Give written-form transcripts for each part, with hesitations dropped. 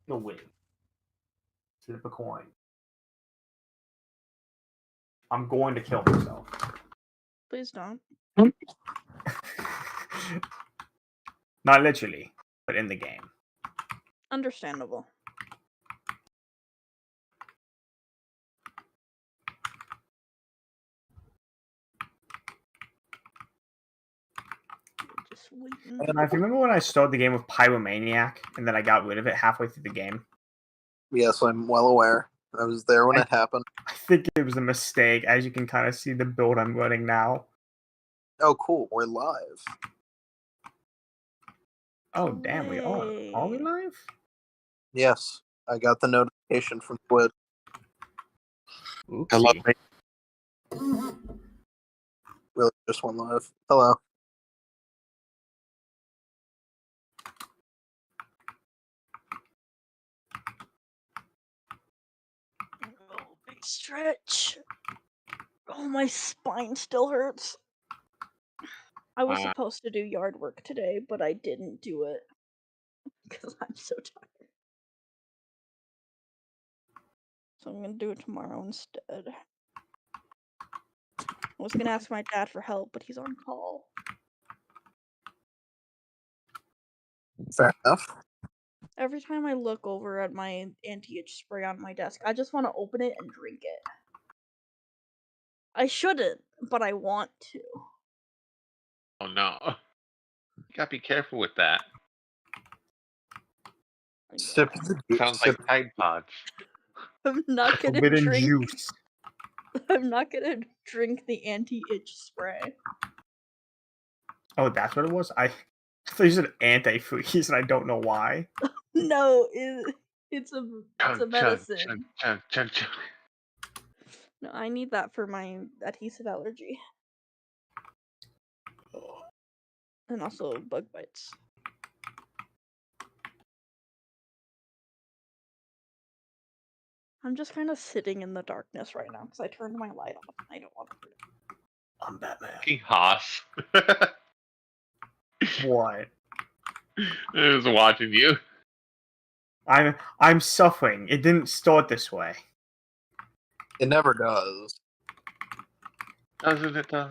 You'll win. Flip a coin. I'm going to kill myself. Please don't. Not literally, but in the game. Understandable. Just waiting. And if you remember when I started the game with Pyromaniac, and then I got rid of it halfway through the game? Yes, I'm well aware. I was there when it happened. I think it was a mistake, as you can kind of see the build I'm running now. Oh, cool. We're live. Oh, damn, we are. Are we live? Yes, I got the notification from Twitch. Oopsie. Hello. Really just went live. Hello. Oh, big stretch. Oh, my spine still hurts. I was supposed to do yard work today, but I didn't do it because I'm so tired. So I'm gonna do it tomorrow instead. I was gonna ask my dad for help, but he's on call. Fair enough. Every time I look over at my anti-itch spray on my desk, I just want to open it and drink it. I shouldn't, but I want to. Oh no. You gotta be careful with that. Sip the juice. Sounds like Tide Pods. I'm not gonna Forbidden drink. juice. I'm not gonna drink the anti-itch spray. Oh, that's what it was? I thought you said antifreeze, and I don't know why. No, it's a medicine. Chug, chug, chug. No, I need that for my adhesive allergy. And also bug bites. I'm just kind of sitting in the darkness right now because I turned my light off and I don't want to. I'm Batman. King Haas. What? I was watching you. I'm suffering. It didn't start this way. It never does. Doesn't it though?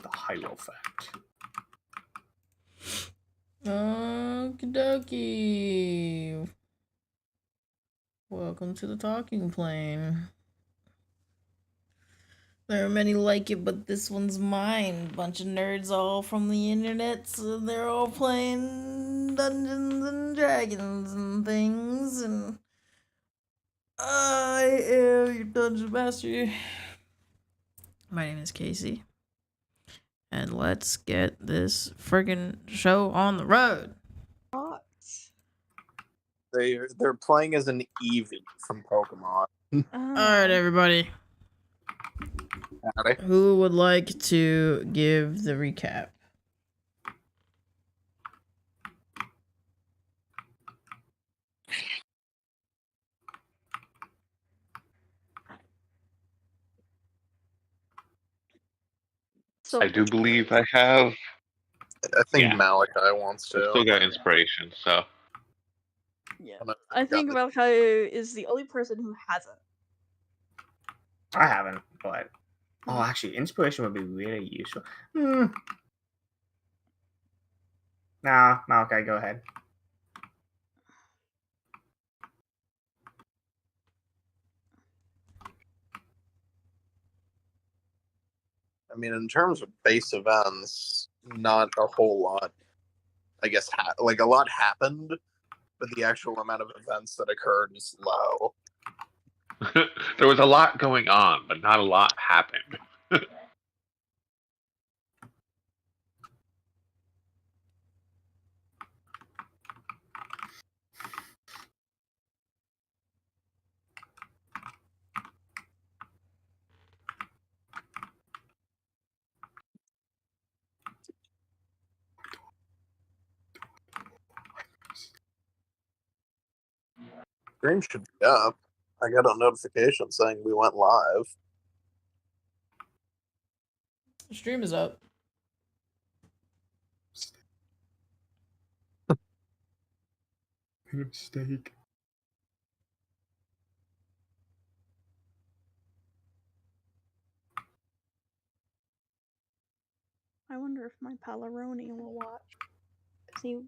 The Hyrule fact. Okie dokie. Welcome to the talking plane. There are many like it, but this one's mine. Bunch of nerds all from the internet, so they're all playing Dungeons and Dragons and things, and I am your dungeon master. My name is Casey. And let's get this friggin' show on the road. They're playing as an Eevee from Pokemon. Alright, everybody. Howdy. Who would like to give the recap? So I do believe I have. I think Yeah. Malachi wants I've to. still got inspiration, so. yeah, I'm not- I think Malachi is the only person who hasn't. I haven't, but oh, actually, inspiration would be really useful. Nah, Malachi, go ahead. I mean, in terms of base events, not a whole lot. I guess like a lot happened, but the actual amount of events that occurred is low. There was a lot going on, but not a lot happened. Stream should be up. I got a notification saying we went live. The stream is up. Mistake. I wonder if my Palaroni will watch. Cause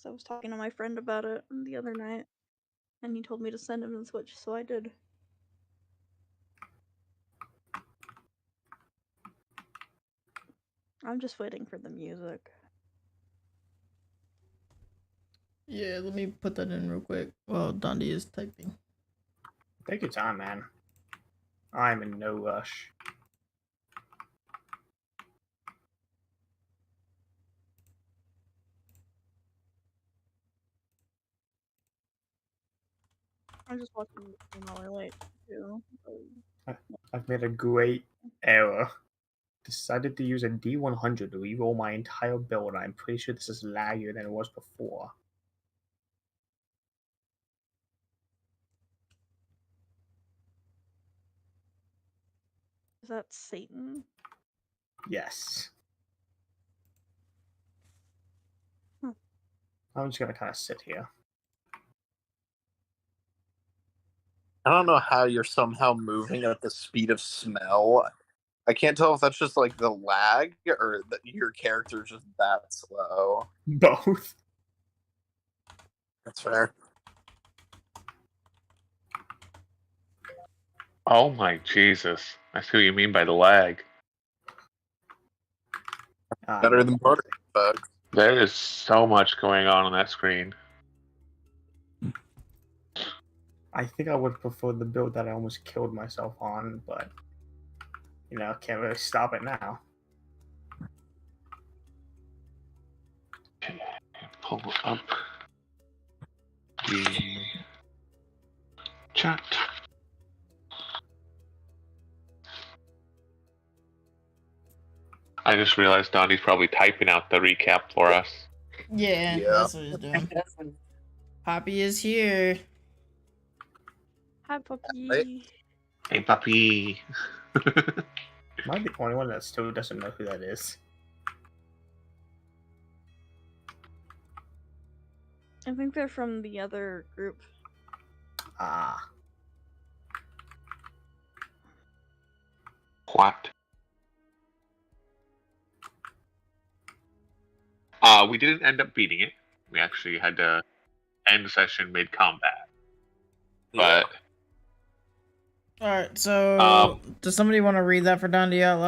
I was talking to my friend about it the other night, and he told me to send him the Switch, so I did. I'm just waiting for the music. Yeah, let me put that in real quick while Dondi is typing. Take your time, man. I'm in no rush. I'm just watching the stream while I wait, too. I've made a great error. Decided to use a D100 to reroll my entire build. I'm pretty sure this is laggier than it was before. Is that Satan? Yes. Hmm. I'm just gonna kind of sit here. I don't know how you're somehow moving at the speed of smell. I can't tell if that's just like the lag or that your character's just that slow. Both. That's fair. Oh my Jesus. I see what you mean by the lag. Better than part of There is so much going on that screen. I think I would prefer the build that I almost killed myself on, but you know, can't really stop it now. Okay, pull up the chat. I just realized Donnie's probably typing out the recap for us. Yeah, that's what he's doing. Poppy is here. Hi, puppy. Right. Hey, puppy. Am I the only one that still doesn't know who that is? I think they're from the other group. Ah. What? We didn't end up beating it. We actually had to end session mid-combat. But Alright, so does somebody want to read that for Dondi out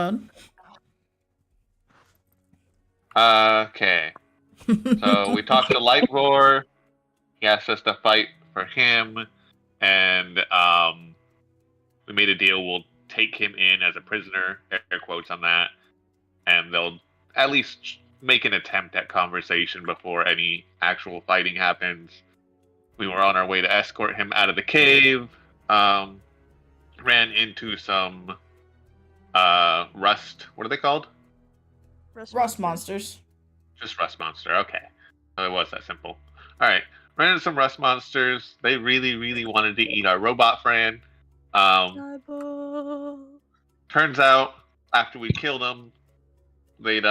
loud? Okay. So we talked to Lightroar. He asked us to fight for him, and we made a deal. We'll take him in as a prisoner, air quotes on that, and they'll at least make an attempt at conversation before any actual fighting happens. We were on our way to escort him out of the cave. Ran into some rust. What are they called? Rust monsters. Just rust monster. Okay, so it was that simple. All right, ran into some rust monsters. They really, really wanted to eat our robot friend. Turns out after we killed them, they'd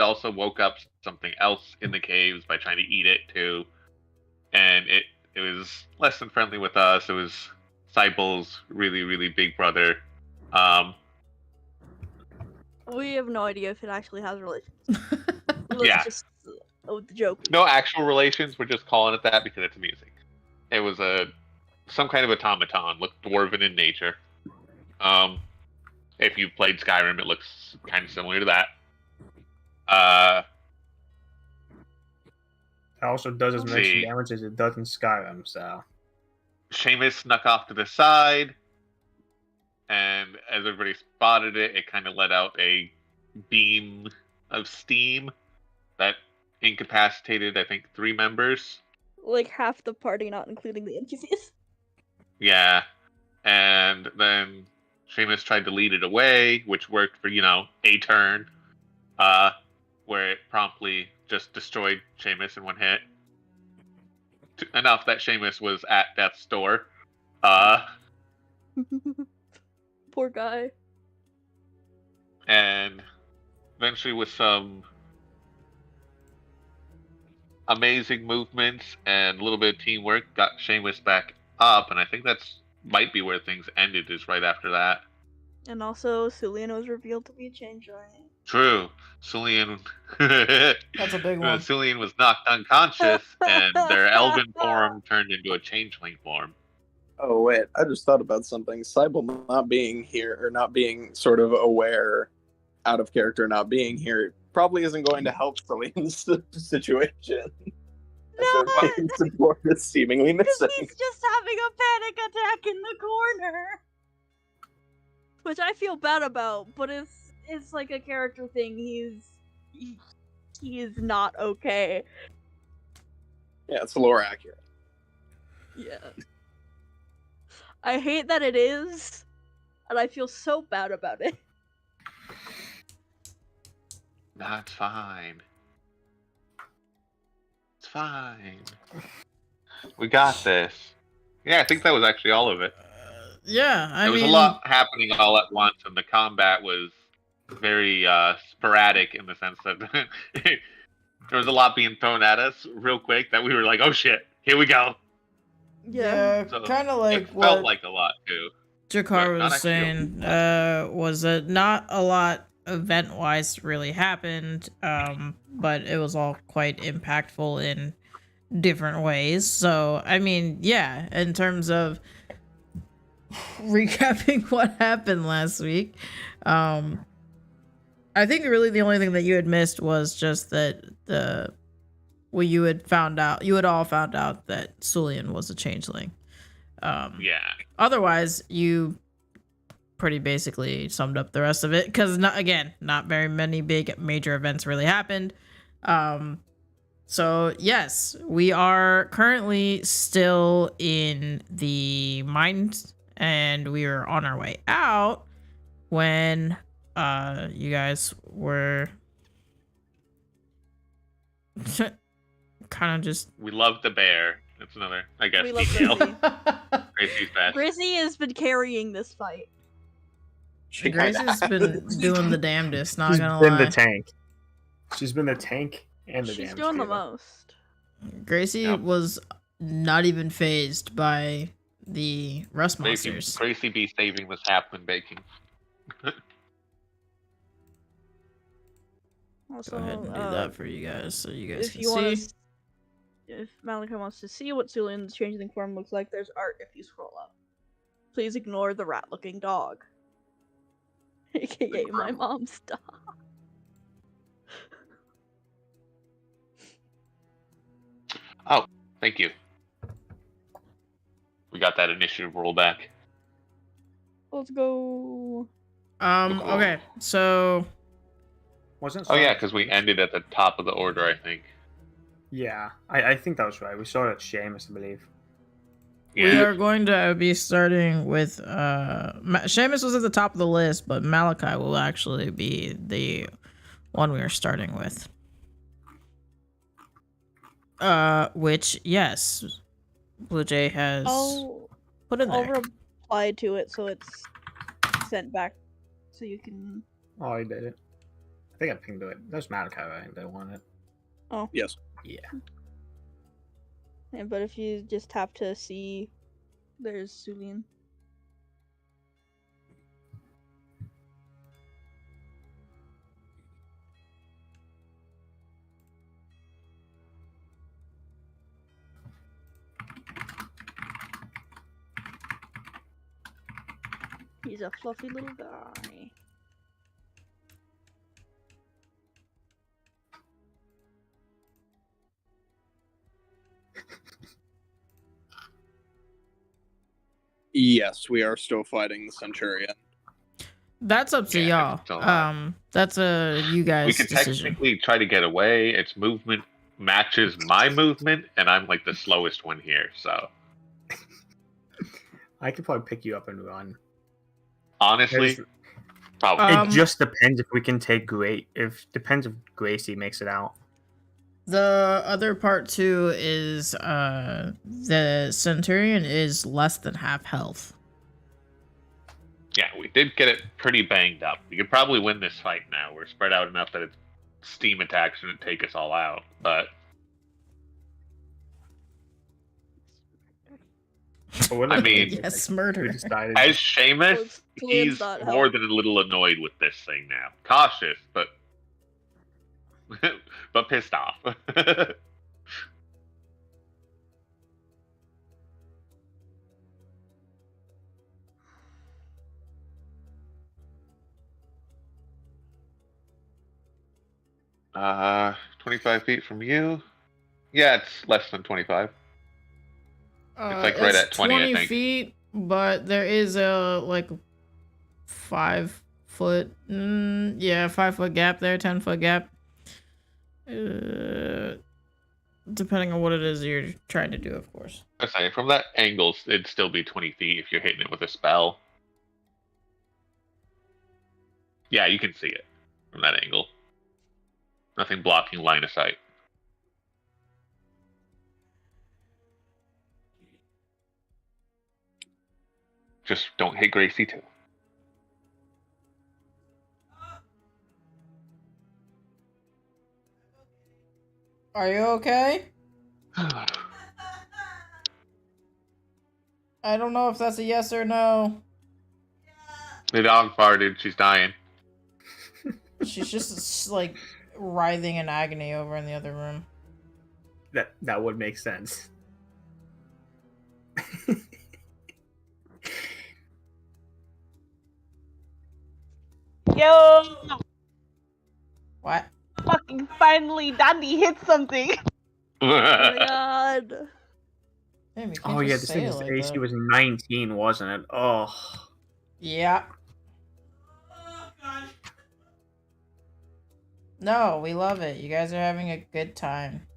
also woke up something else in the caves by trying to eat it too, and it was less than friendly with us. It was Cybel's really, really big brother. We have no idea if it actually has relations. Yeah. Just the joke. No actual relations. We're just calling it that because it's amusing. It was some kind of automaton. Looked dwarven in nature. If you've played Skyrim, it looks kind of similar to that. It also does as much damage as it does in Skyrim, so. Seamus snuck off to the side, and as everybody spotted it, it kind of let out a beam of steam that incapacitated, I think, 3 members. Like half the party, not including the NPCs. Yeah, and then Seamus tried to lead it away, which worked for, a turn, where it promptly just destroyed Seamus in one hit. Enough that Seamus was at death's door. Poor guy. And eventually with some amazing movements and a little bit of teamwork, got Seamus back up, and I think that's might be where things ended, is right after that. And also, Cillian was revealed to be a changeling. True. Sulian. That's a big one. Sulian was knocked unconscious, and their elven form turned into a changeling form. Oh wait, I just thought about something. Cybele not being here, or not being sort of aware, out of character, not being here, probably isn't going to help Celine's situation. No, Their support is seemingly because missing. he's just having a panic attack in the corner, which I feel bad about. But it's like a character thing. He is not okay. Yeah, it's lore accurate. Yeah. I hate that it is, and I feel so bad about it. That's fine. It's fine. We got this. Yeah, I think that was actually all of it. Yeah, I There was mean, a lot happening all at once, and the combat was very sporadic in the sense that there was a lot being thrown at us real quick that we were like, oh shit, here we go. yeah, So kind of like it what felt like a lot too. Jakar but not was actually saying, was that not a lot event-wise really happened, but it was all quite impactful in different ways. So, I mean, yeah, in terms of recapping what happened last week, I think really the only thing that you had missed was just that you had all found out that Sulian was a changeling. Yeah. Otherwise, you pretty basically summed up the rest of it, because not very many big major events really happened. So yes, we are currently still in the mines, and we are on our way out when you guys were kind of just We love the bear. That's another, I guess, We love detail. Grizzy. Gracie's best. Grizzy has been carrying this fight. She kinda Gracie's has. been doing the damnedest, not She's gonna been lie. the tank. She's been the tank and the She's damage doing the dealer. most. Gracie Yep. was not even phased by the rust Gracie, monsters. Gracie be saving this halfling baking. Also, Go ahead and do that for you guys, so you guys if can you want see. to, if Malachi wants to see what Sulian's changeling form looks like, there's art if you scroll up. Please ignore the rat-looking dog, aka my mom's dog. Oh, thank you. We got that initiative roll back. Let's go. Okay, so Wasn't Oh yeah, Sonic- because we ended at the top of the order, I think. Yeah, I think that was right. We saw it at Seamus, I believe. we Yeah. are going to be starting with Seamus was at the top of the list, but Malachi will actually be the one we are starting with. Which yes, Blue Jay has put in I'll there. reply to it so it's sent back, so you can. Oh, I did it. I think I pinged it. That's Malachi, right? That won it. Yes. Yeah. Yeah, but if you just tap to see, there's Sulian. He's a fluffy little guy. Yes, we are still fighting the Centurion. That's up to Yeah, y'all. it's all That's a you guys We could decision. technically try to get away. Its movement matches my movement, and I'm like the slowest one here. So I could probably pick you up and run. honestly, There's- probably. It just depends if we can take depends if Gracie makes it out. The other part too is the Centurion is less than half health. Yeah, we did get it pretty banged up. We could probably win this fight now. We're spread out enough that its steam attacks shouldn't take us all out. But But what I if mean- Yes, we murder. decided as Seamus, Well, Julian's he's not more helping. than a little annoyed with this thing now. Cautious, but but pissed off. 25 feet from you. Yeah, it's less than 25. It's like right it's at 20, I 20 think. feet, but there is a like 5 foot, 5 foot gap there, 10 foot gap. Depending on what it is you're trying to do, of course. I say from that angle, it'd still be 20 feet if you're hitting it with a spell. Yeah, you can see it from that angle. Nothing blocking line of sight. Just don't hit Gracie too. Are you okay? I don't know if that's a yes or no. The dog farted. She's dying. She's just like writhing in agony over in the other room. That would make sense. Yo! What? Fucking finally, Dandy hit something. Oh my god. Damn, you can't Oh yeah, just this say thing's it like AC that. was 19, wasn't it? Oh. Yeah. No, we love it. You guys are having a good time.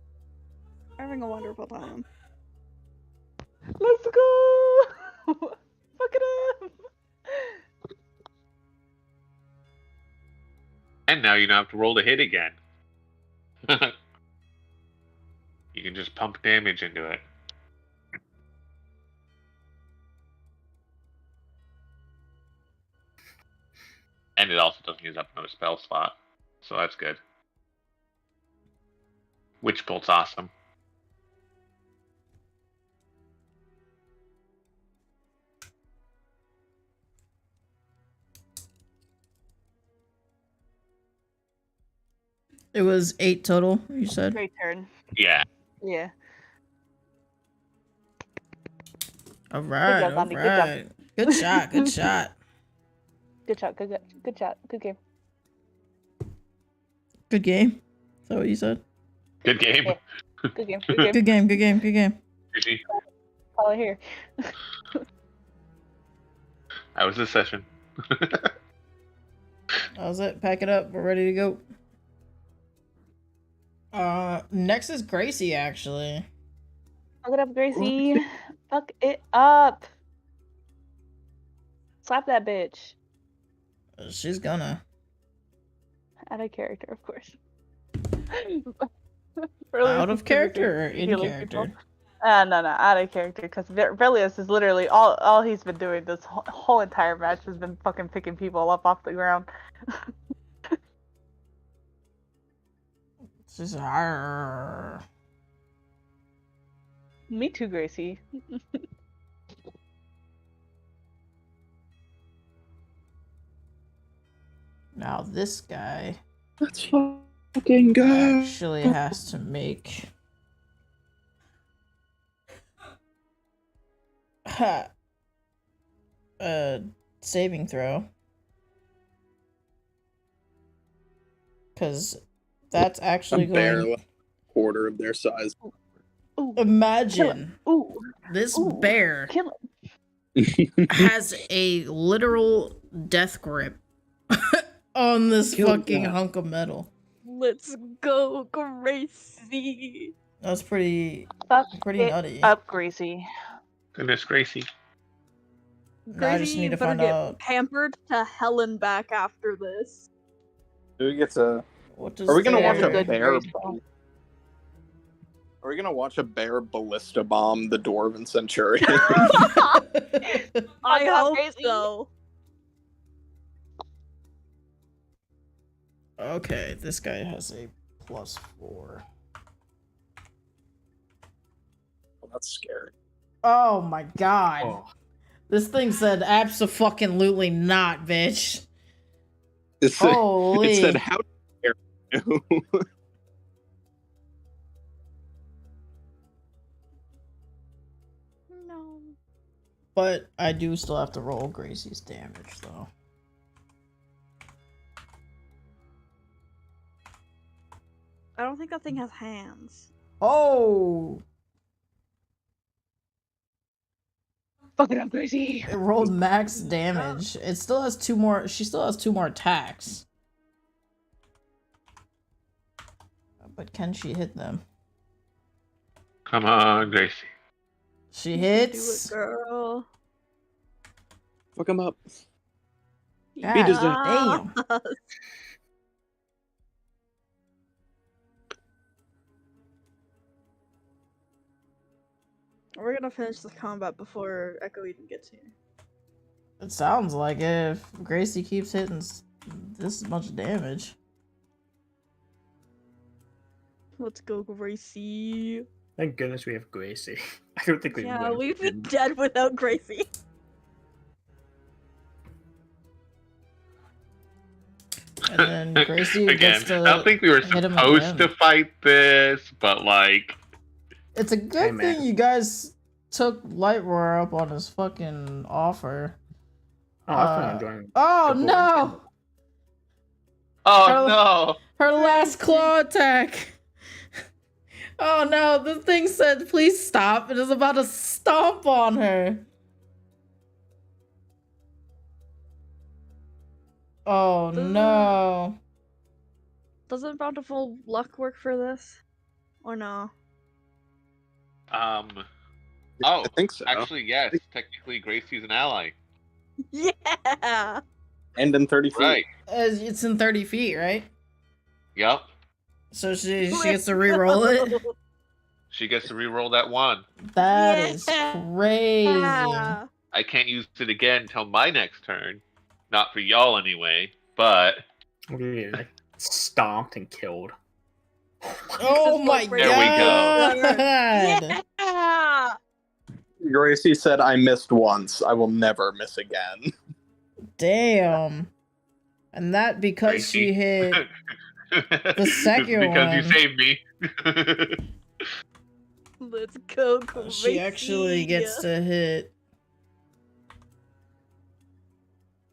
Having a wonderful time. Let's go! Fuck it up! And now you don't have to roll to hit again. You can just pump damage into it. And it also doesn't use up another spell slot. So that's good. Witch Bolt's awesome. It was 8 total, you said? Great turn. Yeah. Yeah. Alright, job, Andy, good job. alright. Good shot, good shot. Good shot, good shot, good game. Good game. Is that what you said? Good game. Yeah. Good game, good game. Good game, good game, good game. GG. All I hear. That was the session. That was it. Pack it up. We're ready to go. Next is Gracie, actually. Fuck it up, Gracie. Fuck it up. Slap that bitch. She's gonna. Out of character, of course. Out of character or in healing character? people. No, out of character, because Berlius is literally all he's been doing this whole entire match has been fucking picking people up off the ground. She's arr. Me too, Gracie. Now this guy Let's fucking go. actually has to make a saving throw. Because that's actually I'm barely going... a quarter of their size. Ooh, Imagine ooh, this ooh, bear kill him. has a literal death grip on this Kill fucking that. hunk of metal. Let's go, Gracie. That's pretty Fuck pretty it nutty. up, Gracie. Goodness, Gracie. Now I just need to find out pampered to hell and back after this. Do we get to? what does Are we gonna watch their- a Good bear? Gracie. Are we gonna watch a bear ballista bomb the dwarven centurion? I up, hope Gracie. so. Okay, this guy has a +4. Well, that's scary. Oh my god. Oh. This thing said abso-fucking-lutely not, bitch. It said, Holy. it said how dare you? No. But I do still have to roll Gracie's damage, though. I don't think that thing has hands. Oh! Fuck it up, Gracie. It rolled max damage. It still has 2 more. She still has 2 more attacks. But can she hit them? Come on, Gracie. She Do hits. it, girl. Fuck him up. God Beat his ass. damn. We're gonna finish this combat before Echo even gets here. It sounds like it if Gracie keeps hitting this much damage. Let's go, Gracie. Thank goodness we have Gracie. I don't think we Yeah, would. we'd be dead without Gracie. And then Gracie Again, gets to I don't think we were hit him supposed again. to fight this, but like, It's a Hey, good man. thing you guys took Lightroar up on his fucking offer. Oh, I was planning on joining. Oh the board. no! oh Her- no! Her last claw attack! Oh no, the thing said, please stop. It is about to stomp on her. Oh no. Doesn't bountiful luck work for this? Or no? Oh, I think so. actually, yes. Technically, Gracie's an ally. Yeah! And in 30 feet. Right. It's in 30 feet, right? Yep. So she gets to re-roll it? She gets to re-roll that one. That is Yeah. crazy. Yeah. I can't use it again until my next turn. Not for y'all anyway, but We like stomped and killed. Oh Because my There we go. god! Yeah! Gracie said, I missed once. I will never miss again. Damn. And that because she Gracie. hit It's second because you one. saved me. Let's go, Gracie. she actually gets to hit.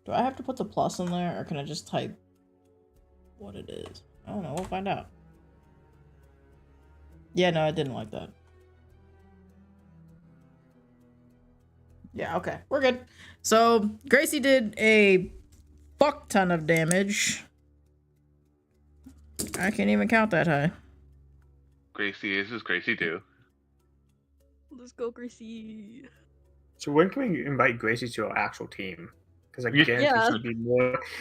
Do I have to put the plus in there or can I just type what it is? I don't know, we'll find out. Yeah, no, I didn't like that. Yeah, okay, we're good. So Gracie did a fuck ton of damage. I can't even count that high. Gracie is as Gracie do. Let's go, Gracie. So when can we invite Gracie to our actual team? Because I guarantee Yeah.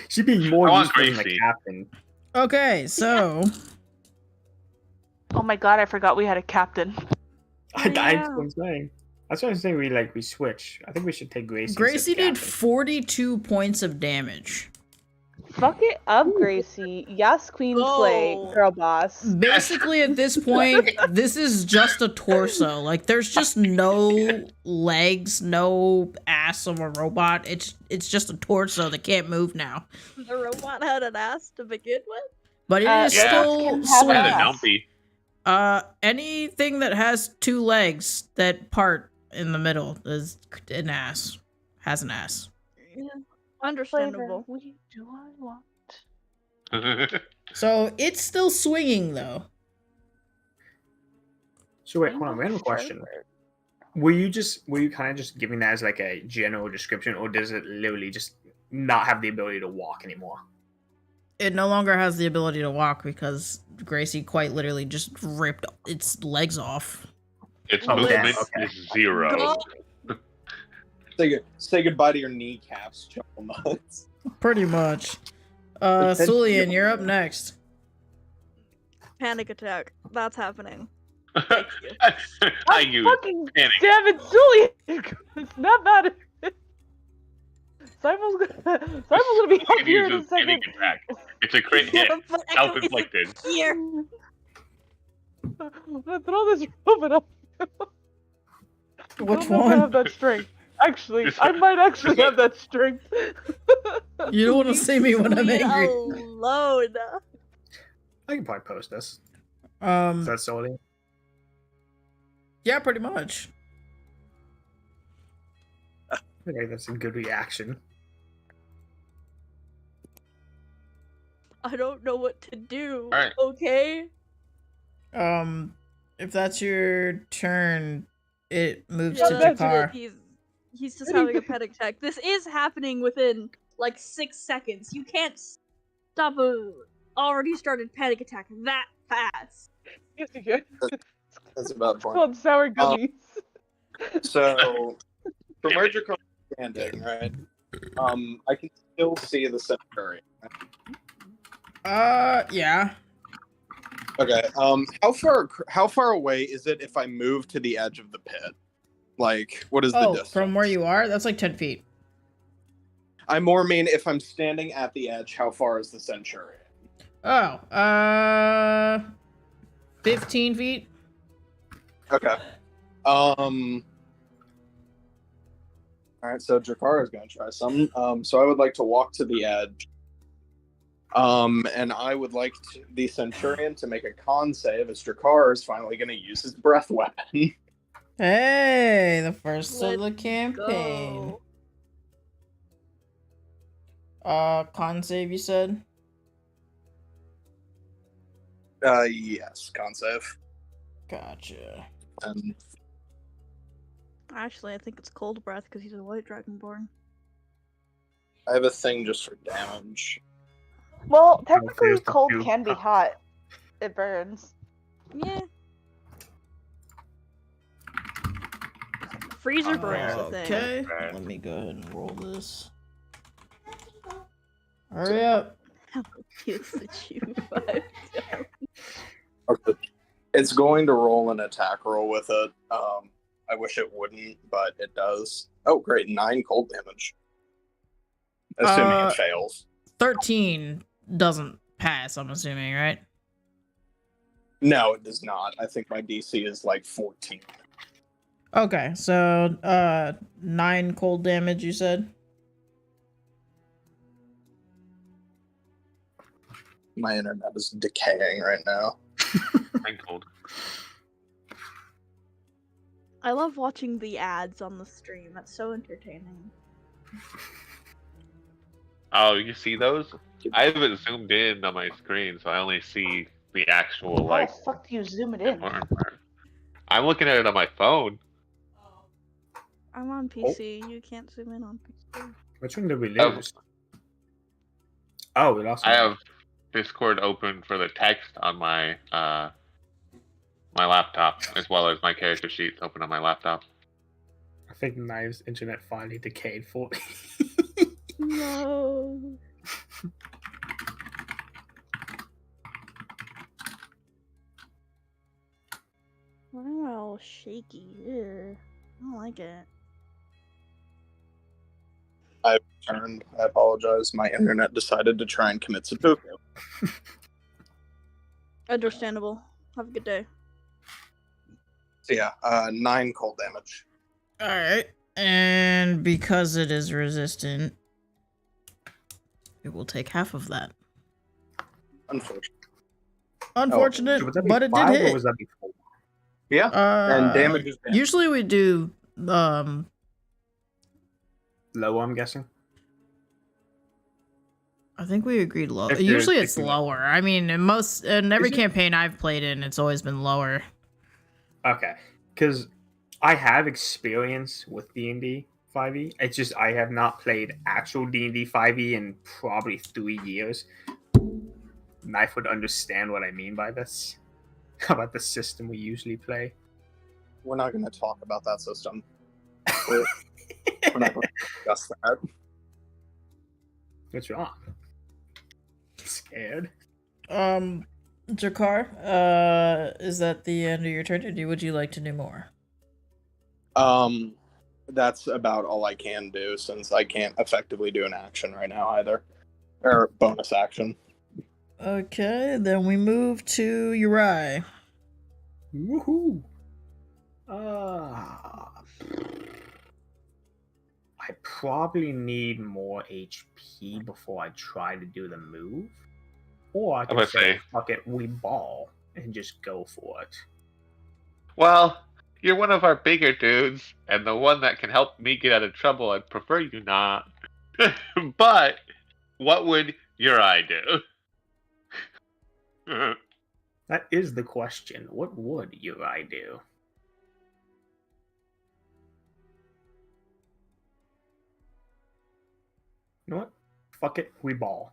she'd be more I want useful than the Gracie. captain. Okay, so Oh my god, I forgot we had a captain. That's Yeah. what I'm saying. That's what I'm saying. We switch. I think we should take Gracie. Gracie instead of did captain. 42 points of damage. Fuck it up, Gracie. Yes, Queen Slay, Go. girl boss. Basically, at this point, this is just a torso. Like, there's just no legs, no ass of a robot. It's just a torso that can't move now. The robot had an ass to begin with? But it is Yeah. still Can have Kinda swinging. ass. dumpy. Anything that has 2 legs that part in the middle is an ass. Has an ass. Yeah. Understandable. Flavor, do I want? So it's still swinging though. So wait, hold on. Random question. Were you kind of just giving that as like a general description, or does it literally just not have the ability to walk anymore? It no longer has the ability to walk because Gracie quite literally just ripped its legs off. Its Oh, movement damn, okay. is 0. Go. Say goodbye to your kneecaps, chuckle nuts. Pretty much. Potentially- Sulian, you're up next. Panic attack. That's happening. I use Fucking panic. damn it, Julie! It's not bad. Simon's gonna be You can happier in a use panic second. attack. It's a crit hit. But Echo isn't Self-inflicted. here. I'm gonna throw this robot up. Which I don't know if I one? have that strength. Actually, I might actually have that strength. You don't want to see me when I'm Leave angry. alone. I can probably post this. Is Um, that solely? yeah, pretty much. Okay, that's a good reaction. I don't know what to do. Alright. Okay. If that's your turn, it moves Yeah, to that's Jakar. He's just having a panic attack. This is happening within like 6 seconds. You can't stop a already started panic attack that fast. Yes, you can. That's about It's point. called sour gummies. So, from where Draco's standing, right? I can still see the centurion. Yeah. Okay. How far away is it if I move to the edge of the pit? Like, what is the distance? From where you are, that's like 10 feet. I more mean if I'm standing at the edge, how far is the centurion? 15 feet. Okay. All right. So Drakar is going to try some. So I would like to walk to the edge. And I would like the centurion to make a con save as Drakar is finally going to use his breath weapon. Hey, the first of the Let's campaign. Go. Con save, you said? Yes, con save. Gotcha. And Actually, I think it's cold breath because he's a white dragonborn. I have a thing just for damage. Well, technically, there's the cold two. can be hot. It burns. Yeah. Freezer burns the thing. Okay, let me go ahead and roll this. Hurry up. How cute that you 5 times. Okay. It's going to roll an attack roll with it. I wish it wouldn't, but it does. Oh, great. 9 cold damage. Assuming it fails. 13 doesn't pass, I'm assuming, right? No, it does not. I think my DC is like 14. Okay, so 9 cold damage, you said? My internet is decaying right now. I'm cold. I love watching the ads on the stream. That's so entertaining. Oh, you see those? I haven't zoomed in on my screen, so I only see the actual, How like, the fuck do you zoom it in? arm part. I'm looking at it on my phone. I'm on PC. You can't zoom in on PC. Which one did we Oh. lose? Oh, we lost I one. have Discord open for the text on my my laptop, as well as my character sheets open on my laptop. I think Knives' internet finally decayed for me. No. Why am I all shaky? Ew. I don't like it. I returned. I apologize. My internet decided to try and commit seppuku. Understandable. Have a good day. So yeah, 9 cold damage. Alright, and because it is resistant, it will take half of that. Unfortunately. Unfortunate, Was that but it did five or hit. was that before? Yeah, and damage is damage. Usually we do, Low, I'm guessing. I think we agreed low. If you're Usually it's picking it. lower. I mean, in every Is it? campaign I've played in, it's always been lower. Okay, because I have experience with D&D 5e. It's just I have not played actual D&D 5e in probably 3 years. Knife would understand what I mean by this. About the system we usually play. We're not going to talk about that system. We're not going to discuss that. What's wrong? Scared? Jakar, is that the end of your turn, or would you like to do more? That's about all I can do since I can't effectively do an action right now either. Or bonus action. Okay, then we move to Uri. Woohoo! I probably need more HP before I try to do the move. Or I can gonna say, say- fuck it, we ball and just go for it. Well, You're one of our bigger dudes, and the one that can help me get out of trouble. I'd prefer you not. But what would your eye do? That is the question. What would your eye do? You know what? Fuck it, we ball.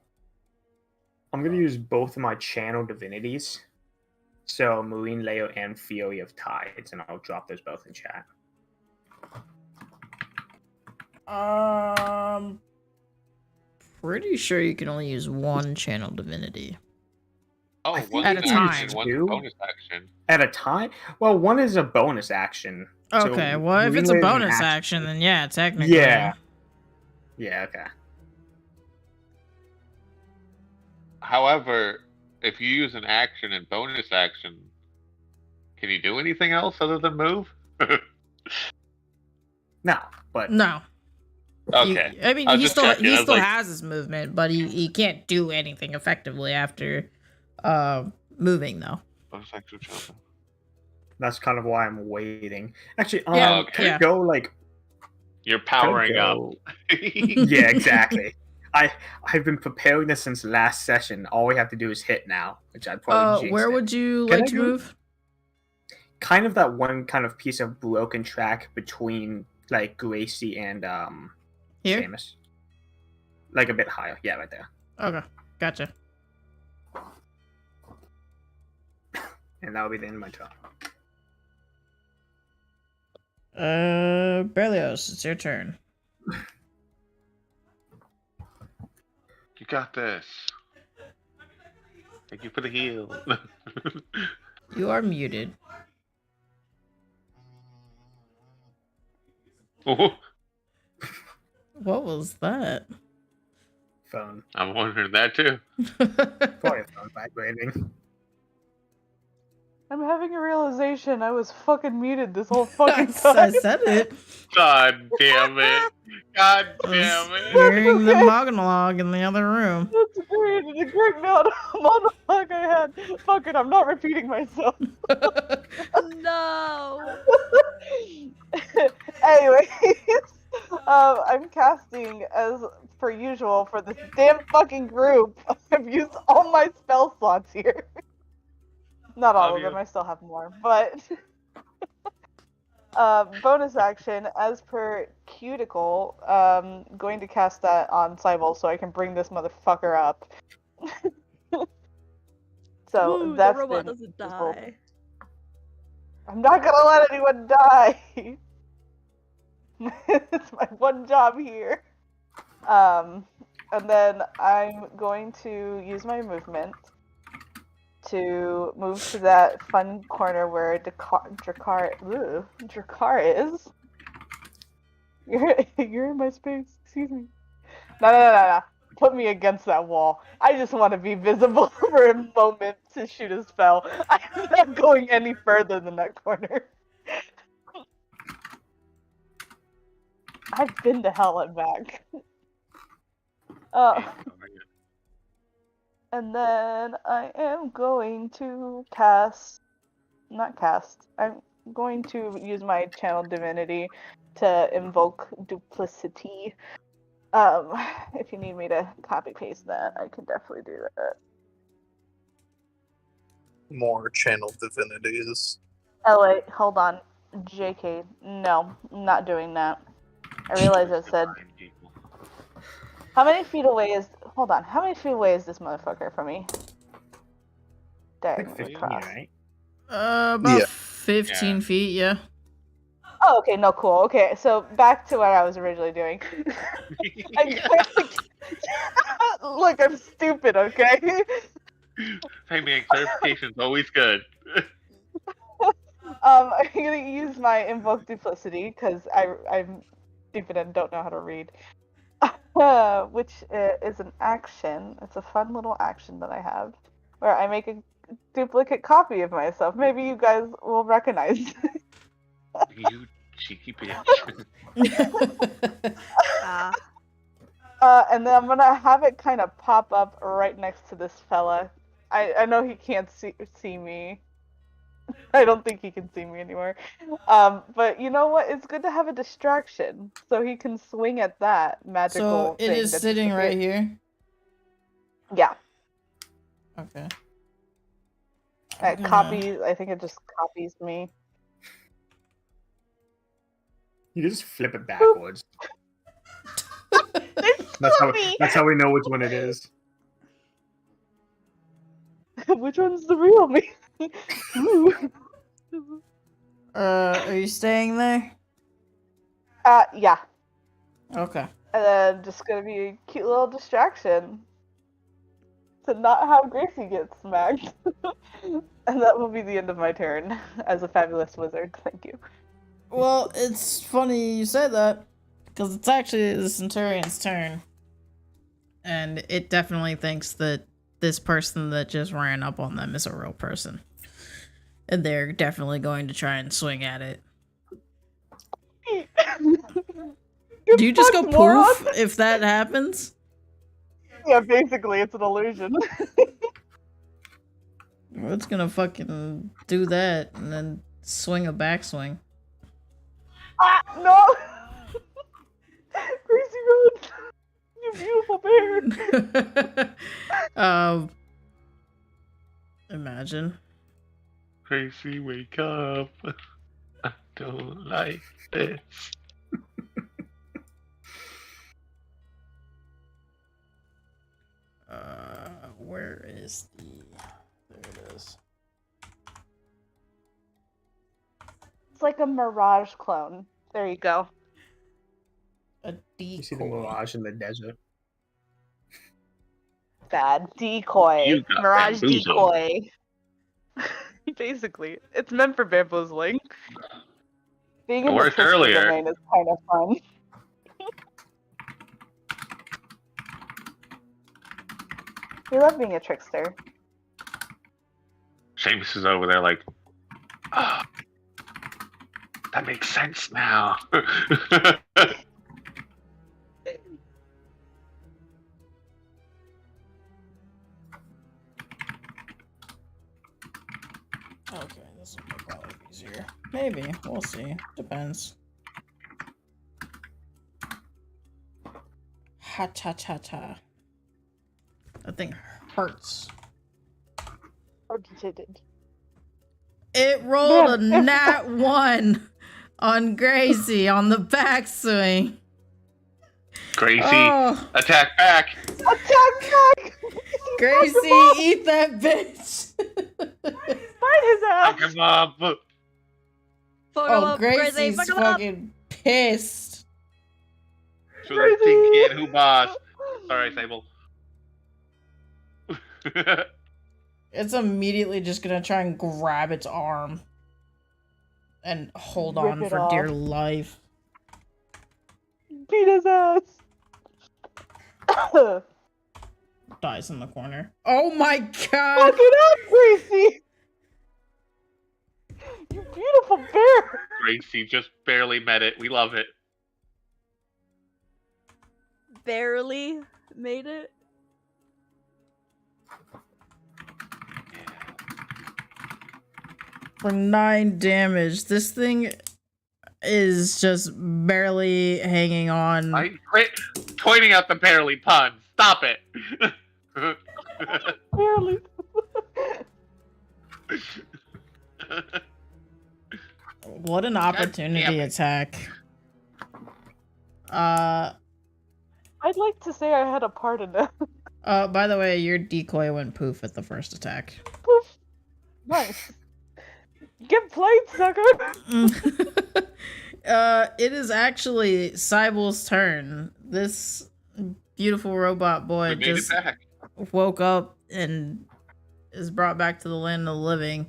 I'm gonna use both of my channel divinities. So Marine Layer and Fury of Tides, and I'll drop those both in chat. Pretty sure you can only use one channel divinity. Oh, think one at a action, time. one Two? bonus action. At a time? Well, one is a bonus action. So Okay, well, if Marine it's a Layer is an bonus action, then yeah, technically. Yeah. Yeah, okay. However, if you use an action and bonus action, can you do anything else other than move? No, but No. Okay. I mean, I was he just still checking. I was still like- has his movement, but he can't do anything effectively after moving though. Bonus action shall- that's kind of why I'm waiting. Actually, Yeah, okay. can yeah. I go like You're can I powering up. go- Yeah, exactly. I've been preparing this since last session. All we have to do is hit now, which I'd probably jinx Where it. would you Can like I to go- move? Kind of that one kind of piece of broken track between like Gracie and Here? Seamus. Like a bit higher. Yeah, right there. Okay, gotcha. And that'll be the end of my turn. Berlioz, it's your turn. You got this. Thank you for the heal. You are muted. Oh, What was that? Phone. I'm wondering that too. Probably a phone vibrating. I'm having a realization I was fucking muted this whole fucking I time. said it. God damn it. God I damn was it. hearing the Okay. monologue in the other room. That's great. It's a great monologue I had. Fuck it, I'm not repeating myself. No. Anyways, I'm casting as per usual for this damn fucking group. I've used all my spell slots here. Not all of them, I still have more, but bonus action as per cuticle. Going to cast that on Cybele so I can bring this motherfucker up. So Ooh, that's the robot been doesn't useful. die. I'm not gonna let anyone die. It's my one job here. And then I'm going to use my movement to move to that fun corner where Drakkar is. You're in my space. Excuse me. No. Put me against that wall. I just want to be visible for a moment to shoot a spell. I'm not going any further than that corner. I've been to hell and back. And then I am going to I'm going to use my channel divinity to invoke duplicity. If you need me to copy paste that, I can definitely do that. More channel divinities. Oh wait, hold on. JK, no, I'm not doing that. I realize I said. How many feet away is? Hold on. How many feet away is this motherfucker from me? Like Diagonally 15, across. right? About Yeah. 15 feet, yeah. Oh, okay, no, cool. Okay, so back to what I was originally doing. Look, I'm stupid, okay? Hey man, clarification's always good. I'm gonna use my invoke duplicity because I'm stupid and don't know how to read. Which is an action. It's a fun little action that I have where I make a duplicate copy of myself. Maybe you guys will recognize. You cheeky bitch. Ah. And then I'm gonna have it kind of pop up right next to this fella. I know he can't see me. I don't think he can see me anymore. But you know what? It's good to have a distraction, so he can swing at that magical So it thing. is that sitting disappeared. right here. Yeah. Okay. It copies. I think it just copies me. You just flip it backwards. It's me. That's how we know which one it is. Which one's the real me? Ooh. Are you staying there? Yeah. Okay. And then just gonna be a cute little distraction to not have Gracie get smacked. And that will be the end of my turn as a fabulous wizard. Thank you. Well, it's funny you said that, because it's actually the Centurion's turn. And it definitely thinks that this person that just ran up on them is a real person. And they're definitely going to try and swing at it. Do you just go poof if that happens? Yeah, basically, it's an illusion. Well, it's gonna fucking do that and then swing a backswing. Ah, no! Gracie, run! You beautiful bear! Imagine. Gracie, wake up. I don't like this. Where is the... There it is. It's like a Mirage clone. There you go. A decoy. You see the mirage in the desert. Bad. Decoy. You got Mirage bamboozled. decoy. Basically. It's meant for bamboozling. Being It in the worked trickster earlier. domain is kind of fun. We love being a trickster. Seamus is over there like, ah, that makes sense now. Okay, this will probably be easier. Maybe. We'll see. Depends. Ha ta ta ta. That thing hurts. It rolled a Man, nat 1 on Gracie on the backswing. Gracie, Oh, attack back. Attack back! Gracie, eat that bitch. Fight his ass! Fuck him up. Fuck 'em Oh, up, Gracie, Gracie's fuck 'em up. fucking pissed. So the king kid who boss. Sorry, Sable. It's immediately just gonna try and grab its arm and hold Rip on it for dear off. life. Beat his ass! Fuck Dies in the corner. Oh my god! it up, Gracie! You beautiful bear! Gracie just barely met it. We love it. Barely made it. For 9 damage. This thing is just barely hanging on. I quit pointing out the barely pun. Stop it. Barely. What an opportunity it. attack. I'd like to say I had a part in it. By the way, your decoy went poof at the first attack. Poof. Nice. Get played, sucker! It is actually Cybel's turn. This beautiful robot boy We made just it back. woke up and is brought back to the land of the living.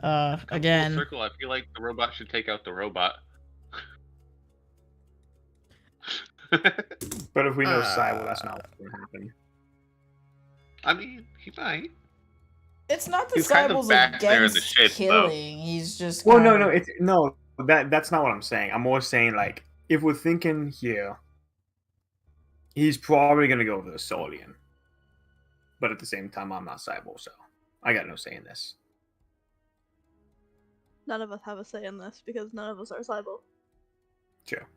Full Again. circle. I feel like the robot should take out the robot. But if we know Cybele, that's not what's going to happen. I mean, he might. It's not that He's kind of Cybel's back there in the against shits, though. killing. He's just Well, kinda... that's not what I'm saying. I'm more saying, like, if we're thinking here, he's probably going to go with the Solian. But at the same time, I'm not Cybele, so I got no say in this. None of us have a say in this because none of us are Cybo. Sure.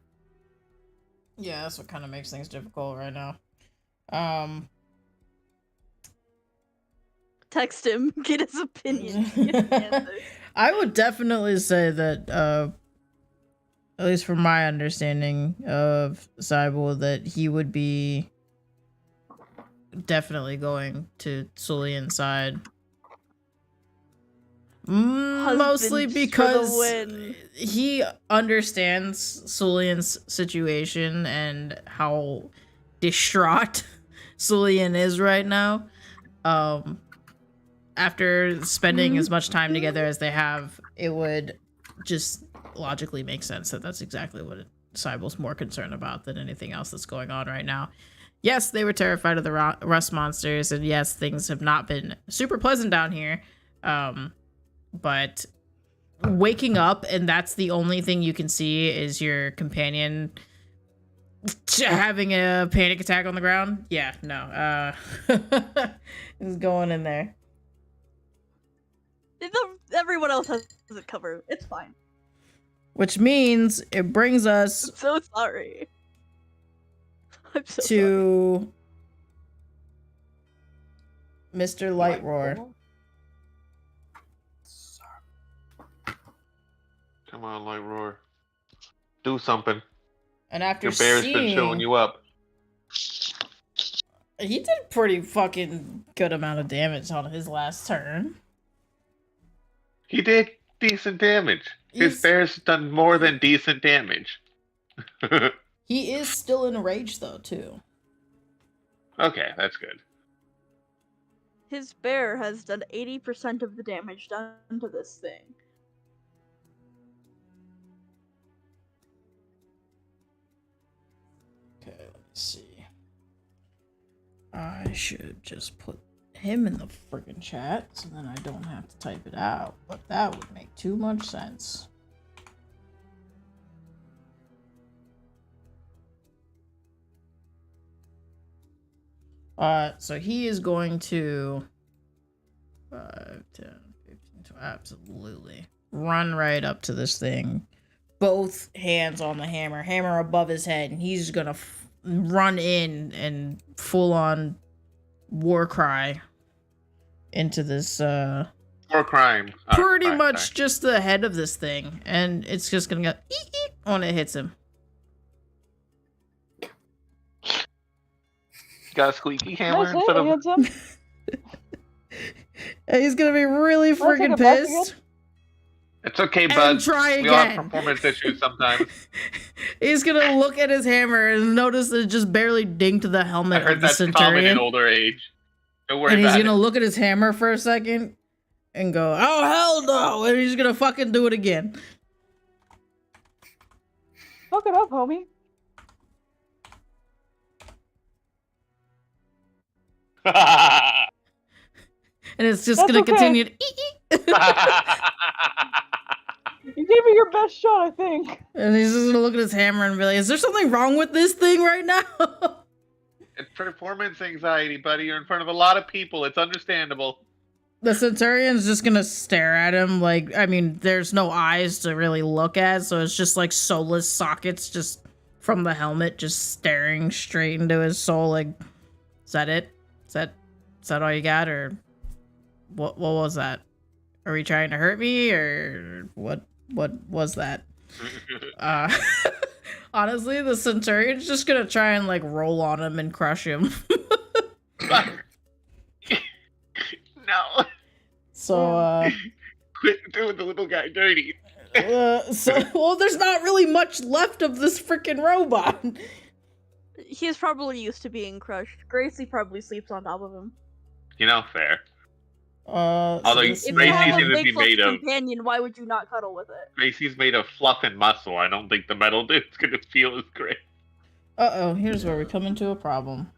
Yeah, that's what kind of makes things difficult right now. Text him, get his opinion, get his answer. I would definitely say that, at least from my understanding of Cyborg, that he would be definitely going to Sulian's side. Mostly Husbands for the because win. he understands Sulian's situation and how distraught Sulian is right now. After spending as much time together as they have, it would just logically make sense that that's exactly what Cybel's more concerned about than anything else that's going on right now. Yes, they were terrified of the rust monsters, and yes, things have not been super pleasant down here. But waking up and that's the only thing you can see is your companion having a panic attack on the ground. Yeah, no. He's going in there. Everyone else has it covered. It's fine. Which means it brings us I'm so sorry. I'm so to Mr. Lightroar. Come on, Lightroar. Do something. And after Your bear's been showing you up. He did pretty fucking good amount of damage on his last turn. He did decent damage. His bear's done more than decent damage. He is still enraged though, too. Okay, that's good. His bear has done 80% of the damage done to this thing. Okay, let me see. I should just put him in the friggin' chat so then I don't have to type it out, but that would make too much sense. So he is going to 5, 10, 15, 20, absolutely run right up to this thing. Both hands on the hammer above his head, and he's gonna run in and full on war cry into this Or crime. pretty much just the head of this thing, and it's just gonna go eek, eek, when it hits him. Got a squeaky hammer instead of... And he's gonna be really freaking pissed. It's okay, bud. And try again. We all have performance issues sometimes. He's gonna look at his hammer and notice that it just barely dinged the helmet I heard of the that's common centurion. in older age. Don't worry And he's about gonna it. look at his hammer for a second and go, "Oh hell no!" And he's gonna fucking do it again. Fuck it up, homie. And it's just That's gonna okay. continue to You gave me your best shot, I think. and he's just gonna look at his hammer and be like, "Is there something wrong with this thing right now?" It's performance anxiety, buddy. You're in front of a lot of people. It's understandable. The centurion's just gonna stare at him like, I mean, there's no eyes to really look at, so it's just like soulless sockets just from the helmet just staring straight into his soul like, is that it? Is that all you got, or what was that? Are we trying to hurt me, or what was that? Honestly, the centurion's just gonna try and like roll on him and crush him. No. So Quit doing the little guy dirty. well, there's not really much left of this freaking robot. He's probably used to being crushed. Gracie probably sleeps on top of him. You know, fair. Although If you Gracie's have a gonna be big made of... companion, why would you not cuddle with it? Gracie's made of fluff and muscle. I don't think the metal dude's gonna feel as great. Here's where we come into a problem.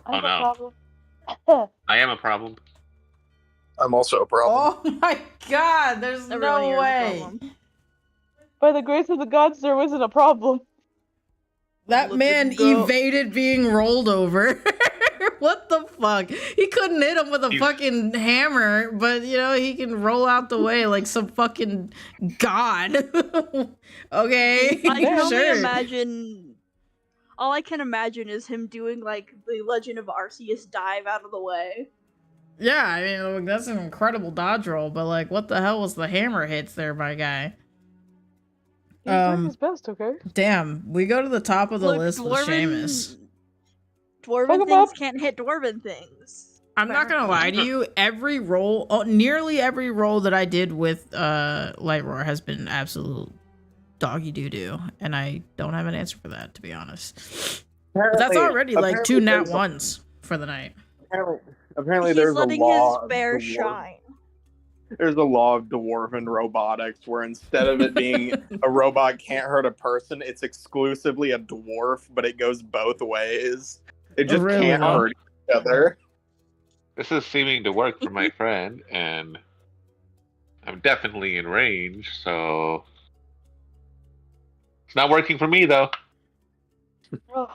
I have Oh, a no. problem. I am a problem. I'm also a problem. Oh my god, there's Everyone here no is a way. problem. By the grace of the gods, there wasn't a problem. That Look man at him go. evaded being rolled over. What the fuck? He couldn't hit him with a fucking hammer, but he can roll out the way like some fucking god. Okay, I can only sure. imagine. All I can imagine is him doing like the Legend of Arceus dive out of the way. Yeah, I mean, look, that's an incredible dodge roll, but like, what the hell was the hammer hits there, my guy? He's doing his best, okay? Damn, we go to the top of the Look, list with Seamus. Dwarven things can't hit dwarven things. I'm not gonna lie to you. Every roll, nearly every roll that I did with Lightroar has been absolute doggy doo doo, and I don't have an answer for that, to be honest. But that's already like 2 nat 1s for the night. Apparently He's there's a letting law. his bear shine. There's a law of dwarven robotics where instead of it being a robot can't hurt a person, it's exclusively a dwarf, but it goes both ways. It just can't hurt each other. This is seeming to work for my friend, and I'm definitely in range, so it's not working for me though. Oh.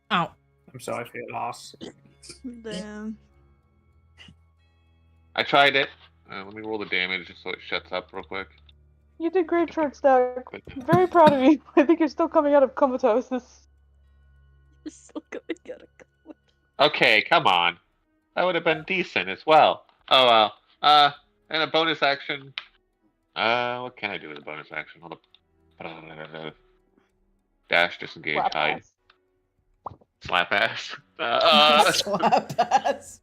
I'm sorry for your loss. Damn. I tried it. Let me roll the damage just so it shuts up real quick. You did great, Short Stack. I'm very proud of you. I think you're still coming out of comatosis. Still coming out of comatose. Okay, come on. That would have been decent as well. Oh well. And a bonus action. What can I do with a bonus action? Hold up. Dash, disengage, hide. Slap ass. Slap ass.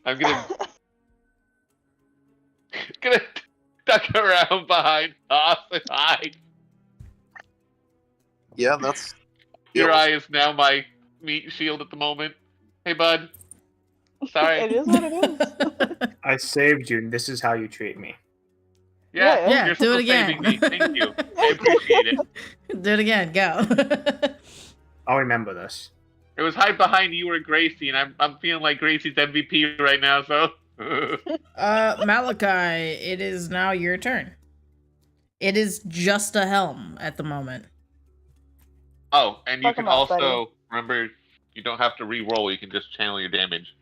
I'm gonna duck around behind Toss and hide. Yeah, that's. Your eye is now my meat shield at the moment. Hey, bud. Sorry. It is what it is. I saved you, and this is how you treat me. Yeah, you're do it still again. saving me. Thank you. I appreciate it. Do it again. Go. I'll remember this. It was hide behind you or Gracie, and I'm feeling like Gracie's MVP right now, so. Malachi, it is now your turn. It is just a helm at the moment. Oh, and you Fuck can 'em up, also, buddy. remember, you don't have to re-roll, you can just channel your damage.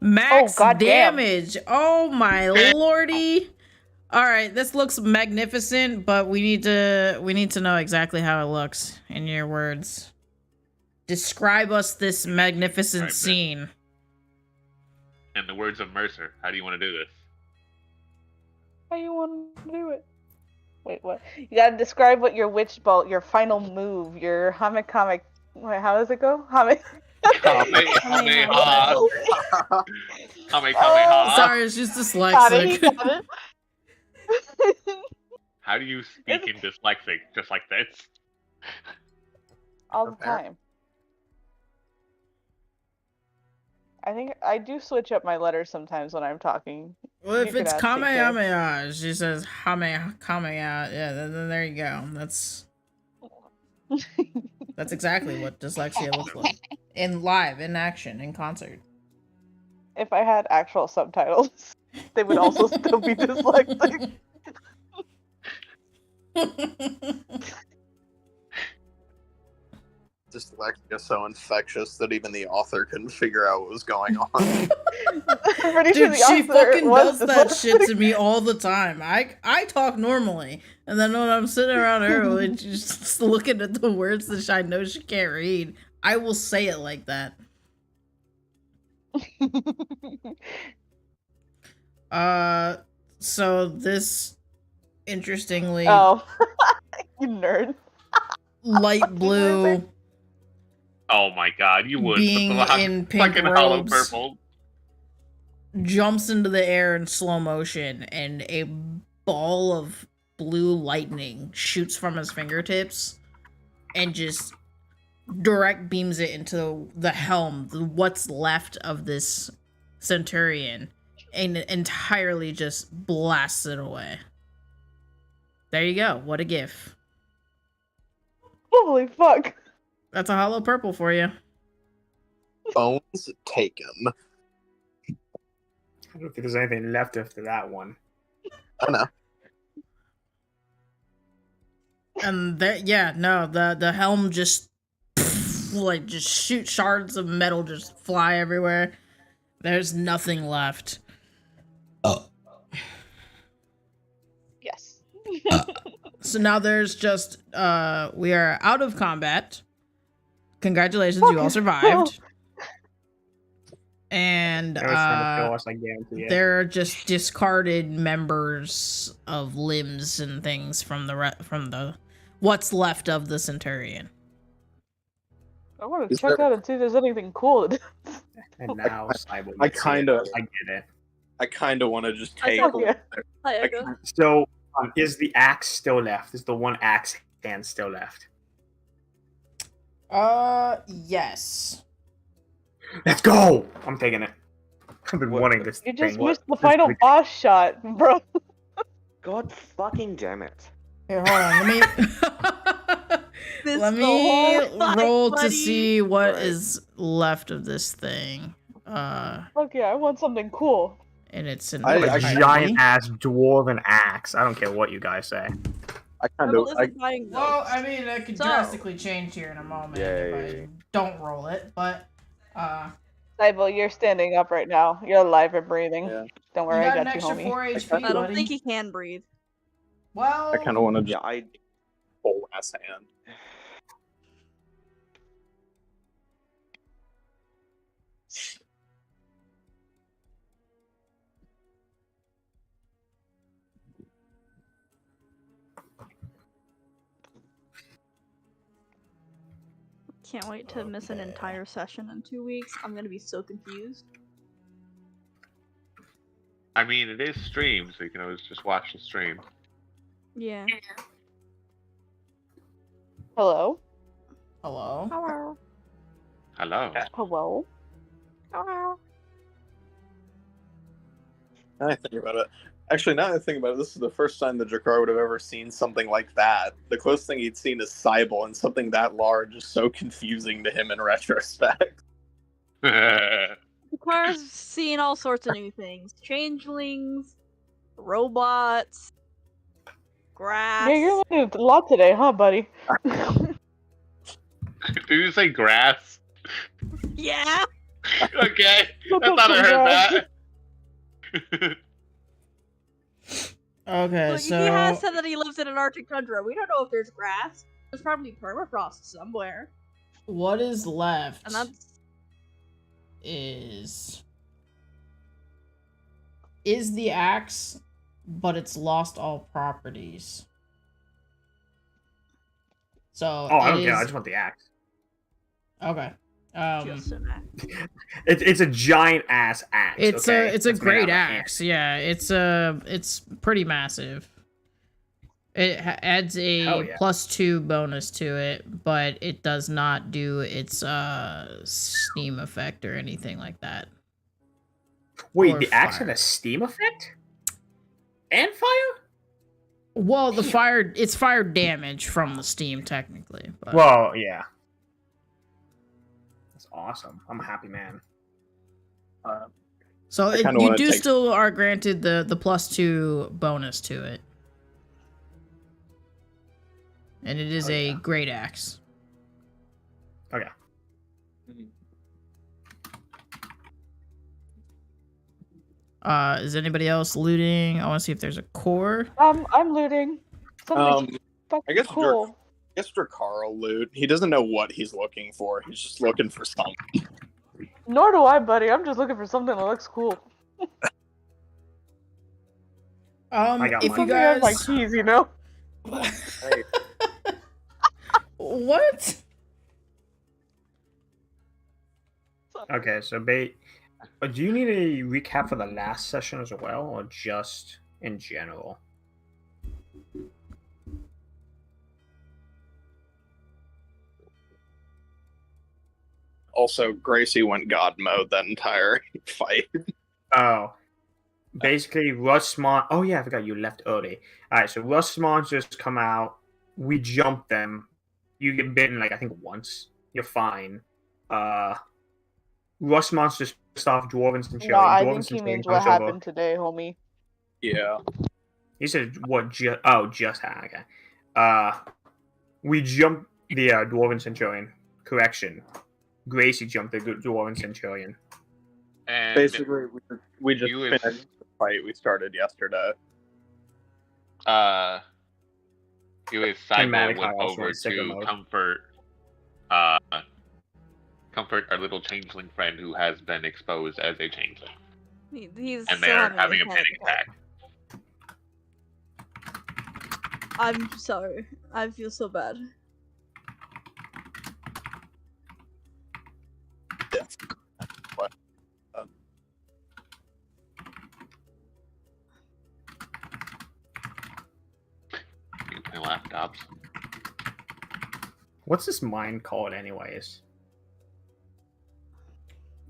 Max goddamn. damage. Oh my lordy. All right, this looks magnificent, but we need to know exactly how it looks in your words. Describe us this magnificent Right, scene. In the words of Mercer, how do you want to do this? How you want to do it? Wait, what? You gotta describe what your witch bolt, your final move, your hamikami. Wait, how does it go? Kamehameha. Oh, Kamehameha. Sorry, it's just got it, he dyslexic. got it. How do you speak in dyslexic just like this? All the time. I think I do switch up my letters sometimes when I'm talking. Well, if You it's can ask TK. Kamehameha, she says Kamehameha. Yeah, then there you go. That's exactly what dyslexia looks like. In live, in action, in concert. If I had actual subtitles, they would also still be dyslexic. Dyslexia is so infectious that even the author couldn't figure out what was going on. I'm pretty sure Dude, the she author fucking was does that shit dyslexic. to me all the time. I talk normally, and then when I'm sitting around her, and she's just looking at the words that I know she can't read, I will say it like that. So this, interestingly, Oh, you nerd. light blue Oh my god, you would. being But the in pink fucking hollow robes purple. jumps into the air in slow motion, and a ball of blue lightning shoots from his fingertips and just direct beams it into the helm, what's left of this centurion, and entirely just blasts it away. There you go. What a gif. Holy fuck. That's a hollow purple for you. Bones taken. I don't think there's anything left after that one. I know. And the helm just like just shoot shards of metal just fly everywhere. There's nothing left. Yes. So now there's just we are out of combat. Congratulations, you all survived. And It was trying to kill us, I guarantee it. there are just discarded members of limbs and things from the what's left of the centurion. I want to Is check there- out and see if there's anything cool. And now Cyber I gets it. kinda- I get it. I kind of want to just take. Fuck yeah. Hi, I Echo. kinda- So, is the axe still left? Is the one axe hand still left? Yes. Let's go! I'm taking it. I've been What- wanting this You thing. just What- missed the this final week- boss shot, bro. God fucking damn it. Here, hold on. This Let the me whole fight, roll to buddy. see what Right. is left of this thing. Fuck yeah, I want something cool. And it's an I- A I- giant ass dwarven axe. I don't care what you guys say. I kind Rebel of. isn't buying those. Well, I mean, it could So- drastically change here in a moment if I Yay. don't roll it, but Sybil, you're standing up right now. You're alive and breathing. Yeah. Don't you worry, got I an got you, extra homie. 4 HP, I don't buddy. think he can breathe. Well, I kind of want to just Yeah, I whole ass hand. Can't wait to miss an entire session in 2 weeks. I'm gonna be so confused. I mean, it is streamed, so you can always just watch the stream. Yeah. Hello? hello. Hello. Hello. Hello? Hello. Now I think about it. Actually, now that I think about it, this is the first time that Jakar would have ever seen something like that. The closest thing he'd seen is Cybele, and something that large is so confusing to him in retrospect. Clara's seen all sorts of new things. Changelings, robots, grass. Yeah, you're learning a lot today, huh, buddy? Did you say grass? Yeah. Okay. Look I up thought I some heard grass. that. Okay, Look, so he has said that he lives in an Arctic tundra. We don't know if there's grass. There's probably permafrost somewhere. what is left And that's is the axe, but it's lost all properties. So Oh, I it don't care. I is- just want the axe. okay. just an act. It's a giant ass axe. It's okay? a That's made great out of hand. axe. Yeah, it's pretty massive. It adds a Hell yeah. +2 bonus to it, but it does not do its steam effect or anything like that. Wait, Or the axe fire. had a steam effect? And fire? Well, it's fire damage from the steam technically. But... Well, yeah. That's awesome. I'm a happy man. so I kinda you wanna do take- still are granted the +2 bonus to it. And it is Oh, a yeah. great axe. Okay. Is anybody else looting? I want to see if there's a core. I'm looting. Something's fucking I guess cool. I guess Jakar will loot. He doesn't know what he's looking for. He's just looking for something. Nor do I, buddy. I'm just looking for something that looks cool. I got If mine. you Something has my guys, keys, you know? Hey, what? Okay, so bait. Do you need a recap for the last session as well, or just in general? also, Gracie went God mode that entire fight. Oh. Basically, rust mon. Oh, yeah, I forgot you left early. Alright, so rust monsters come out. We jump them. You get bitten, like, I think once. You're fine. Rust monsters pissed off dwarven centurion. No, I Dwarven think he centurion means what comes over. happened today, homie. Yeah. He said what? Just okay. We jumped the dwarven centurion. Correction. Gracie jumped the dwarven centurion. And Basically, we just you is- finished the fight we started yesterday. you is And Cyborg Malachi went also over in sicko to mode. comfort our little changeling friend who has been exposed as a changeling. He's And still they're having a panic panic attack. I'm sorry. I feel so bad. You play laptops. What's this mine called, anyways?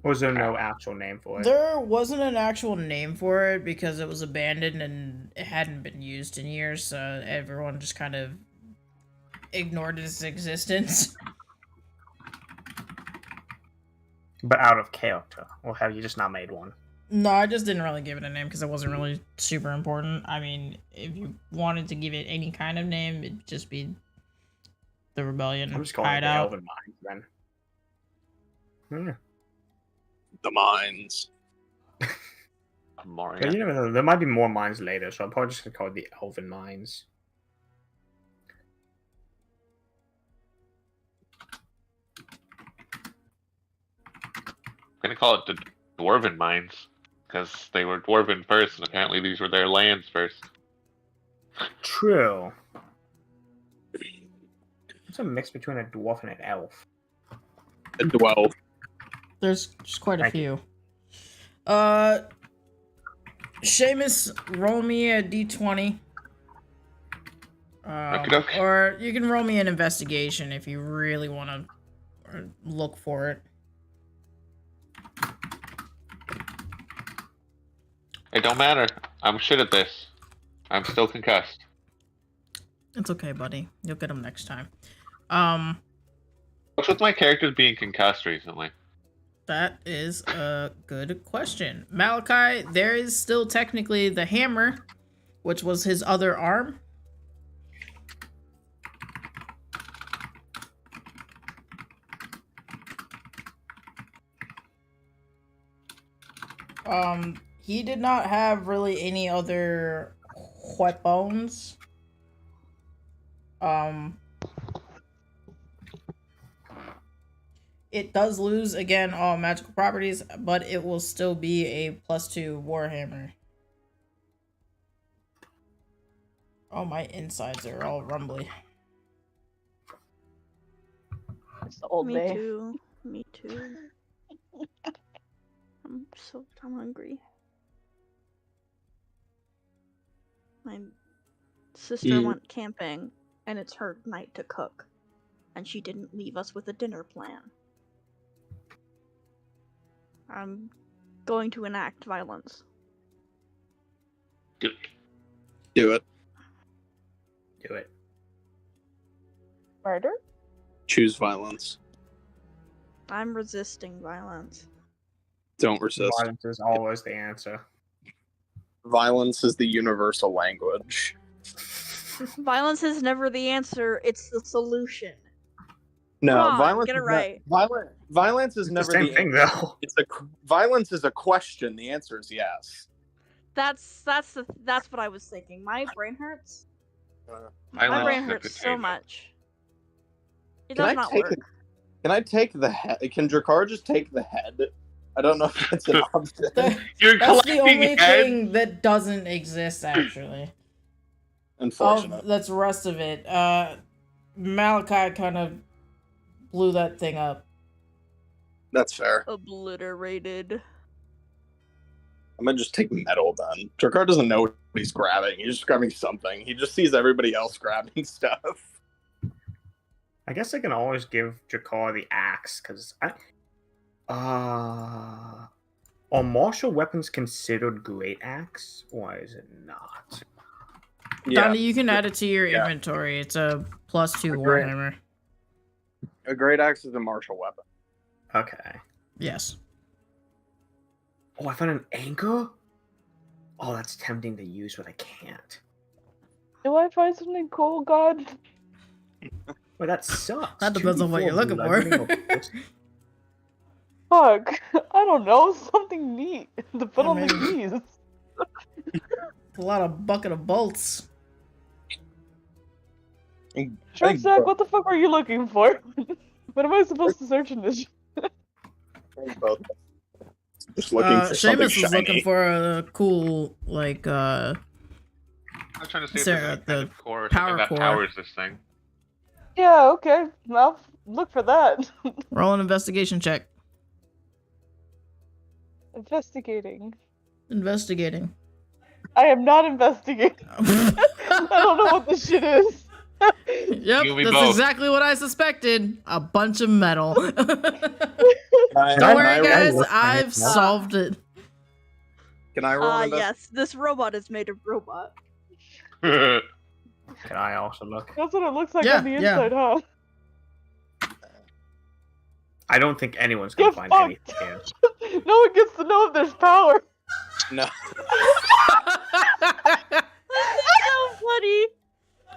Or is there no actual name for it? There wasn't an actual name for it because it was abandoned and it hadn't been used in years, so everyone just kind of ignored its existence. But out of character, or have you just not made one? No, I just didn't really give it a name because it wasn't really super important. I mean, if you wanted to give it any kind of name, it'd just be the Rebellion I'm just calling it the hideout. Elven Mines then. Yeah. The mines. Moria. But you never know. There might be more mines later, so I'm probably just gonna call it the Elven Mines. I'm gonna call it the dwarven mines because they were dwarven first, and apparently these were their lands first. True. It's a mix between a dwarf and an elf. A dwell. There's just quite a Thank few. Seamus, roll me a d20. Okey-doke. Or you can roll me an investigation if you really want to look for it. It don't matter. I'm shit at this. I'm still concussed. It's okay, buddy. You'll get them next time. What's with my characters being concussed recently? That is a good question. Malachi, there is still technically the hammer, which was his other arm. He did not have really any other weapons. It does lose, again, all magical properties, but it will still be a +2 Warhammer. Oh, my insides are all rumbly. It's the old Me day. too. Me too. I'm hungry. My sister went camping, and it's her night to cook, and she didn't leave us with a dinner plan. I'm going to enact violence. Do it. Do it. Do it. Murder? Choose violence. I'm resisting violence. Don't resist. Violence is always the answer. Violence is the universal language. Violence is never the answer, it's the solution. No, Come on, violence get it is right. Violence is It's never the same the thing, answer. though. Violence is a question. The answer is yes. That's what I was thinking. My brain hurts. My Violence brain is a hurts so potato. much. It Can does I not take work. Can I take the head? Can Drakkar just take the head? I don't know if that's an option. You're That's the collecting only heads? thing that doesn't exist, actually. Unfortunate. That's the rest of it. Malachi kind of blew that thing up. That's fair. Obliterated. I'm gonna just take metal then. Drakkar doesn't know what he's grabbing. He's just grabbing something. He just sees everybody else grabbing stuff. I guess I can always give Drakkar the axe, because are martial weapons considered great axe, or is it not? Donnie, you can add it to your Yeah. inventory. It's a +2 Agree. Warhammer. A great axe is a martial weapon. Okay. Yes. Oh, I found an anchor? Oh, that's tempting to use, but I can't. Do I find something cool, God? Well, that sucks. That depends on what you're looking for. Fuck. I don't know. Something neat to put I on the mean- keys. A lot of bucket of bolts. Sure, Zach, what the fuck were you looking for? What am I supposed to search in this? Both. Just looking for something Seamus is shiny. looking for a cool, like, I'm trying to see if Sarah, there's any kind of core or power something that core. powers this thing. Yeah, okay. I'll look for that. roll an investigation check. Investigating. Investigating. I am not investigating. I don't know what this shit is. Yep, You and me that's both. exactly what I suspected. A bunch of metal. Don't Can worry, I guys. roll- I've solved it. Can I roll an Yes, this robot is made of robot. Can I also look? That's what it looks like Yeah, on the yeah. inside, huh? I don't think anyone's gonna Get find fucked. anything here. No one gets to know if there's power. No. That's so funny.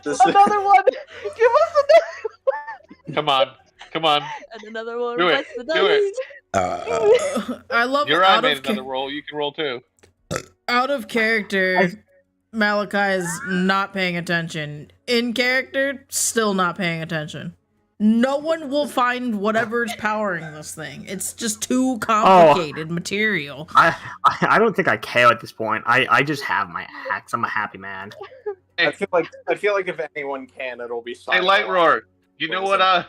This Another one. Give us another. Come on. Come on. And another one. Do it. bites the Do it. dust. I love Your eye out made of, another roll. You can roll too. out of character. Malachi is not paying attention. In character, still not paying attention. No one will find whatever's powering this thing. It's just too complicated material. I don't think I care at this point. I just have my axe. I'm a happy man. I feel like if anyone can, it'll be. Hey, Lightroar. You know what?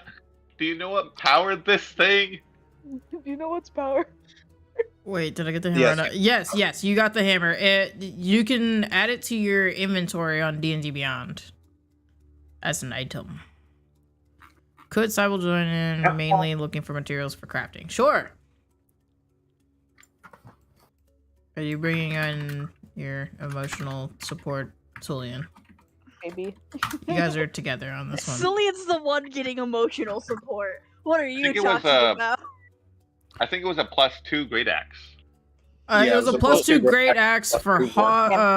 Do you know what powered this thing? Do you know what's power? Wait, did I get the hammer? Yes. or not? Yes, you got the hammer. You can add it to your inventory on D&D Beyond as an item. Could Cybele join in, mainly looking for materials for crafting? Sure. Are you bringing in your emotional support, Tullian? Maybe. You guys are together on this one. Cillian's the one getting emotional support. What are you think it was, talking about? I think it was a +2 great axe. It was a +2 great axe for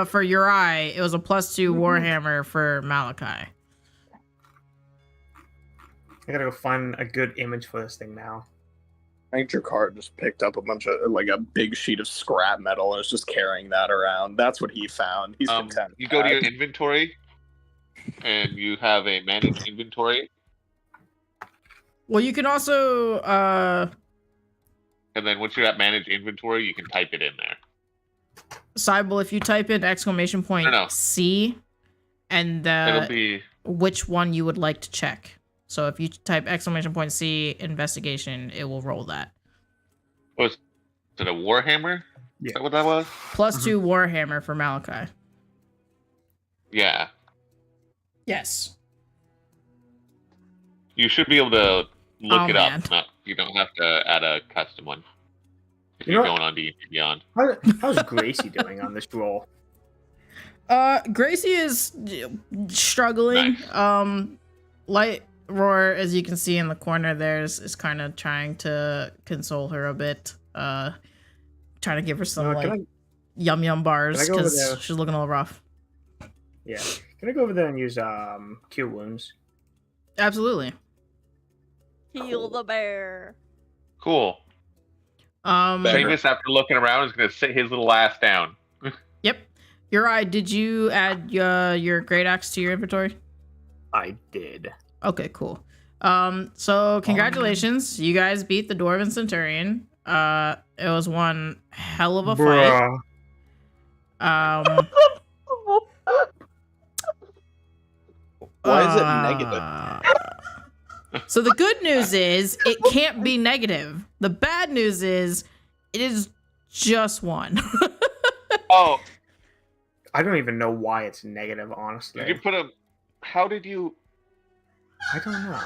for Uri. It was a +2 warhammer for Malachi. I gotta go find a good image for this thing now. I think Jakar just picked up a bunch of a big sheet of scrap metal and is just carrying that around. That's what he found. He's content. You go to your inventory, and you have a managed inventory, Well, you can also and then once you're at managed inventory, you can type it in there. Cybele, if you type in No. C and It'll be which one you would like to check. So if you type C investigation, it will roll that. was it a warhammer? Yeah. Is that what that was? +2 warhammer for Malachi. Yeah. Yes. You should be able to look Oh, it man. up. You don't have to add a custom one. If You you're know- going on D&D Beyond. How's Gracie doing on this roll? Gracie is struggling. Nice. Lightroar, as you can see in the corner there, is kind of trying to console her a bit. Trying to give her some yum bars can I go over because there? she's looking a little rough. Yeah. Can I go over there and use cure wounds? Absolutely. Heal the bear. Cool. Better. Seamus, after looking around, is going to sit his little ass down. Yep. Uri, did you add your great axe to your inventory? I did. Okay, cool. So congratulations, you guys beat the dwarven centurion. It was one hell of a fight. Bruh. Why is it negative? So the good news is it can't be negative. The bad news is it is just one. Oh, I don't even know why it's negative, honestly. did you put a... How did you... I don't know.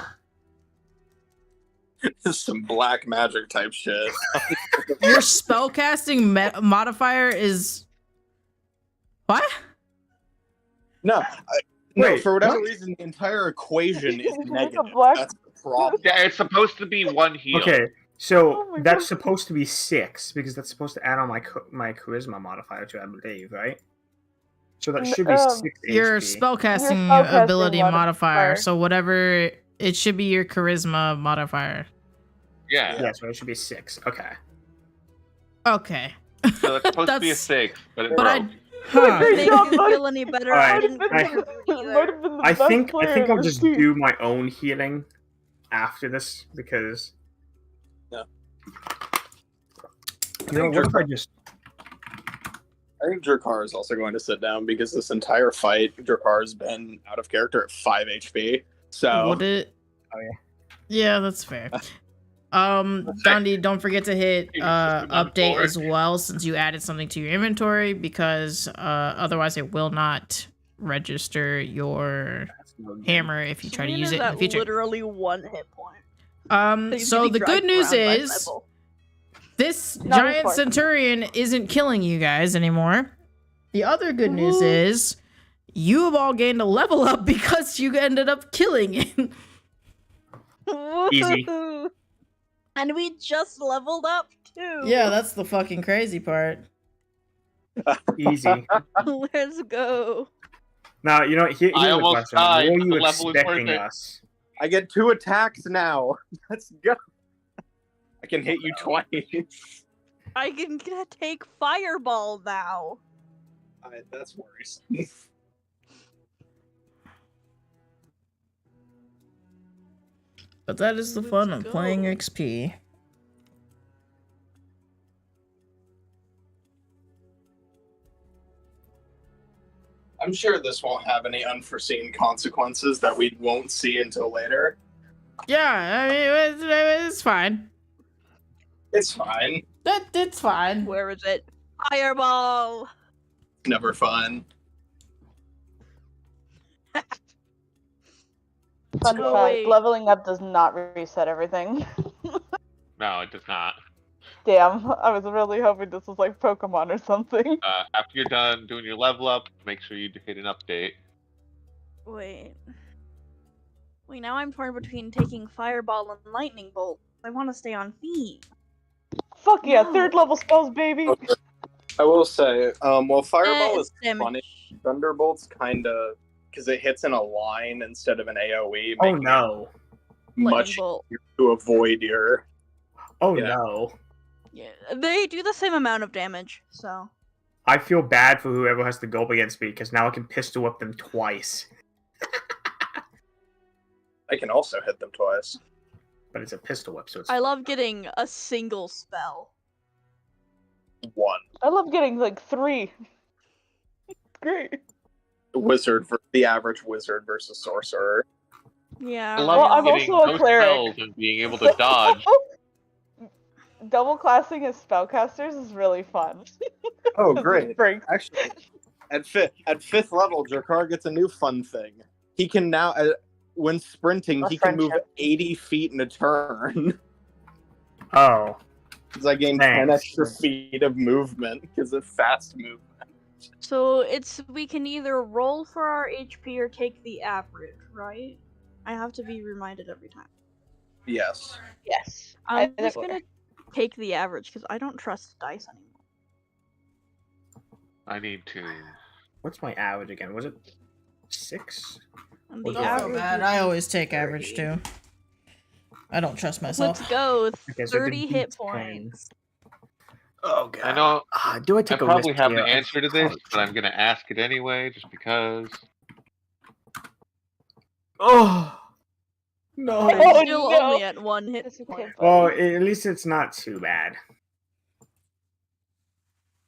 This is some black magic type shit. Your spellcasting modifier is what? No, Wait, for whatever what? reason, the entire equation is It's a negative. black- That's the problem. Yeah, it's supposed to be one heal. Okay, so Oh my that's God. supposed to be 6 because that's supposed to add on my charisma modifier to, I believe, right? So that should be 6 Your HP. spellcasting Your spellcasting ability modifier. modifier. So whatever It should be your charisma modifier. Yeah. Yeah, so it should be 6. Okay. Okay. So it's supposed to be a That's- 6, but it But broke. Huh. Great Make job, you buddy. feel any better? Alright, I didn't I- contribute Might either. have been the I best think player in I'll this just team. do my own healing after this because. Yeah. You know, what if I just? I think Drakar is also going to sit down because this entire fight, Drakar's been out of character at 5 HP. So Would it? Oh, yeah. Yeah, that's fair. Gandhi, don't forget to hit update as well since you added something to your inventory because otherwise it will not register your hammer if you try to use it in the future. Literally 1 hit point. He's So getting the good dragged news around by is Sybil. this Not giant important. centurion isn't killing you guys anymore. The other good news is you have all gained a level up because you ended up killing it. Easy. Woohoo. And we just leveled up too. Yeah, that's the fucking crazy part. Easy. Let's go. Now you know. Here's I the almost question: died, What were but you the level was expecting worth it. us? I get 2 attacks now. Let's go. I can hit you twice. I can take fireball now. That's worrisome. But that is the Let's fun of go. playing XP. I'm sure this won't have any unforeseen consequences that we won't see until later. Yeah, I mean, it's fine. It's fine. It's fine. Where is it? Fireball. It's never fun. Fun Oh, fact, wait. leveling up does not reset everything. No, it does not. Damn, I was really hoping this was like Pokemon or something. After you're done doing your level up, make sure you hit an update. Wait. Wait, now I'm torn between taking fireball and lightning bolt. I want to stay on feet. Fuck yeah, No. 3rd level spells, baby! I will say, well, Fireball It's is damage. funny. Thunderbolt's kind of because it hits in a line instead of an AOE. Oh making no! it much bolt. easier to avoid your. Oh Yeah. no! Yeah, they do the same amount of damage, so. I feel bad for whoever has to go up against me because now I can pistol whip them twice. I can also hit them twice. But it's a pistol whip, so it's. I love getting a single spell. 1 I love getting like 3. Great. the average wizard versus sorcerer. Yeah. I love Well, I'm getting also a those cleric. spells and being able to dodge. Double classing as spellcasters is really fun. Oh, 'Cause it great! breaks. Actually, at 5th level, Drakar gets a new fun thing. He can now, when sprinting, A he can move friendship. 80 feet in a turn. Oh. Because I gained 10 Thanks. extra feet of movement because of fast movement. So we can either roll for our HP or take the average, right? I have to be reminded every time. Yes. Yes. I'm I just think- gonna take the average because I don't trust dice anymore. I need to. What's my average again? Was it 6? And Well, the don't feel average bad. is I always take average 30. too. I don't trust myself. Let's go. Okay, so 30 the hit D10. points. Oh god. I know Do I I take a probably risk have here? the answer to this, Oh, but I'm gonna ask it anyway, just because. Oh no. Oh, I'm still no. only at 1 hit It's okay, point. Well, buddy. at least it's not too bad.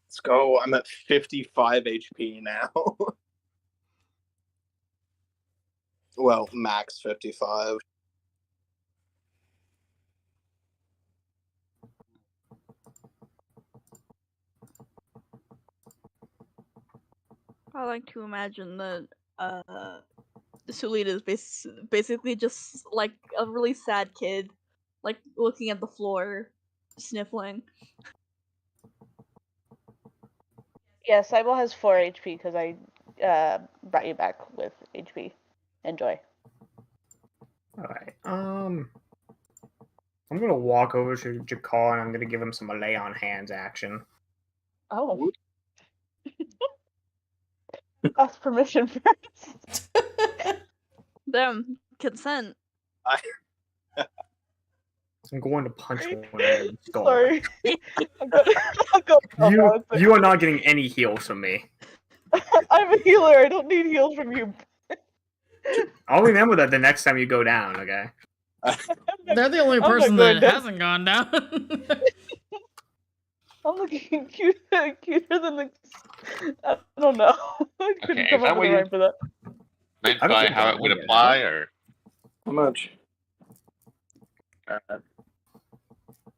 Let's go. I'm at 55 HP now. Well, max 55. I like to imagine that Sulita is basically just like a really sad kid, like looking at the floor, sniffling. Yeah, Cybele has 4 HP because I brought you back with HP. Enjoy. Alright. I'm gonna walk over to Jakar and I'm gonna give him some lay on hands action. Oh. Ask permission first. Them consent. I'm going to punch one in the skull. Sorry. I'll go You are not getting any heals from me. I'm a healer. I don't need heals from you. I'll remember that the next time you go down, okay? They're the only I'm not person going that down. hasn't gone down. I'm looking cuter than the. I don't know. I couldn't Okay, come is that up with what a you rhyme for that. meant I don't by think how I it would know yet, apply, or How much? I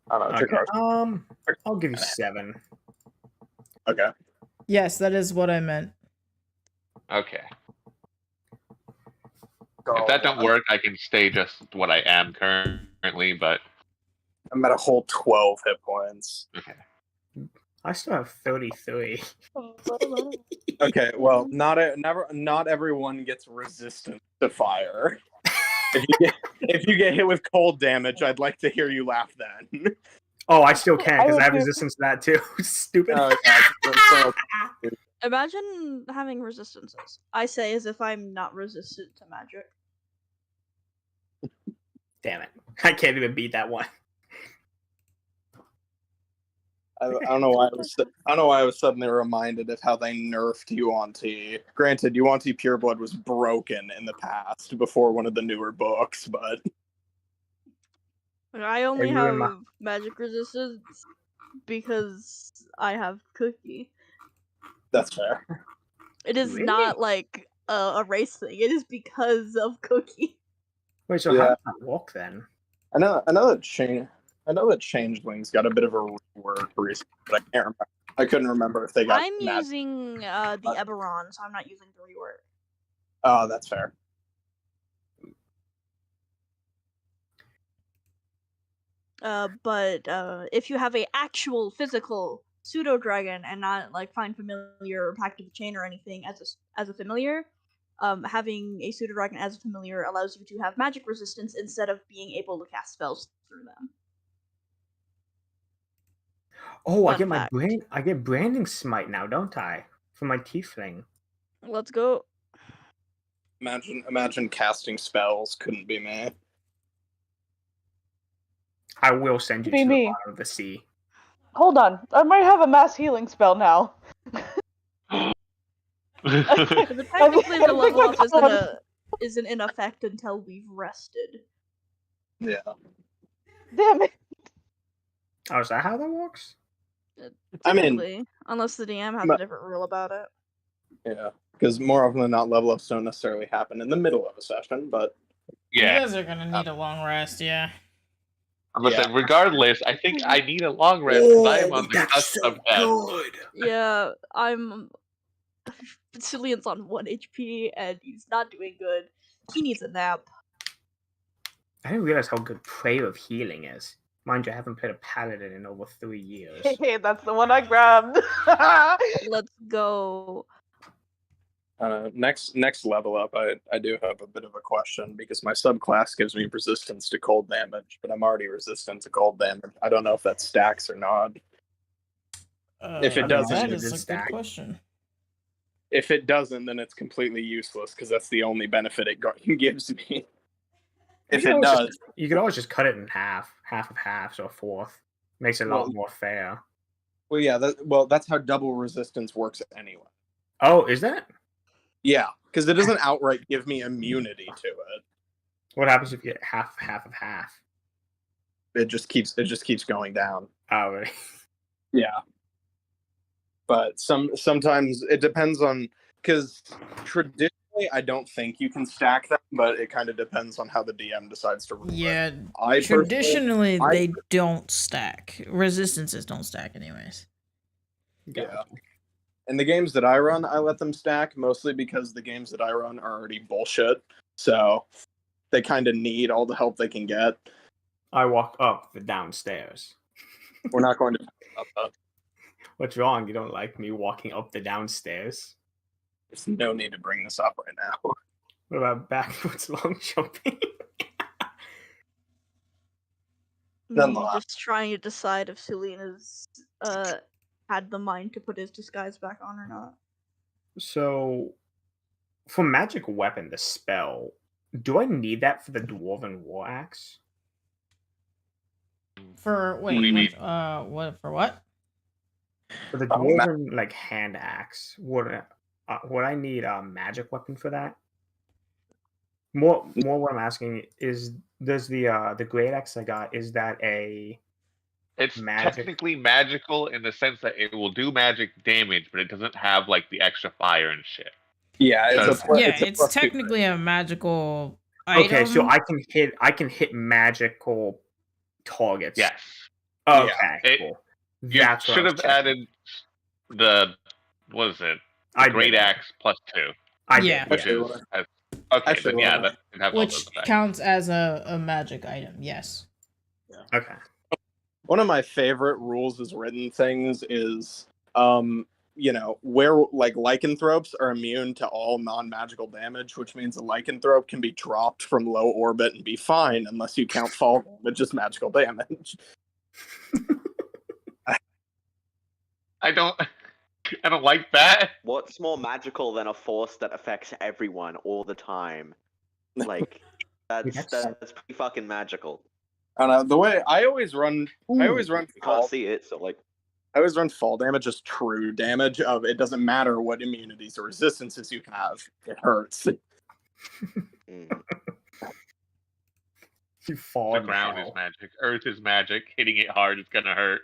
don't know. Check Okay. ours. I'll give you 7. Okay. Yes, that is what I meant. okay. So, If that don't work, I can stay just what I am currently. But I'm at a whole 12 hit points. okay. I still have 33. Okay, well, not everyone gets resistant to fire. If you get hit with cold damage, I'd like to hear you laugh then. Oh, I still can I because would I have do- resistance to that too. Stupid. Oh, yeah, Imagine having resistances. I say as if I'm not resistant to magic. Damn it. I can't even beat that one. I don't know why I was suddenly reminded of how they nerfed Yuan-Ti. Granted, Yuan-Ti Pureblood was broken in the past before one of the newer books, but I only you have in my- magic resistance because I have Cookie. that's fair. It is Really? not like a race thing. It is because of Cookie. Wait, so Yeah. how does that work then? I know that Changelings got a bit of a rework recently, but I can't remember. I couldn't remember if they got I'm mad. using the Eberron, so I'm not using the rework. Oh, that's fair. But if you have a actual physical pseudo dragon and not like find familiar or pact of the chain or anything as a familiar, having a pseudo dragon as a familiar allows you to have magic resistance instead of being able to cast spells through them. Oh, Fun fact. I get branding smite now, don't I? For my tiefling. Let's go. Imagine casting spells couldn't be me. I will send you Be to the me. bottom of the sea. Hold on. I might have a mass healing spell now. Because technically the I level think up my isn't in effect until we've rested. Yeah. Damn it. Oh, is that how that works? I mean- Typically, unless the DM has Ma- a different rule about it. Yeah. Because more often than not, level ups don't necessarily happen in the middle of a session, but Yeah. You guys are gonna need a long rest, yeah. I'm gonna Yeah. say, regardless, I think I need a long rest because I am on the cusp of death. good. Yeah, I'm. Cillian's on 1 HP and he's not doing good. He needs a nap. I didn't realize how good Prayer of Healing is. Mind you, I haven't played a paladin in over 3 years. Hey, that's the one I grabbed. Let's go. next level up, I do have a bit of a question because my subclass gives me resistance to cold damage, but I'm already resistant to cold damage. I don't know if that stacks or not. If it doesn't, that it is a is good stacked. question. If it doesn't, then it's completely useless because that's the only benefit it gives me. If it does, You could always just cut it in half of half, so a fourth. Makes it a lot Well- more fair. well, yeah, that's how double resistance works anyway. Oh, is that? Yeah, because it doesn't outright give me immunity to it. What happens if you get half of half? It just keeps going down. Oh, really? Yeah. But sometimes it depends on, because traditionally I don't think you can stack them, but it kind of depends on how the DM decides to rule it. Yeah, I personally, traditionally I- they don't stack. Resistances don't stack anyways. yeah. In the games that I run, I let them stack mostly because the games that I run are already bullshit. So they kind of need all the help they can get. I walk up the downstairs. We're not going to talk about that. What's wrong? You don't like me walking up the downstairs? There's no need to bring this up right now. What about backwards long jumping? Me Nonetheless. just trying to decide if Cillian has had the mind to put his disguise back on or not. So, for magic weapon, the spell, Do I need that for the dwarven war axe? For What do you wait, mean? what for what? For the Oh, ma- dwarven like hand axe, would I need a magic weapon for that? More what I'm asking is, does the great axe I got, is that a It's magic? technically magical in the sense that it will do magic damage, but it doesn't have like the extra fire and shit. Yeah, it's a It's- plus, Yeah, it's a it's plus 2. technically a magical item. Okay, so I can hit magical targets. Yes. Okay, It- cool. You That's what I should was have checking. added the what is it? The I great did. axe +2, I Yeah. did. which Yeah. is okay. Actually, Then yeah, what I- that can have all Which those effects. counts as a magic item, yes. Okay. One of my favorite rules as written things is, where like lycanthropes are immune to all non-magical damage, which means a lycanthrope can be dropped from low orbit and be fine unless you count fall damage as magical damage. I don't like that. What's more magical than a force that affects everyone all the time? Like, that's pretty fucking magical. I don't know, the way I always run You can't fall, see it, so like, I always run fall damage as true damage of it doesn't matter what immunities or resistances you have, it hurts. mm. You fall The in ground hell. is magic. Earth is magic. Hitting it hard is gonna hurt.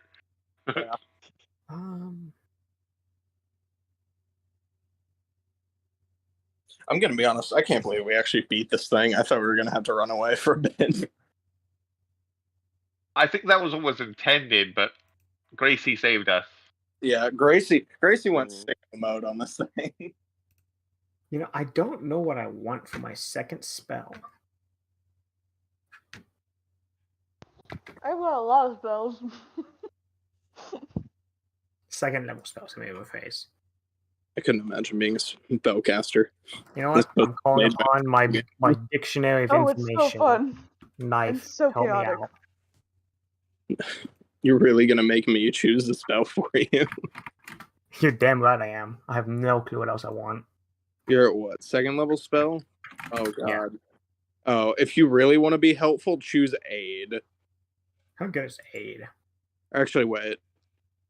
I'm gonna be honest, I can't believe we actually beat this thing. I thought we were gonna have to run away for a bit. I think that was what was intended, but Gracie saved us. Yeah, Gracie went Mm. sicko mode on this thing. You know, I don't know what I want for my second spell. I've got a lot of spells. Second level spells can be a phase. I couldn't imagine being a spellcaster. You know what? I'm calling Made upon my dictionary of Oh, it's information. so fun. Knife, And so help chaotic. me out. You're really gonna make me choose the spell for you. You're damn right I am. I have no clue what else I want. You're at what? Second level spell? Oh god. Yeah. Oh, if you really want to be helpful, choose aid. How good is aid? Actually, wait.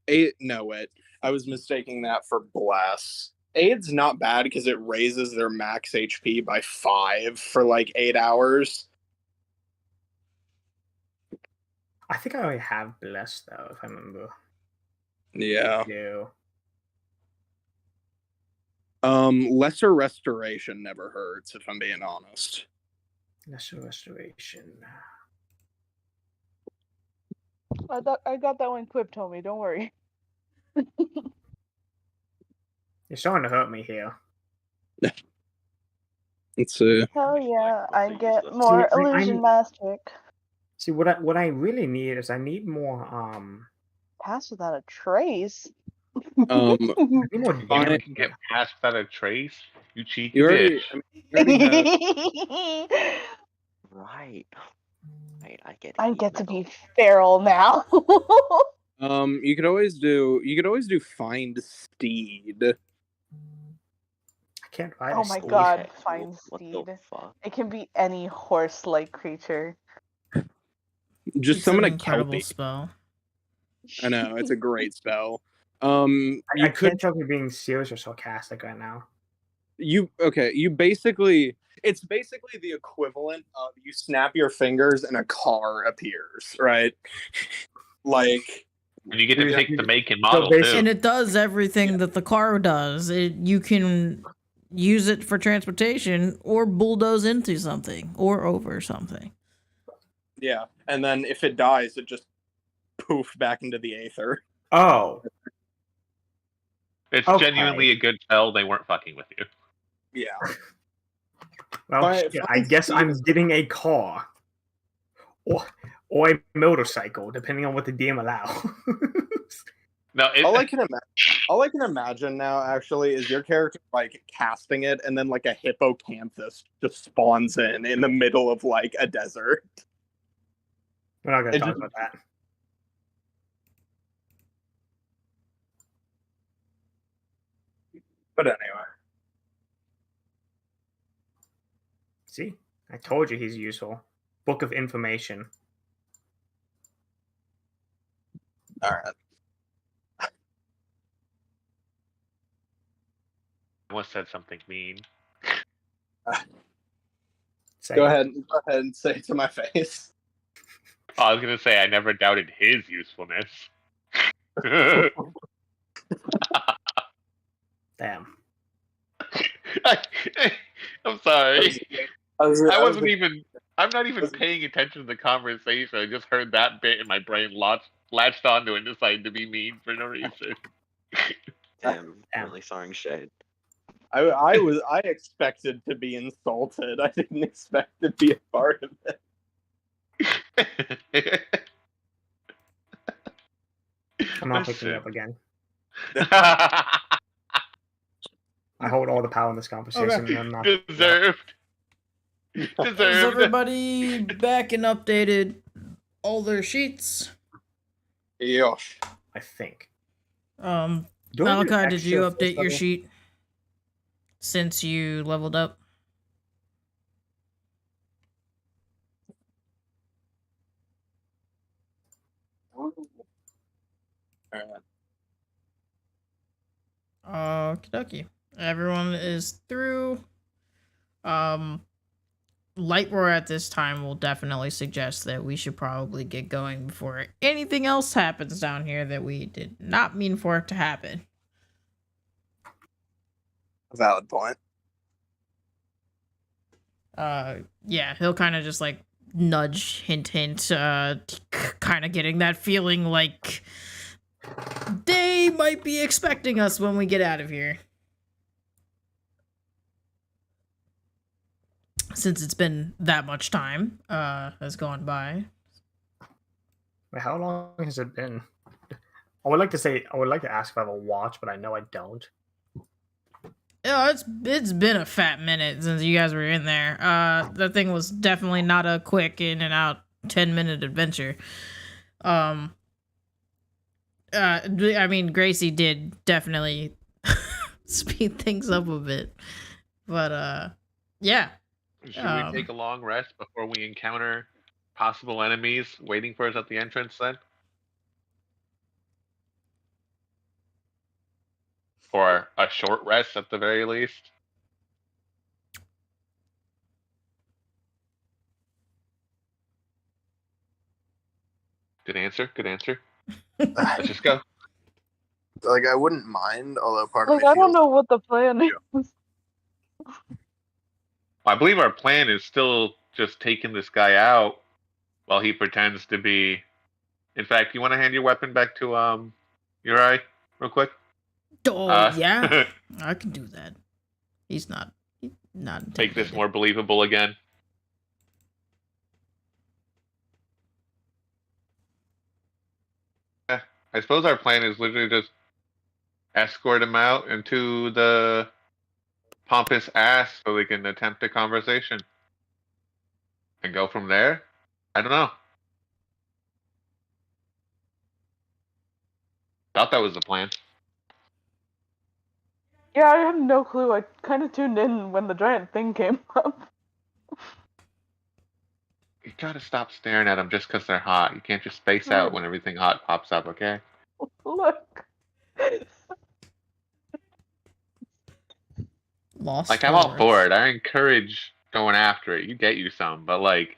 Aid? No, wait. I was mistaking that for bless. Aid's not bad because it raises their max HP by 5 for like 8 hours. I think I already have bless though, if I remember. Yeah. Yeah. Lesser restoration never hurts, if I'm being honest. Lesser restoration. I got that one equipped, homie. Don't worry. You're starting to hurt me here. It's Hell yeah, I I'll get use more See, illusion magic. See, what I really need is I need more Pass without a trace. I need more You damage. can get past without a trace. You cheeky you already, bitch. I mean, you already have, right. Right, I get it. I get to be feral now. you could always do find steed. I can't ride Oh a my steed. god, Okay, find what steed. the fuck? It can be any horse-like creature. Just It's summon an a incredible kelpie. spell. I know, it's a great spell. I You could can't tell if you're being serious or sarcastic right now. it's basically the equivalent of you snap your fingers and a car appears, right? Like, And you get to Yeah. pick the make and model basically- too. And it does everything that the car does. You can use it for transportation or bulldoze into something or over something. yeah, and then if it dies, it just poof back into the aether. Oh, It's Okay. genuinely a good spell. They weren't fucking with you. Yeah. well, Find shit, I guess steed I'm is- getting a car. Or a motorcycle, depending on what the DM allows. No, All I can imagine now actually is your character like casting it, and then like a hippocampus just spawns in the middle of like a desert. We're not gonna It talk just- about that. But anyway, See, I told you he's useful. Book of information. All right. I almost said something mean. Go ahead and say it to my face. Oh, I was gonna say I never doubted his usefulness. Damn. I'm sorry. I'm not even was- paying attention to the conversation. I just heard that bit and my brain latched onto it and decided to be mean for no reason. Damn, really throwing shade. I expected to be insulted. I didn't expect to be a part of it. I'm not picking it up again. I hold all the power in this conversation. Okay. And I'm not Deserved. Is Deserved. everybody back and updated all their sheets? Yosh. I think. Do I do Malachi, did you extra update your level? sheet since you leveled up? Kentucky. Everyone is through. Lightroar at this time will definitely suggest that we should probably get going before anything else happens down here that we did not mean for it to happen. Valid point. Yeah, he'll kind of just like nudge, hint, kind of getting that feeling like they might be expecting us when we get out of here. Since it's been that much time has gone by. Wait, how long has it been? I would like to ask if I have a watch, but I know I don't. Yeah, it's been a fat minute since you guys were in there. That thing was definitely not a quick in and out 10-minute adventure. I mean, Gracie did definitely speed things up a bit, but yeah. Should we take a long rest before we encounter possible enemies waiting for us at the entrance then? Or a short rest at the very least? Good answer. Let's just go. Like, I wouldn't mind, although part of Like, me I don't feels know what the plan is. I believe our plan is still just taking this guy out while he pretends to be. In fact, you want to hand your weapon back to Uri real quick? Oh, yeah. I can do that. He's not Make this intimidated. more believable again. Yeah, I suppose our plan is literally just escort him out into the pompous ass so we can attempt a conversation. And go from there? I don't know. Thought that was the plan. Yeah, I have no clue. I kind of tuned in when the giant thing came up. You gotta stop staring at them just because they're hot. You can't just space out when everything hot pops up, okay? Look. Lost Like, I'm all for for it. I encourage going after it. You get you some. But, like,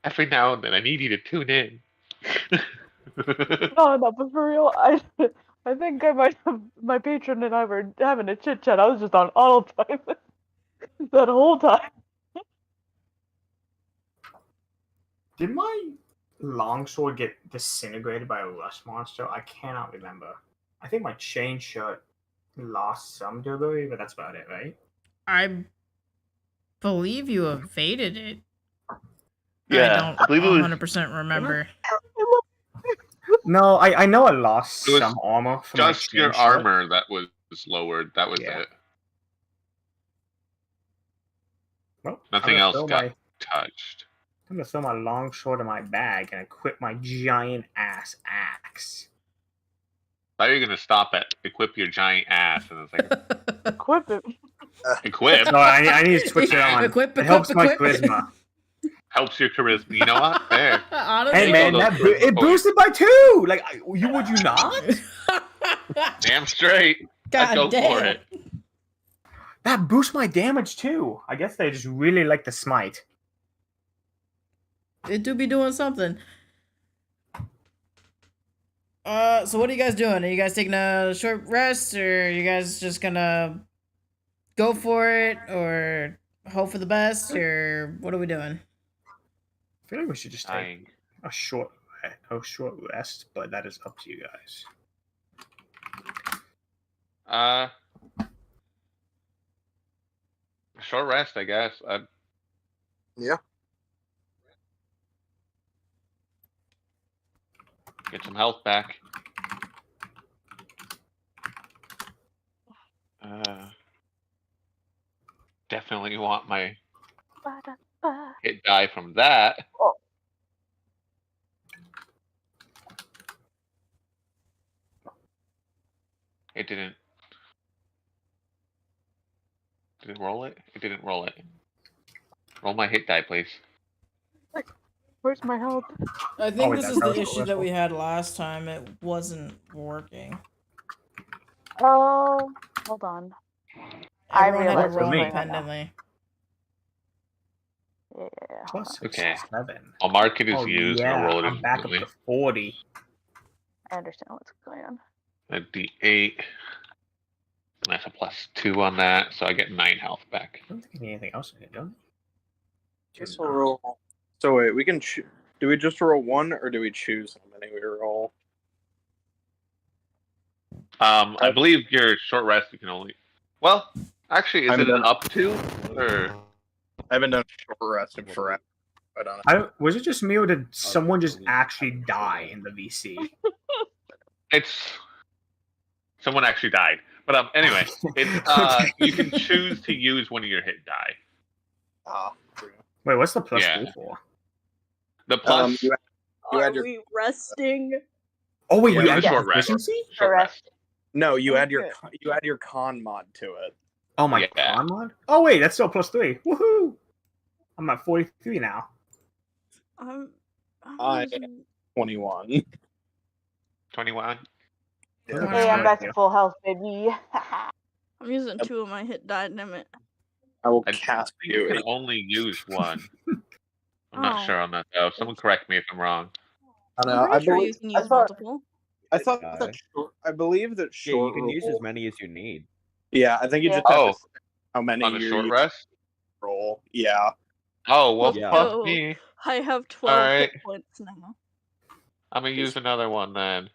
every now and then, I need you to tune in. No, but for real, I think I might have, my patron and I were having a chit chat. I was just on autopilot that whole time. Did my longsword get disintegrated by a rust monster? I cannot remember. I think my chain shirt lost some durability, but that's about it, right? I believe you evaded it. Yeah, I I believe it don't was 100% remember. No, I know I lost It was some armor from my just chain your shirt. armor that was lowered. That was Yeah. it. Well, Nothing else got touched. I'm gonna throw my longsword in my bag and equip my giant ass axe. I thought you were gonna stop at equip your giant ass, and it's like, Equip it. Equip No, I need to switch it on. Equip, It helps my equip. charisma. helps your charisma. You know what? Fair. Honestly, Hey man, those that charisma it points. boosted by 2. Like, would you not? Damn straight. Let's go God damn. for it. That boosts my damage too. I guess they just really like the smite. It do be doing something. So what are you guys doing? Are you guys taking a short rest, or are you guys just gonna go for it, or hope for the best, or what are we doing? I feel like we should just take Dying. a short rest, but that is up to you guys. Short rest, I guess. Yeah. Get some health back. Definitely want my hit die from that. Oh. It didn't. Did it roll it? It didn't roll it. Roll my hit die, please. Where's my health? I think wait, this that is the was issue that we had last time. It wasn't working. Oh, hold on. I Everyone had to realized what's roll me. independently. Yeah. Plus Okay. 7. I'll mark it as Oh used and yeah, I'll roll it I'm back up instantly. to 40. I understand what's going on. A D8. And that's a +2 on that, so I get 9 health back. I don't think I need anything else in it, don't I? Guess we'll roll. So wait, we can. Do we just roll 1, or do we choose how many we roll? I believe your short rest you can only. Well, actually, is I'm it an done. up to or? I haven't done a short rest in forever. I don't know. Was it just me, or did someone just actually die in the VC? It's someone actually died, but anyway, it's you can choose to use one of your hit die. Ah. Wait, what's the plus Yeah. 2 for? The plus You Are had your we resting? Oh wait, Yeah, you it was add short rest. efficiency? short rest. no, you add your Okay. con mod to it. Oh my Yeah. con mod? Oh wait, that's still plus 3. Woohoo! I'm at 43 now. I'm I- using- 21. 21. Yeah. Hey, I'm back Yeah. to full health, baby. I'm using 2 of my hit die, damn it. I will I cast think you you. can only use one. I'm not Oh. sure on that though. Someone correct me if I'm wrong. I don't I'm know. pretty sure you believe- can I use thought- multiple. I thought Guy. that I believe that Yeah, short you can use roll- as many as you need. Yeah, I think you Yeah. just have Oh, to say how many on the you short use rest. roll. Yeah. Oh well, Yeah. fuck So- me. I have 12 Alright. hit points now. I'm gonna use another one then.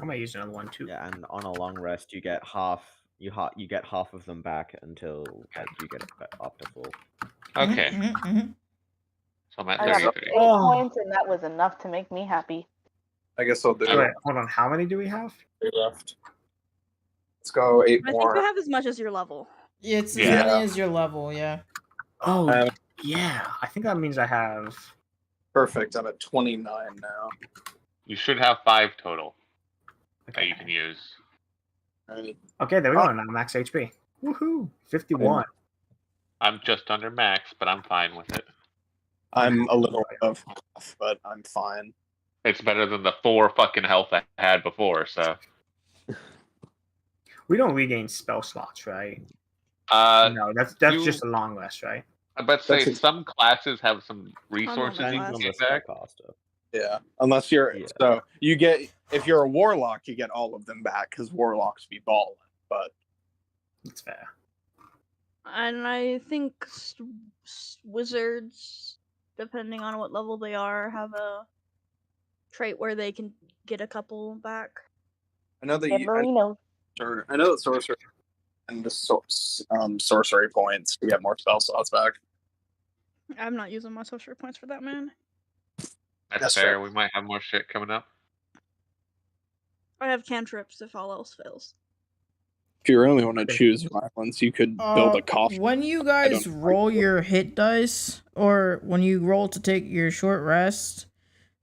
I might use another one too. Yeah, and on a long rest, you get half. You get half of them back until like you get it up to full. Okay, Mhm, mhm. so I'm at I got 33. 8 Oh. points, and that was enough to make me happy. I guess I'll do Wait, hold on. How many do we have? 8 left. Let's go 8 I think more. you have as much as your level. It's as Yeah. many as your level, yeah. Oh, Um, yeah. I think that means I have. Perfect. I'm at 29 now. You should have 5 total that Okay, you can use. Alright. okay there we go. Now max HP. Woohoo! 51. I'm just under max, but I'm fine with it. I'm a little above half, but I'm fine. It's better than the 4 fucking health I had before. So, We don't regain spell slots, right? No, that's you- just a long rest, right? I bet say That's a- some classes have some resources my you class. can on the get spell back. cost of. Yeah. Unless you're Yeah. so you get if you're a warlock, you get all of them back because warlocks be balling. But That's fair. And I think wizards, depending on what level they are, have a trait where they can get a couple back. I know that Get Marino. I know that sorcerer and the sorcery points you get more spell slots back. I'm not using my sorcery points for that, man. That's fair. fair. We might have more shit coming up. I have cantrips if all else fails. If you really want to choose violence, you could build a coffin. When you guys don't roll your hit dice, or when you roll to take your short rest,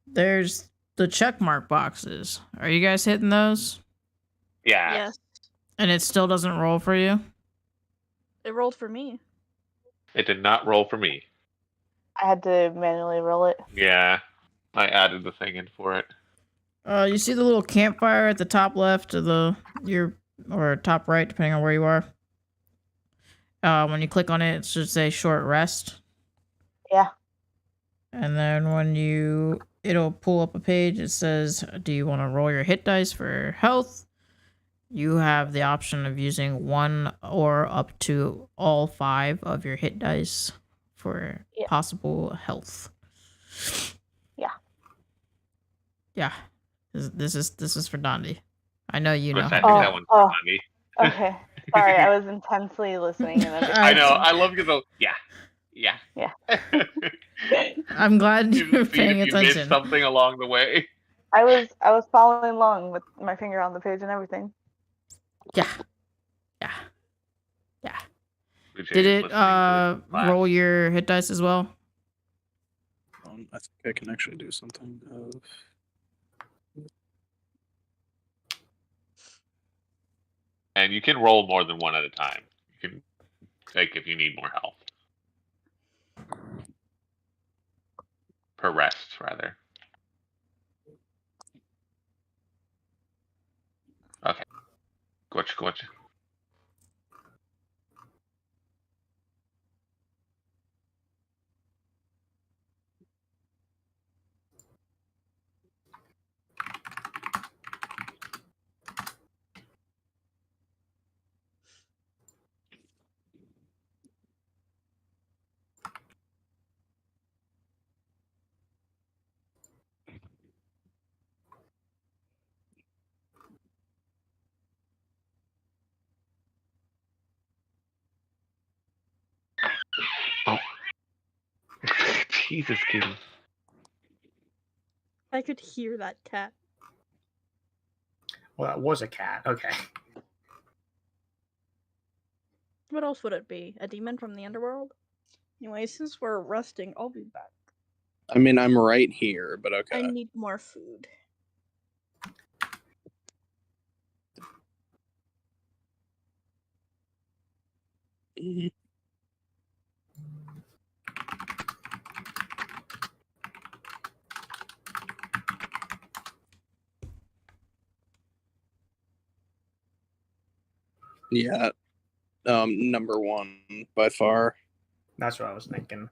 there's the check mark boxes. Are you guys hitting those? Yeah. Yes. And it still doesn't roll for you? It rolled for me. It did not roll for me. I had to manually roll it. Yeah, I added the thing in for it. You see the little campfire at the top left of or top right, depending on where you are. When you click on it, it should say short rest. Yeah. And then it'll pull up a page. It says, do you want to roll your hit dice for health? You have the option of using 1 or up to all 5 of your hit dice for possible health. Yeah. Yeah. This is for Dondi. I know you know. I think that one's for me. Okay. Sorry, I was intensely listening and then I know. I love you though. Yeah. Yeah. I'm glad you're paying You missed attention. something along the way. I was following along with my finger on the page and everything. Yeah. Did it roll your hit dice as well? I think I can actually do something. And you can roll more than one at a time. You can take if you need more health. Per rest, rather. Okay. Gotcha. Oh. Jesus, kitty. I could hear that cat. Well, that was a cat. Okay. What else would it be? A demon from the underworld? Anyway, since we're resting, I'll be back. I mean, I'm right here, but okay. I need more food. Yeah. Number 1 by far. That's what I was thinking.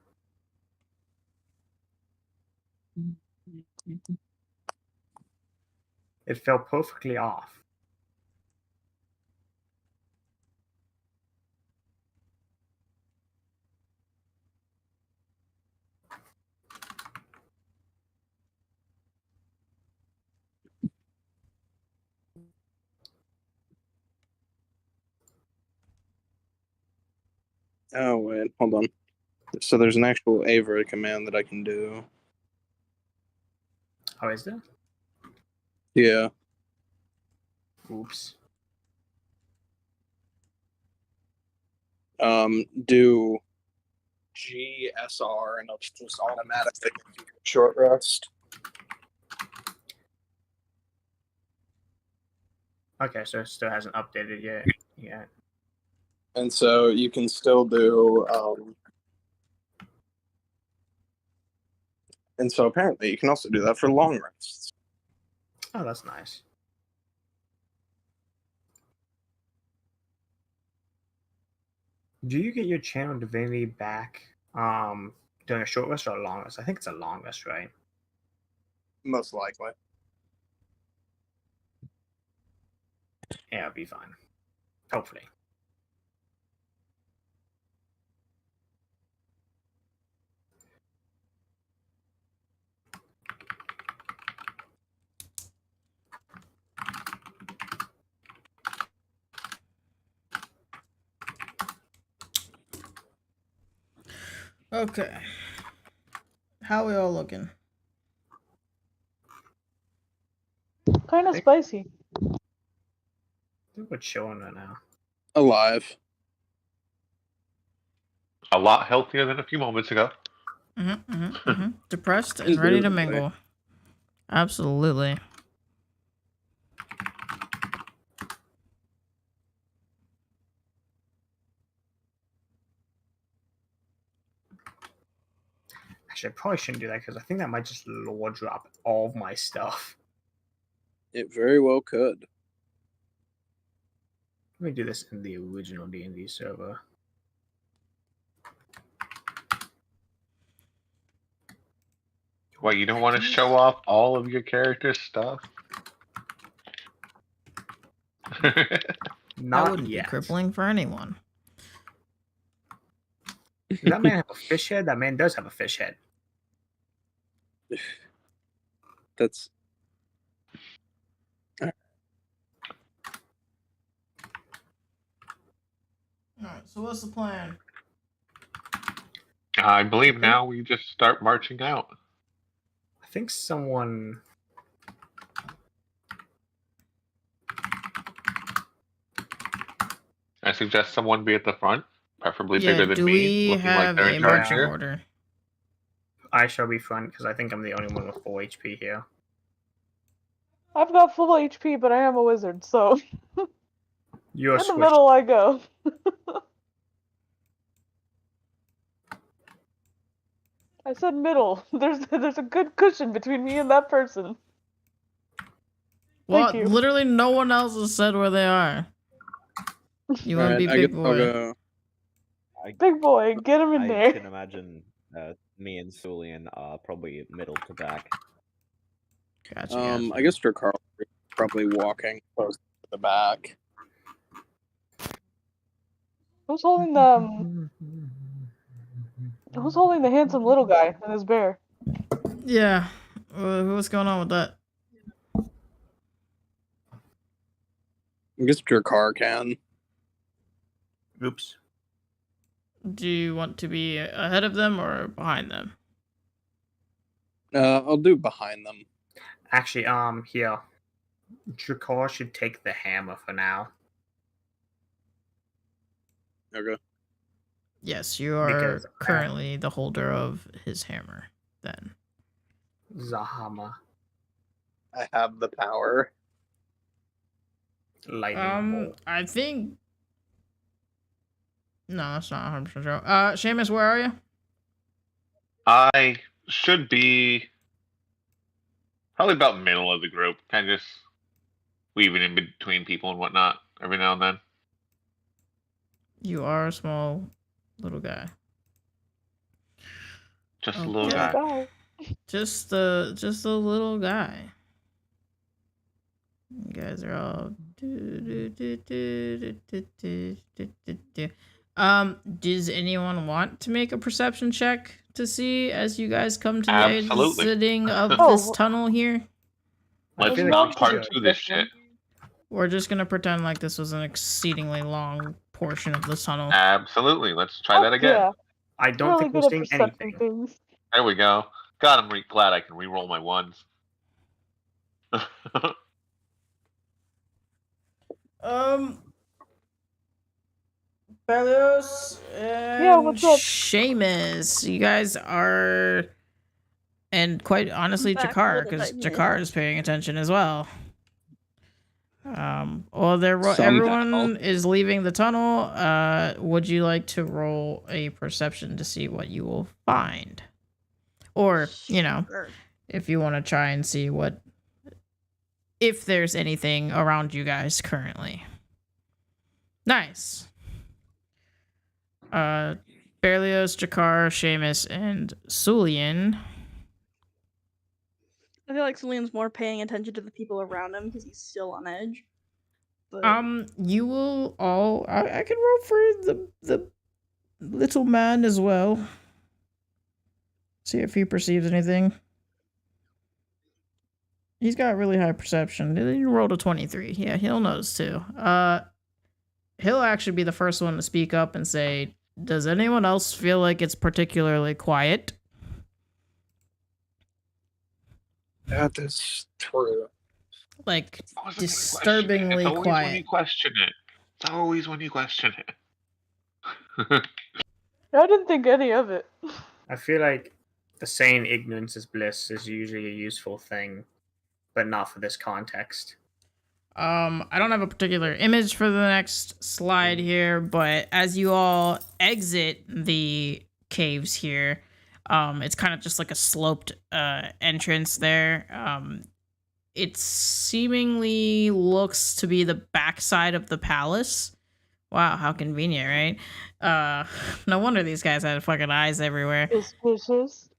It fell perfectly off. Oh, wait, hold on. So there's an actual Avra command that I can do. Oh, is there? Yeah. Oops. Do GSR and it'll just automatically give you a short rest. Okay, so it still hasn't updated yet. Yeah. And so you can still do and so apparently you can also do that for long rests. Oh, that's nice. Do you get your channel divinity back during a short rest or a long rest? I think it's a long rest, right? Most likely. Yeah, it'll be fine. Hopefully. Okay. How we all looking? Kind of spicy. I think we're chilling right now. Alive. A lot healthier than a few moments ago. Depressed and ready to mingle. Absolutely. Actually, I probably shouldn't do that because I think that might just lore drop all of my stuff. It very well could. Let me do this in the original D&D server. What, you don't want to show off all of your character's stuff? That Not wouldn't yet. be crippling for anyone. Does that man have a fish head? That man does have a fish head. That's Alright, so what's the plan? I believe now we just start marching out. I think someone... I suggest someone be at the front, preferably Yeah, bigger than do me, we looking like have they're a in charge marching here. order? I shall be front because I think I'm the only one with full HP here. I've got full HP, but I am a wizard, so You're in the switched. middle I go. I said middle. There's a good cushion between me and that person. Well, you. literally no one else has said where they are. You want to be I big guess I'll boy? go. Big boy, get him in I there. can imagine me and Sulian are probably middle to back. Gotcha, I guess Drakar probably walking close to the back. Who's holding the handsome little guy and his bear? Yeah. What's going on with that? I guess Drakar can. Oops. Do you want to be ahead of them or behind them? I'll do behind them. Actually, here. Drakar should take the hammer for now. Okay. Yes, you are Because, currently the holder of his hammer, then. Zahama. I have the power. Lightning bolt. I think... No, that's not 100% true. Seamus, where are you? I should be probably about middle of the group, kind of just weaving in between people and whatnot every now and then. You are a small little guy. Just a little Okay. guy. Just a little guy. You guys are all does anyone want to make a perception check to see as you guys come to the Absolutely. exiting of Oh. this tunnel here? I Let's feel not like we part should. two this shit. We're just gonna pretend like this was an exceedingly long portion of the tunnel. Absolutely. Let's try that again. Yeah, I don't really think we're good at seeing percepting anything. things. There we go. God, I'm glad I can re-roll my ones. Berlioz and Yeah, what's up? Seamus, you guys are, and quite honestly, I'm back Jakar, with it, because I Jakar is paying attention as well. Well, Somehow. everyone is leaving the tunnel. Would you like to roll a perception to see what you will find? Or, you know, Sure. if you want to try and see if there's anything around you guys currently. Nice. Berlioz, Jakar, Seamus, and Sulian. I feel like Celine's more paying attention to the people around him because he's still on edge. But You will all. I can roll for the little man as well. See if he perceives anything. He's got really high perception. He rolled a 23. Yeah, he'll notice too. He'll actually be the first one to speak up and say, "Does anyone else feel like it's particularly quiet?" That is true. Like It's always when you question it. disturbingly It's always quiet. when you question it. It's always when you question it. I didn't think any of it. I feel like the saying ignorance is bliss is usually a useful thing, but not for this context. I don't have a particular image for the next slide here, but as you all exit the caves here, It's kind of just like a sloped entrance there. It seemingly looks to be the backside of the palace. Wow, how convenient, right? No wonder these guys had fucking eyes everywhere. Suspicious.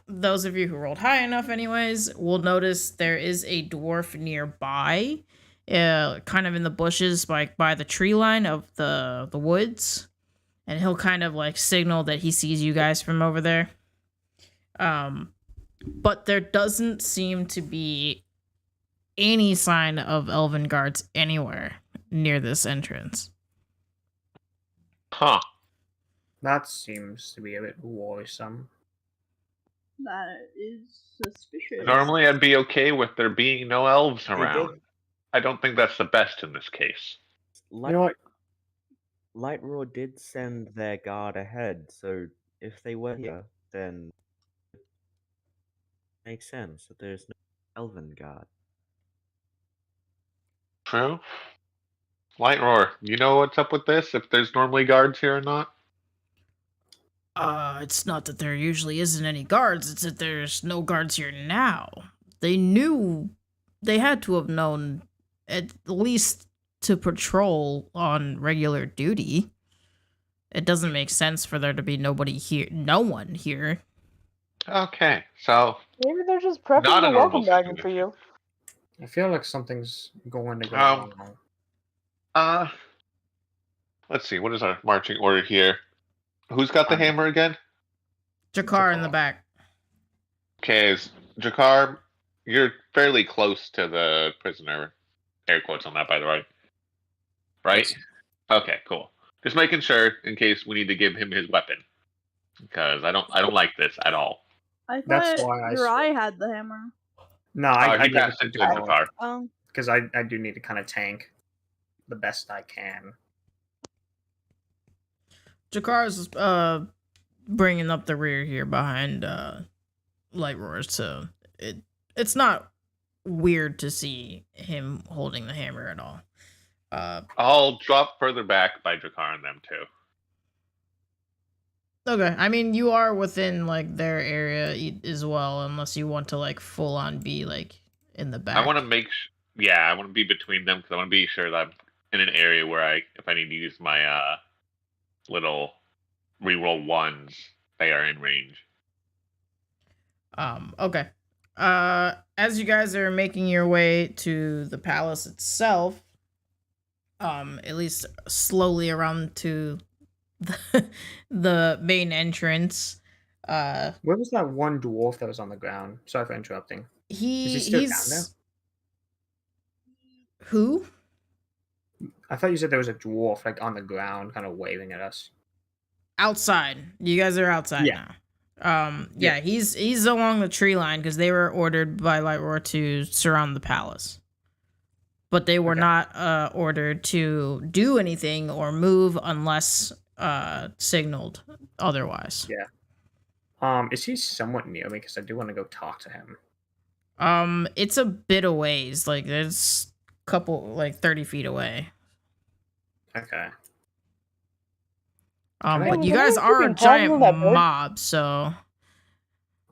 Those of you who rolled high enough anyways will notice there is a dwarf nearby, kind of in the bushes by the tree line of the woods, and he'll kind of like signal that he sees you guys from over there. But there doesn't seem to be any sign of elven guards anywhere near this entrance. Huh. That seems to be a bit worrisome. That is suspicious. Normally, I'd be okay with there being no elves around. I don't think that's the best in this case. You know what? Lightroar did send their guard ahead, so if they were here, then it makes sense that there's no elven guard. True. Lightroar, you know what's up with this? If there's normally guards here or not? It's not that there usually isn't any guards, it's that there's no guards here now. They had to have known at least to patrol on regular duty. It doesn't make sense for there to be no one here. Okay, so Maybe they're just prepping Not a the normal welcome wagon for situation. you. I feel like something's going to go wrong. Let's see, what is our marching order here? Who's got the hammer again? Jakar in the back. Okay, Jakar, you're fairly close to the prisoner. Air quotes on that, by the way. Right? Yes. Okay, cool. Just making sure in case we need to give him his weapon, because I don't like this at all. I That's thought why your eye had the hammer. No, I he give it passed to it to Jakar. Oh, because I do need to kind of tank the best I can. Jakar's bringing up the rear here behind Lightroar, so it's not weird to see him holding the hammer at all. I'll drop further back by Jakar and them too. Okay, I mean you are within like their area as well, unless you want to like full on be like in the back. I want to I want to be between them because I want to be sure that I'm in an area where if I need to use my little reroll ones, they are in range. Okay. As you guys are making your way to the palace itself, at least slowly around to the main entrance. Where was that one dwarf that was on the ground? Sorry for interrupting. Is he still down there? Who? I thought you said there was a dwarf like on the ground, kind of waving at us. Outside. You guys are outside now. Yeah, he's along the tree line because they were ordered by Lightroar to surround the palace. But they were not ordered to do anything or move unless signaled otherwise. Yeah. Is he somewhat near me? Because I do want to go talk to him. It's a bit a ways. Like there's a couple, like 30 feet away. Okay. But you guys are a giant mob, so.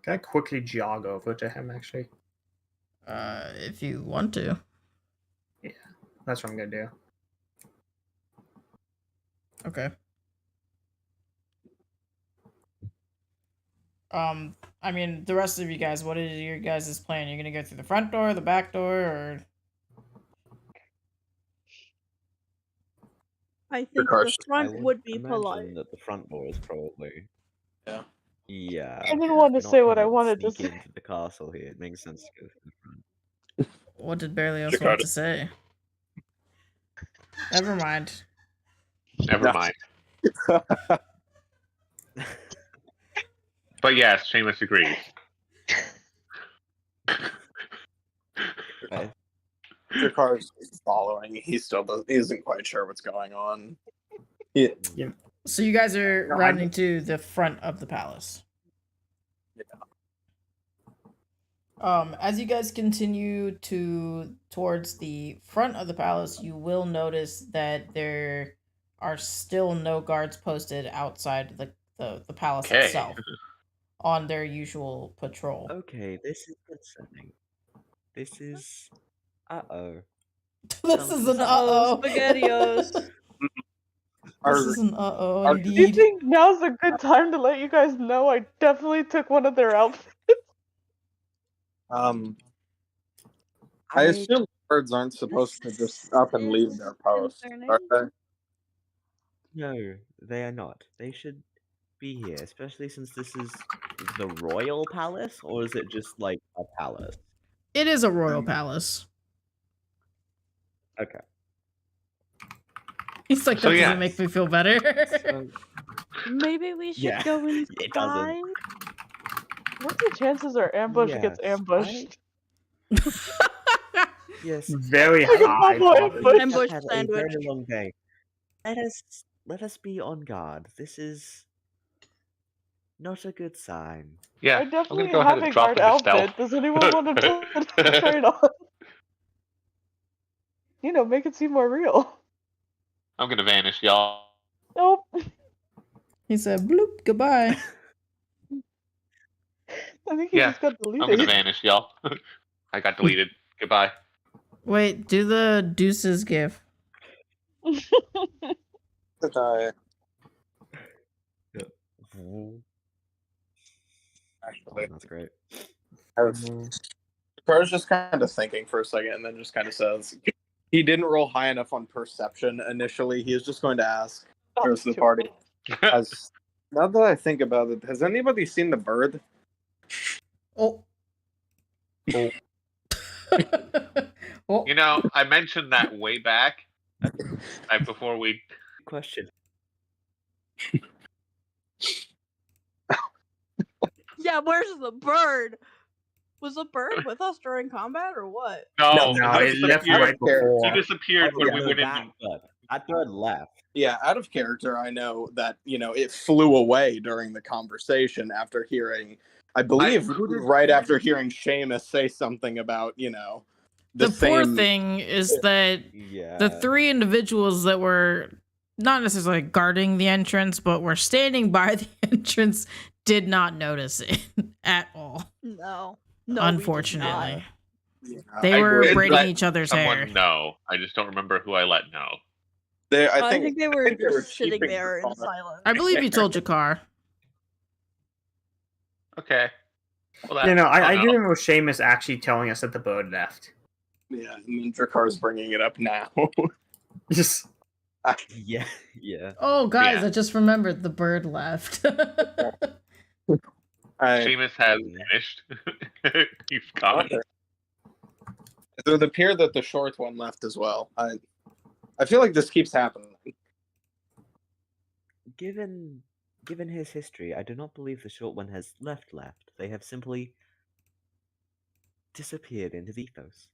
Can I quickly jog over to him? Actually. If you want to. Yeah, that's what I'm gonna do. Okay. I mean, the rest of you guys, what is your guys' plan? You're gonna go through the front door, the back door, or? I think the front I would be imagine polite. that the front door is probably. Yeah. Yeah. I didn't want to if you're say not what I trying wanted to sneak say. into the castle here. It makes sense to go through the front. What did Berlioz want to say? Never mind. Never mind. But yes, Seamus agrees. Okay. Jakar's following. He isn't quite sure what's going on. So you guys are running to the front of the palace. As you guys continue towards the front of the palace, you will notice that there are still no guards posted outside the palace Okay. itself on their usual patrol. Okay, this is concerning. This is. Uh-oh. This is an Uh-oh, uh-oh. SpaghettiOs. This is an uh-oh Are- Do you indeed. think now's a good time to let you guys know I definitely took one of their outfits? I assume birds aren't supposed to just up and leave their post, are they? No, they are not. They should be here, especially since this is the royal palace, or is it just like a palace? It is a royal palace. Okay. He's like, So, that yeah. doesn't make me feel better. So, Maybe we should Yeah, go it doesn't. inside. What's the chances our ambush gets Yes, ambushed? yes. Very Like a high. combo probably. ambush. Ambush Had a sandwich. very long day. Let us be on guard. This is not a good sign. Yeah, I I'm gonna definitely go ahead have a and drop guard into outfit. stealth. Does anyone want to try it on? You know, make it seem more real. I'm gonna vanish, y'all. Nope. He said, bloop, goodbye. I think he Yeah, just got I'm gonna deleted. vanish, y'all. I got deleted. Goodbye. Wait, do the deuces give. That I actually, That's great. I was just kind of thinking for a second, and then just kind of says he didn't roll high enough on perception initially. He is just going to ask the rest of the party. As now that I think about it, has anybody seen the bird? Oh. Oh. Oh. You know, I mentioned that way back, before we. Question. Yeah, where's the bird? Was the bird with us during combat or what? No, No, he it left disappeared. right before. He disappeared when we no, went in. that bird left. Yeah, out of character, I know that it flew away during the conversation after hearing. I believe right after hearing Seamus say something about The poor same. thing is that Yeah. the three individuals that were not necessarily guarding the entrance, but were standing by the entrance did not notice it at all. No. No, Unfortunately. Yeah, They I were did braiding let each other's Someone hair. know. I just don't remember who I let know. I think they were think they were just sitting keeping there the in car. silence. I believe you told Jakar. Okay. Well, I know. do remember Seamus actually telling us that the bird left. Yeah, and then Drakar's bringing it up now. Just Yeah. Yeah. Oh, guys, Yeah. I just remembered the bird left. Seamus has vanished. He's gone. It would appear that the short one left as well. I feel like this keeps happening. Given his history, I do not believe the short one has left. They have simply disappeared into the ethos.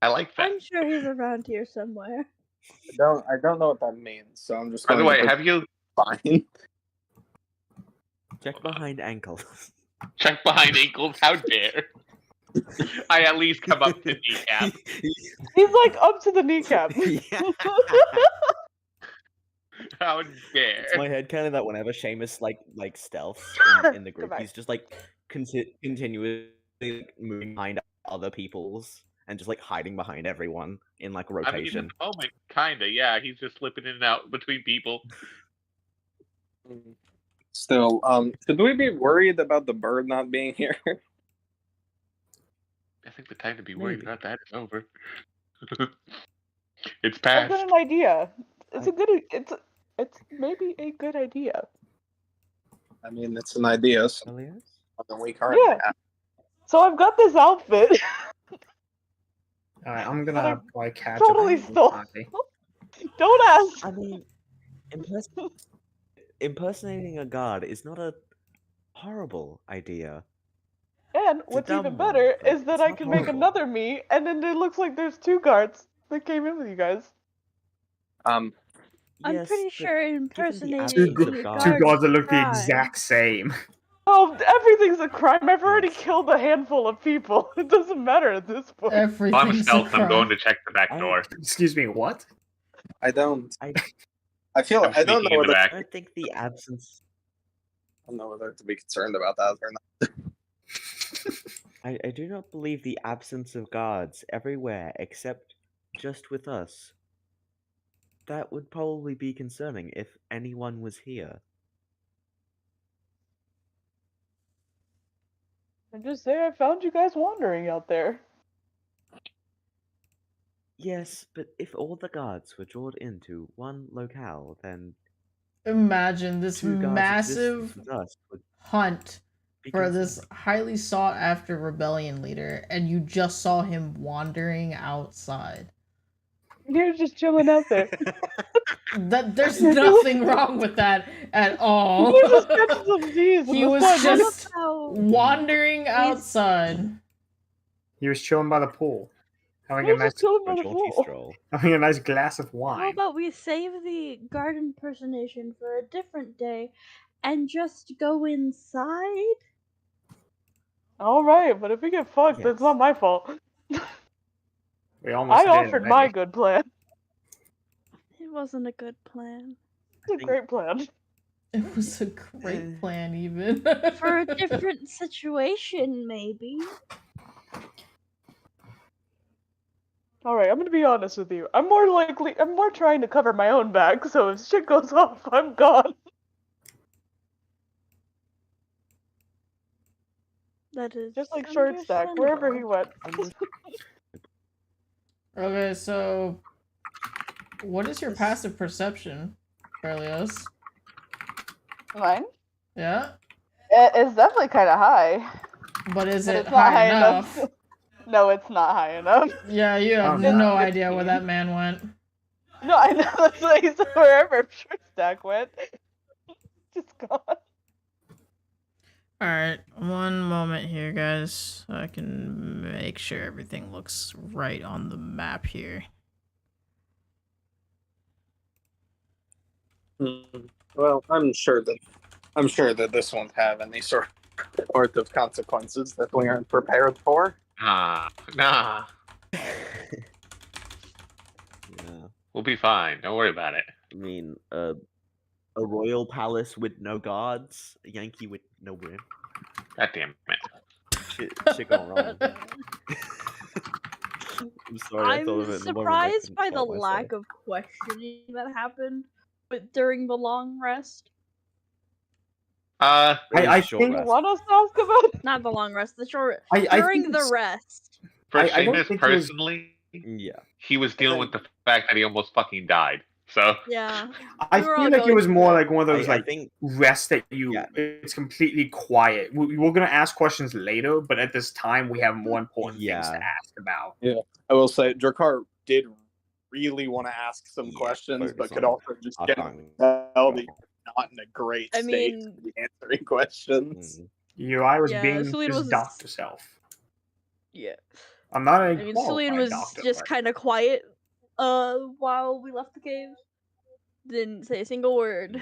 I like that. I'm sure he's around here somewhere. I don't know what that means, so I'm just By the going way, to have you fine. Check behind ankles. checked behind ankles? How dare! I at least come up to kneecap. He's like up to the kneecap. Yeah. How dare! It's my head canon that whenever Seamus like stealths in the group, Goodbye. he's just like continuously moving behind other people's and just like hiding behind everyone in like I mean, rotation. at the moment, kinda, yeah. He's just slipping in and out between people. Still, should we be worried about the bird not being here? I think the time to be worried Maybe. about that is over. It's I've past. got an idea. It's maybe a good idea. I mean, it's an idea. So Elias? we currently Yeah. have. So I've got this outfit. alright, I'm gonna probably catch Totally up. stole. Don't ask. I mean, impersonating a god is not a horrible idea. And a what's dumb even one, better but is that it's I not can make horrible. another me, and then it looks like there's two guards that came in with you guys. I'm Yes, pretty but sure given the impersonating absence Two of a guards- Two guard gods that is look the crime. exact same. Oh, everything's a crime. I've already Yes. killed a handful of people. It doesn't matter at this point. I'm Everything's a stealth. I'm going crime. to check the back door. Excuse me, what? I don't. I feel I'm I don't sneaking know in the whether I back. don't think the absence. I don't know whether to be concerned about that or not. I do not believe the absence of guards everywhere except just with us. That would probably be concerning if anyone was here. I'm just saying, I found you guys wandering out there. Yes, but if all the guards were drawn into one locale, then Imagine this 2 guards existing massive with us would hunt be for this concerning. highly sought after rebellion leader, and you just saw him wandering outside. You're just chilling out there. That there's nothing wrong with that at all. You're just catching some Z's in He the was sun. just How wandering outside. He was chilling by the pool, having a You're nice, just chilling by A the jaunty pool. stroll. having a nice glass of How wine. about we save the guard impersonation for a different day and just go inside? Alright, but if we get fucked, that's Yes. not my fault. We almost I did offered my already. good plan. It wasn't a good plan. It's a think- great plan. It was a great plan, even. For a different situation, maybe. Alright, I'm gonna be honest with you. I'm more trying to cover my own back, so if shit goes off, I'm gone. That is Just like Short Stack, wherever he went. Okay, so what is your passive perception, Berlioz? Mine? Yeah, It's definitely kind of high. but is But it it's not high high enough? enough. No, it's not high enough. Yeah, you have Oh, no. no idea where that man went. No, I know. That's why he said wherever Short Stack went. Just gone. Alright, one moment here, guys, so I can make sure everything looks right on the map here. Well, I'm sure that this won't have any sort of consequences that we aren't prepared for. Nah. Yeah. We'll be fine. Don't worry about it. I mean, a royal palace with no guards, a Yankee with no rim. God damn it. Shit gone wrong. I'm sorry, I thought of it I'm in the moment, I surprised couldn't by the stop myself. lack of questioning that happened during the long rest. Really I short think- You rest. want us to ask about? Not the long rest, the short. I During think the it's- rest. For I don't Seamus think it was- personally, Yeah. he was dealing with the fact that he almost fucking died. So Yeah. I We were feel all like it going was through more it. like one of those I like think rests that you. Yeah. It's completely quiet. We're gonna ask questions later, but at this time we have more important things Yeah. to ask about. I will say, Drakkar did really want to ask some Yeah, questions, but focus could on also just our get tongue. tell that you're not in a great I state mean- to be answering questions. Mm. I was Yeah, being Celine his was- doctor self. Yeah. I'm not a I mean, Celine qualified was doctor, just but kind of quiet while we left the cave. Didn't say a single word.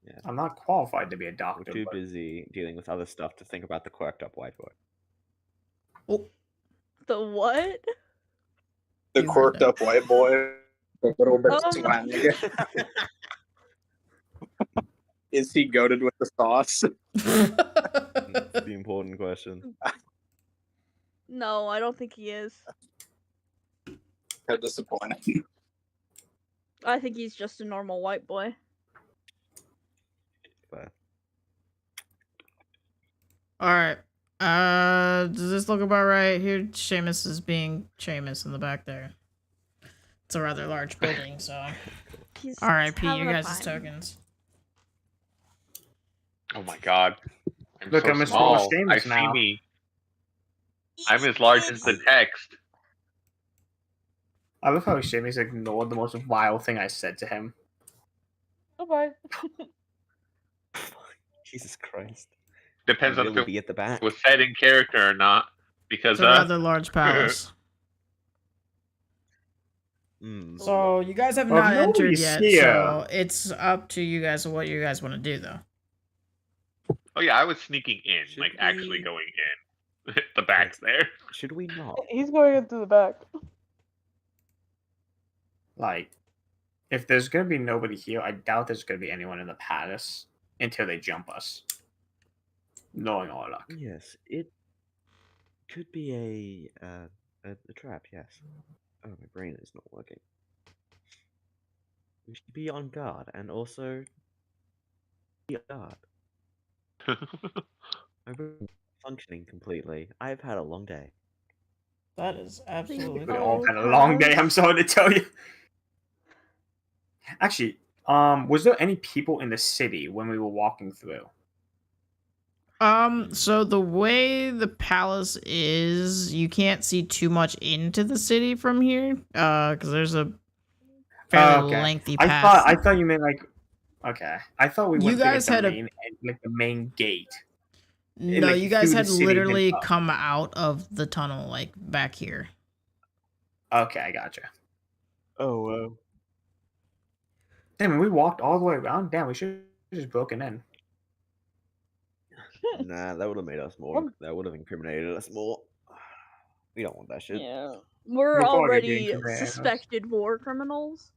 Mm. I'm not qualified to be a We're doctor. too but busy dealing with other stuff to think about the quirked up white boy. The what? The You heard quirked that. up white boy, a little bit of Oh. swag. Is he goated with the sauce? That's the important question. No, I don't think he is. How disappointing. I think he's just a normal white boy. But Alright. Does this look about right? Here Seamus is being Seamus in the back there. It's a rather large building, so He's R.I.P. having you a guys' time. tokens. oh my god. I'm Look, so I'm as tall as small. Seamus I see now. me. I'm as large as the text. I love how Seamus ignored the most vile thing I said to him. Bye-bye. Jesus Christ. Depends on Really if be at the back. it was said in character or not. Because It's a rather large palace. Mm. So you guys have Well, not entered nobody's yet, here. so it's up to you guys what you guys want to do though. oh yeah, I was sneaking in, Should like actually we- going in. The back's there. Should we not? He's going into the back. Like, if there's gonna be nobody here, I doubt there's gonna be anyone in the palace until they jump us. Knowing our luck. Yes, it could be a trap. Yes. Oh, my brain is not working. We should be on guard, and also be on guard. My brain is functioning completely. I've had a long day. That is absolutely We fine. all had a long day, I'm sorry to tell you. Actually, was there any people in the city when we were walking through? So the way the palace is, you can't see too much into the city from here, because there's a fairly lengthy path. I thought you meant like, okay. I thought we You went guys through like, had the main gate. No, like, you guys through the had city, then literally up. come out of the tunnel, like back here. Okay, I gotcha. Oh, Damn, we walked all the way around. Damn, we should have just broken in. nah, that would have made us more. That would have incriminated us more. We don't want that shit. Yeah. We're Before I get already into that, suspected war criminals.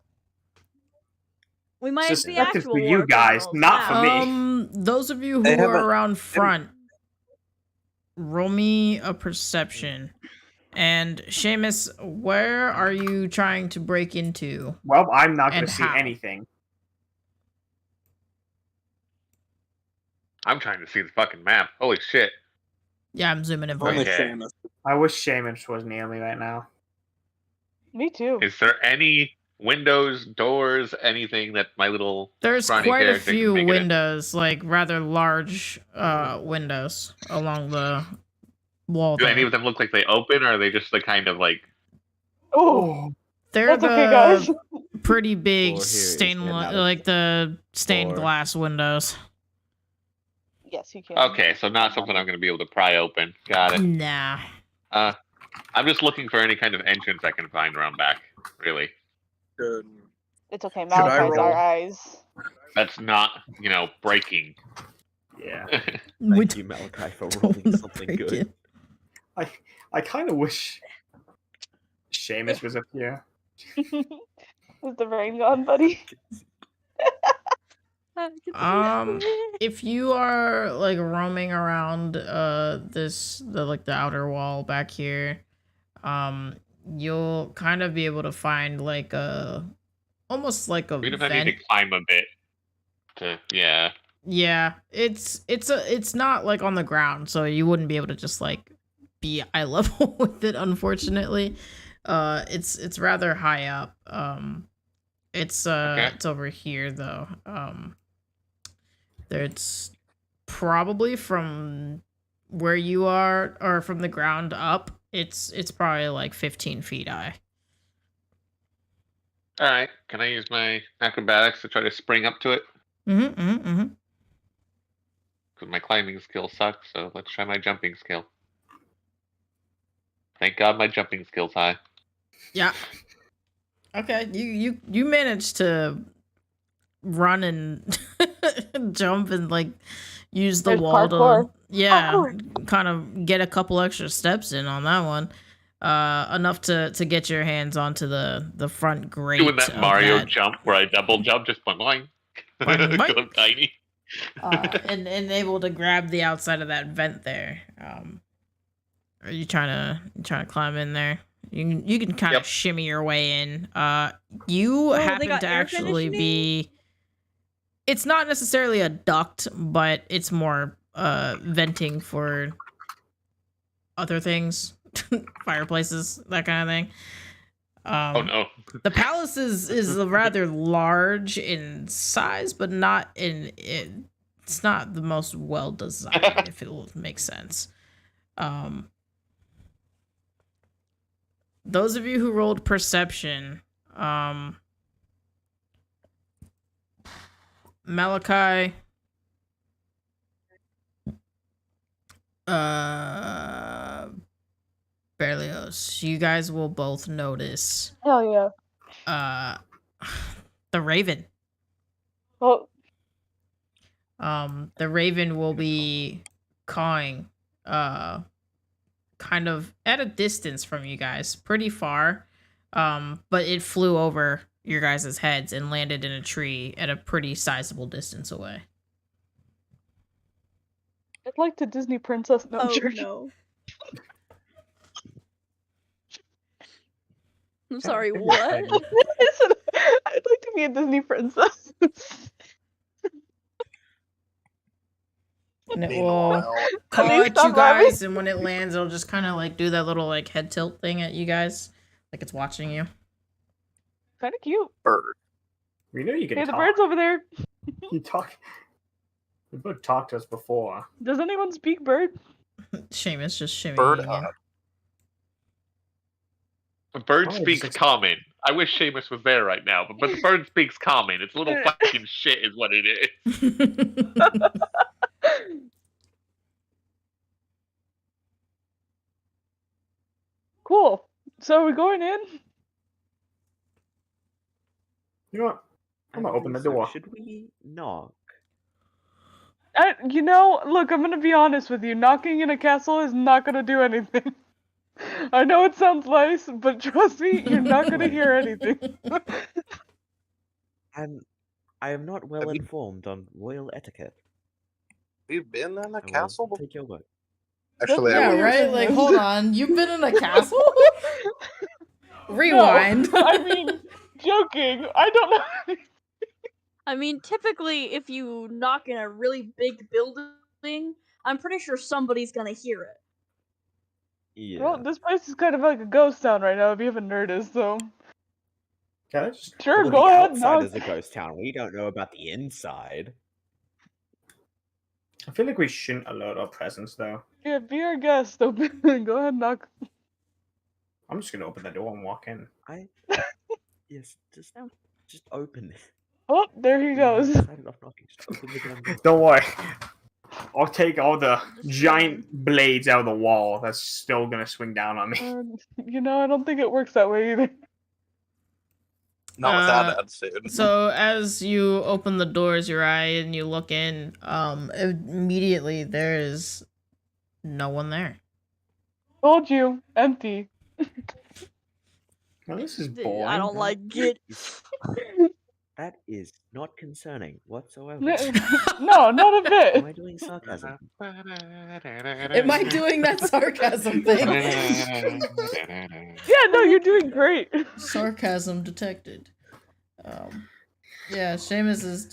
We might be Suspected actual for you war guys, criminals not for now. me. Those of you They who haven't- are around front, roll me a perception. And Seamus, where are you trying to break into? Well, I'm not going And to see how? anything. I'm trying to see the fucking map. Holy shit. Yeah, I'm zooming in for Only you. Okay. Seamus. I wish Seamus was near me right now. Me too. Is there any windows, doors, anything that my little There's scrawny quite a character can few make it in? windows, like rather large windows along the wall Do there. any of them look like they open, or are they just the kind of like? Oh, They're that's okay, guys. pretty big Or here is stained, another- like the stained or- glass windows. Yes, you can. Okay, so not something I'm going to be able to pry open. Got it. Nah. I'm just looking for any kind of entrance I can find around back. Really, Good. It's okay. I Malachi's roll? our eyes. that's not breaking. Yeah. Thank you, Malachi, for rolling something good. I kind of wish Seamus was up here. Is the rain gone, buddy? If you are like roaming around the outer wall back here, you'll kind of be able to find like almost like a Even if I vent. need to climb a bit. Yeah. Yeah, it's not like on the ground, so you wouldn't be able to just like be eye level with it, unfortunately. It's rather high up. It's over here though. It's probably from where you are, or from the ground up, it's probably like 15 feet high. All right. Can I use my acrobatics to try to spring up to it? Mm-hmm. Because my climbing skill sucks, so let's try my jumping skill. Thank God my jumping skill's high. Yeah. Okay, you managed to run and jump and like use the There's wall parkour. to kind of get a couple extra steps in on that one. Enough to get your hands onto the front grate. Doing that Mario that. jump where I double jump, just boing. Boing, boing. Because I'm tiny. And able to grab the outside of that vent there. Are you trying to climb in there? You can kind of shimmy your way in. You happen to actually be. It's not necessarily a duct, but it's more venting for other things, fireplaces, that kind of thing. Oh no. The palace is rather large in size, but not it's not the most well designed, if it will make sense. Those of you who rolled perception, Malachi, Berlioz, you guys will both notice Hell yeah. the raven. Oh, The raven will be cawing kind of at a distance from you guys, pretty far, But it flew over your guys' heads and landed in a tree at a pretty sizable distance away. I'd like to Disney princess. No, I'm Oh joking. no. I'm sorry, what? I said I'd like to be a Disney princess. And it will Meanwhile, call Please at stop you laughing. guys, and when it lands, it'll just kind of like do that little like head tilt thing at you guys, like it's watching you. Kind of cute. bird. We know you can Hey, talk. the bird's over there. You talk. The bird talked to us before. Does anyone speak bird? Seamus just shimmying Bird in. up. The bird Oh, speaks just- common. I wish Seamus was there right now, but the bird speaks common. It's a little fucking shit is what it is. Cool. So are we going in? You know what? I'm gonna I open the think so. door. Should we knock? You know, look, I'm gonna be honest with you. Knocking in a castle is not gonna do anything. I know it sounds nice, but trust me, you're not gonna hear anything. And I am not well Have you- informed on royal etiquette. We've been in a I will castle before. take your word. Actually, Yeah, I will. right? Like, hold on. You've been in a castle? Rewind. No, I mean, joking. I don't know. I mean, typically, if you knock in a really big building, I'm pretty sure somebody's gonna hear it. Yeah. Well, this place is kind of like a ghost town right now, if you haven't noticed, so. Can I just Sure, Well, go the ahead, outside knock. is a ghost town. We don't know about the inside. I feel like we shouldn't alert our presence though. Yeah, be our guest. Open. Go ahead, knock. I'm just gonna open the door and walk in. Yes, just open it. Oh, there he goes. Decided off knocking. Just open the damn door. Don't worry. I'll take all the giant blades out of the wall that's still gonna swing down on me. You know, I don't think it works that way either. Not with that attitude. So as you open the doors, your eye, and you look in, immediately there is no one there. Told you, empty. Well, this is boring. I don't like it. That is not concerning whatsoever. No, not a Am bit. I doing sarcasm? Am I doing that sarcasm thing? Yeah, no, you're doing great. Sarcasm detected. Yeah, Seamus is.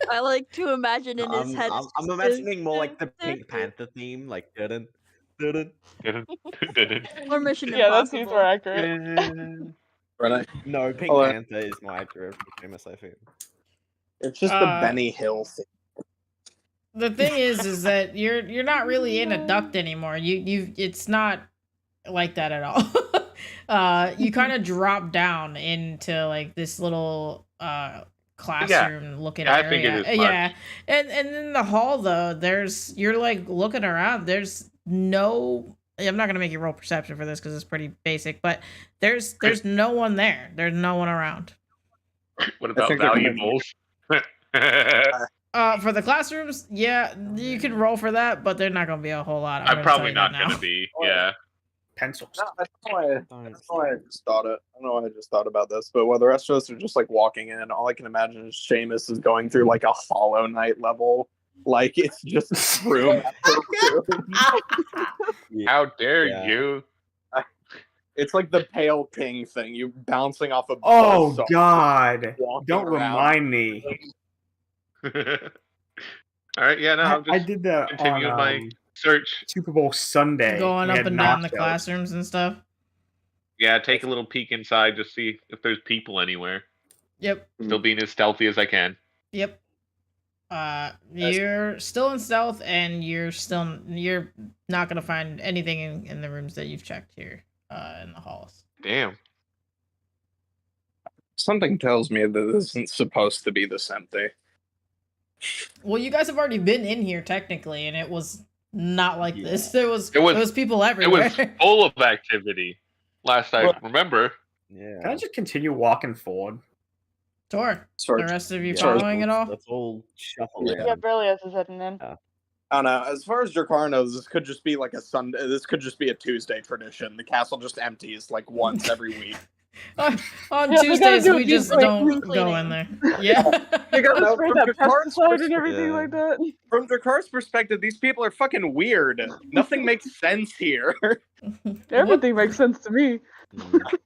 I like to imagine in his head. I'm imagining more like the Pink Panther theme, like dun dun. Or Mission Yeah, that seems Impossible. more accurate. Right. No, Pink Hold on. Panther is more accurate for Seamus, I think. It's just the Benny Hill thing. The thing is that you're not really in a duct anymore. It's not like that at all. You kind of drop down into like this little classroom looking I area. figured as Yeah, much. and in the hall though, you're like looking around. There's no. I'm not gonna make you roll perception for this because it's pretty basic, but there's no one there. There's no one around. What about think I can- valuables? For the classrooms, yeah, you can roll for that, but they're not gonna be a whole lot. I'm gonna probably tell you that not gonna now. be. Yeah. Pencils. No, I don't know why I just thought it. I don't know why I just thought about this, but while the rest of us are just like walking in, all I can imagine is Seamus is going through like a Hollow Knight level. Like it's just room after room. How dare Yeah. you? It's like the Pale King thing. You bouncing off a Oh buzzsaw, God! walking Don't around. remind me. All right. Yeah. No. I'm I just did that continuing on my search. Super Bowl Sunday. Going We up had and down the nachos. classrooms and stuff. Yeah. Take a little peek inside to see if there's people anywhere. Yep. Still being as stealthy as I can. Yep. You're still in stealth, and you're not gonna find anything in the rooms that you've checked here, in the halls. Damn. Something tells me that this isn't supposed to be this empty. Well, you guys have already been in here technically, and it was not like this. There was people It everywhere. was full of activity. Last I remember. Can Yeah. I just continue walking forward? Sure. Sorry. The rest of you Yeah, following it all? Let's all shuffle in. Yeah, Berlioz is heading in. I don't know. As far as Drakkar knows, this could just be like a Sunday. This could just be a Tuesday tradition. The castle just empties like once every week. On Yeah, we gotta Tuesdays, do we a just deep don't cleaning. go in there. Yeah. You gotta Let's know, spray from that Drakkar's pesticide and everything Yeah. like that. From Drakkar's perspective, these people are fucking weird. Nothing makes sense here. Everything makes sense to me. Mm.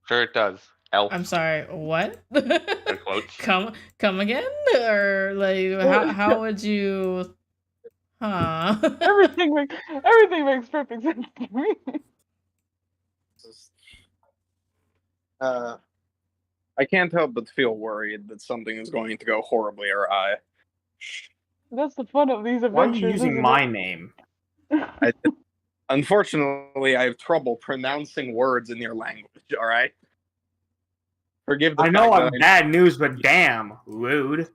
Sure, it does. Elf. I'm sorry. What? Air quotes. come again, or like how would you? Huh? Everything makes perfect sense to me. I can't help but feel worried that something is going to go horribly awry. That's the fun of these adventures. Why are you using isn't my it? name? Unfortunately, I have trouble pronouncing words in your language. All right. Forgive the I know fact I'm that bad news, but damn, rude.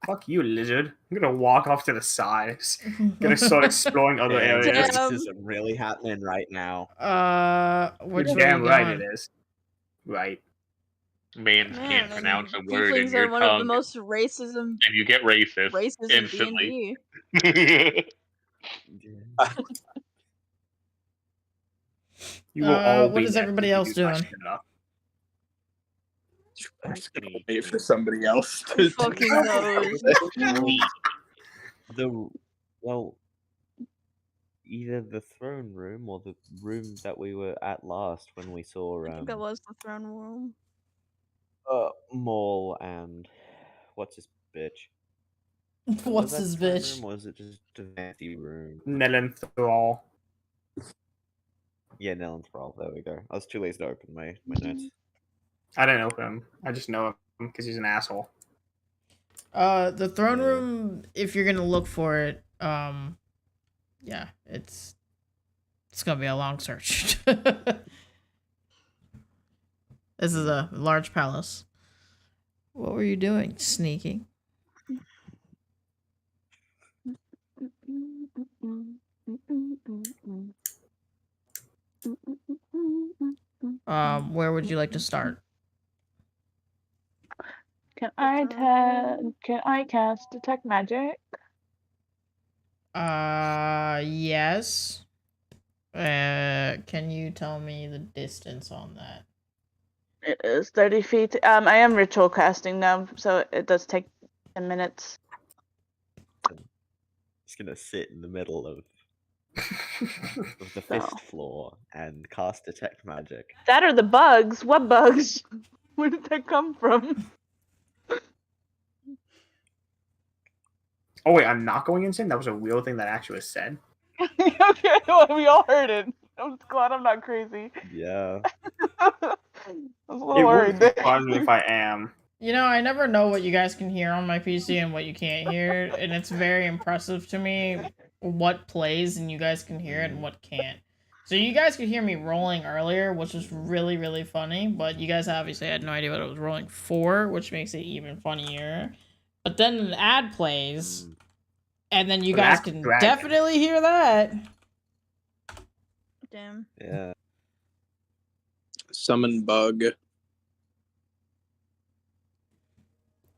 Fuck you, lizard. I'm gonna walk off to the side. Gonna start exploring other Damn, areas. Damn. racism really happening right now. Which You're way damn you right going? it is. Right. Mans Man, can't pronounce a word in tieflings your are one of the tongue, most racism and you get racist races in instantly. D&D. You will all What be is next everybody if you else do my doing? shit enough. I'm just gonna wait for somebody else Who to fucking knows? Well, either the throne room or the room that we were at last when we saw I think that was the throne room. Maul and what's his bitch? Was What's that his the throne bitch? room, or was it just a fancy room? Nelenthal. Yeah, Nelenthrall. There we go. I was too lazy to open my notes. I didn't open him. I just know him because he's an asshole. The throne Yeah. room. If you're gonna look for it, yeah, it's gonna be a long search. This is a large palace. What were you doing? Sneaking. Where would you like to start? Can I cast detect magic? Yes. Can you tell me the distance on that? It is 30 feet. I am ritual casting now, so it does take 10 minutes. Just gonna sit in the middle of the So. fifth floor and cast detect magic. That are the bugs. What bugs? Where did that come from? Oh wait, I'm not going insane? That was a real thing that actually was said? Okay, well, we all heard it. I'm glad I'm not crazy. Yeah. I was a It little worried wouldn't there. surprise me if I am. You know, I never know what you guys can hear on my PC and what you can't hear, and it's very impressive to me what plays and you guys can hear it and what can't. So you guys could hear me rolling earlier, which was really, really funny, but you guys obviously had no idea what I was rolling for, which makes it even funnier. But then an ad plays, and then you guys Black can Dragon. definitely hear that. Damn. Yeah. Summon bug.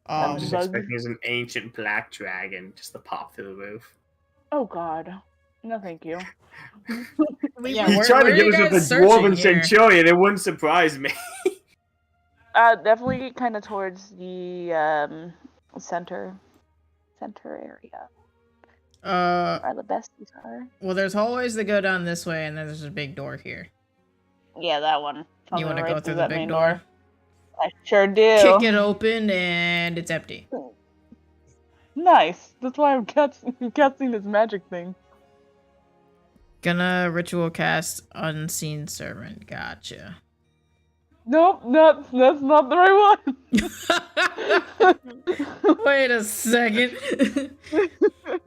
I'm just Bug. expecting there's an ancient black dragon just to pop through the roof. Oh god. No, thank you. Yeah, He where tried to are get you us with guys the dwarven searching here? centurion. It wouldn't surprise me. Definitely kind of towards the center area. Where the besties are. Well, there's hallways that go down this way, and then there's a big door here. Yeah, that one. You want to Right go through the that big main door? I sure do. Kick it open, and it's empty. Nice. That's why I'm casting this magic thing. Gonna ritual cast Unseen Servant. Gotcha. Nope, that's not the right one. Wait a second.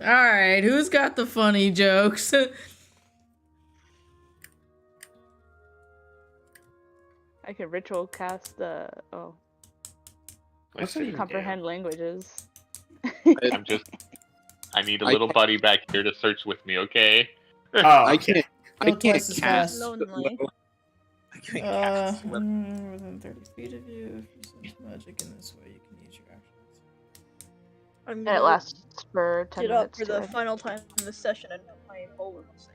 Alright, who's got the funny jokes? I can ritual cast the What's that comprehend languages. I need a little buddy back here to search with me, okay? Oh, I okay. can't. Go twice as cast fast. Lonely. I can't cast Within 30 feet of you, if you sense magic in this way, you can use your actions. I'm And it gonna lasts for 10 get up minutes for too, the I think. final time in the session and my Hjolmun will sing.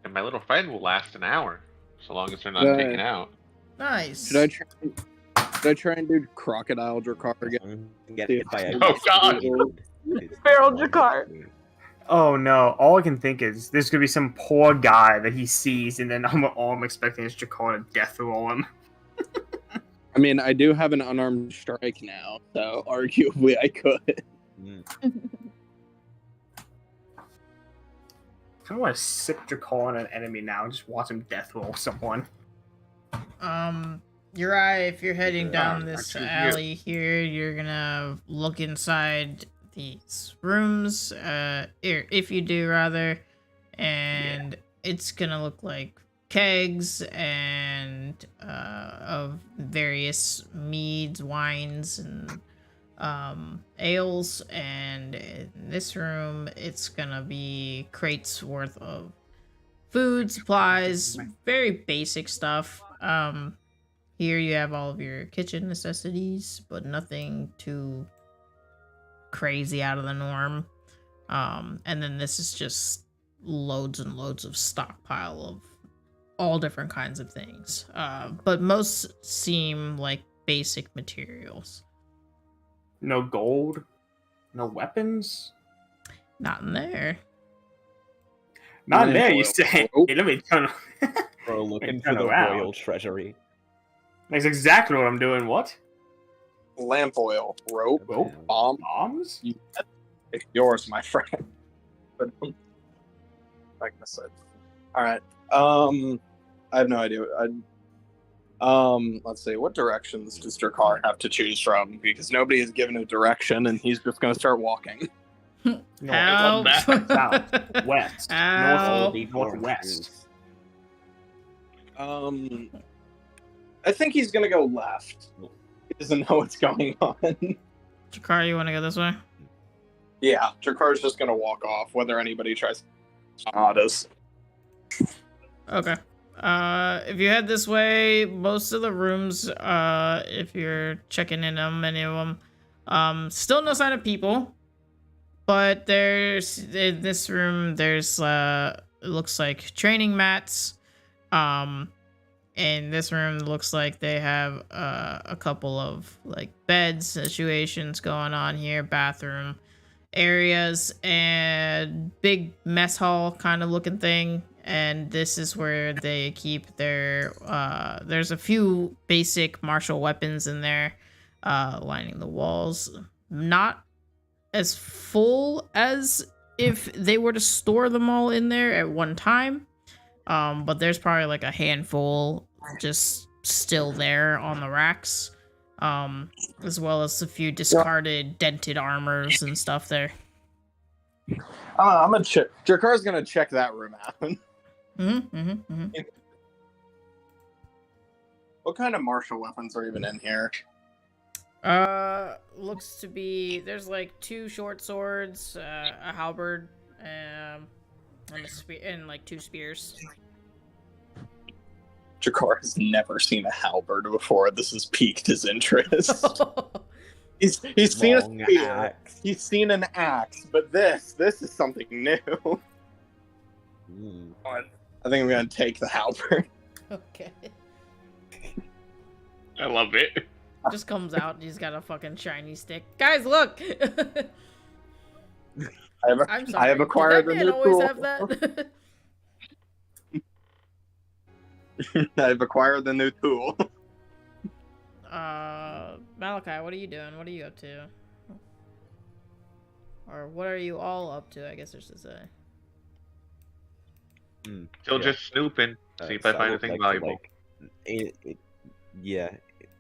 And my little friend will last an hour, so long as they're not taken out. Nice. Should I try and do crocodile Drakkar again? Get See hit if by a Oh, God. Feral Drakkar. Oh no! All I can think is there's gonna be some poor guy that he sees, and then all I'm expecting is Drakkar to death roll him. I mean, I do have an unarmed strike now, so arguably I could. I want to sip Drakkar on an enemy now and just watch him death roll someone. Uri, if you're heading down this actually, alley here, you're gonna look inside these rooms, if you do rather, and it's gonna look like kegs and of various meads, wines, and ales, and in this room it's gonna be crates worth of food, supplies, very basic stuff. Here you have all of your kitchen necessities, but nothing too crazy out of the norm. And then this is just loads and loads of stockpile of all different kinds of things. But most seem like basic materials. No gold, no weapons. Not in there. Not Lamp there, you oil. say? Nope. Hey, let me turn. Bro, looking Turn for the around. royal treasury. That's exactly what I'm doing. What? Lamp oil, rope, Rope? bomb. Bombs? It's yours, my friend. But like I said, all right. I have no idea. Let's see. What directions does Drakkar have to choose from? Because nobody has given a direction, and he's just going to start walking. Help! South, west, Help! northwest. I think he's going to go left. He doesn't know what's going on. Jakar, you want to go this way? Yeah, Drakkar's just going to walk off, whether anybody tries to us. Okay. If you head this way, most of the rooms, if you're checking in on many of them, still no sign of people. But there's, in this room, there's, it looks like training mats. In this room, it looks like they have, a couple of, like, bed situations going on here, bathroom areas, and big mess hall kind of looking thing. And this is where they keep their, there's a few basic martial weapons in there, lining the walls. Not as full as if they were to store them all in there at one time. But there's probably like a handful just still there on the racks. As well as a few discarded, dented armors and stuff there. I'm gonna check. Drakkar's gonna check that room out. What kind of martial weapons are even in here? Looks to be, there's like 2 short swords, a halberd, and a spear, and like 2 spears. Drakkar has never seen a halberd before. This has piqued his interest. He's seen a spear. Axe. He's seen an axe, but this is something new. I think I'm gonna take the halberd. Okay. I love it. Just comes out and he's got a fucking shiny stick. Guys, look! I'm sorry. I have acquired Did that a man new always tool. have that? I've acquired the new tool. Malachi, what are you doing? What are you up to? Or what are you all up to, I guess I should say. Still just snooping. See if I find anything valuable.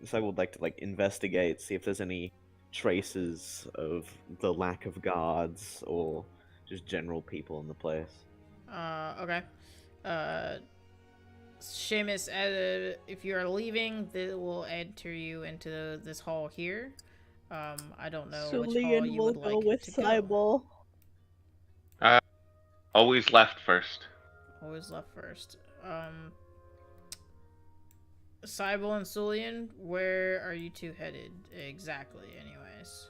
So I would like to like investigate, see if there's any traces of the lack of guards or just general people in the place. Okay. Seamus, if you are leaving, they will enter you into this hall here. I don't know So which Leon hall you will would go like with to go. Cybele. Always left first. Always left first. Cybele and Sulian, where are you two headed exactly, anyways?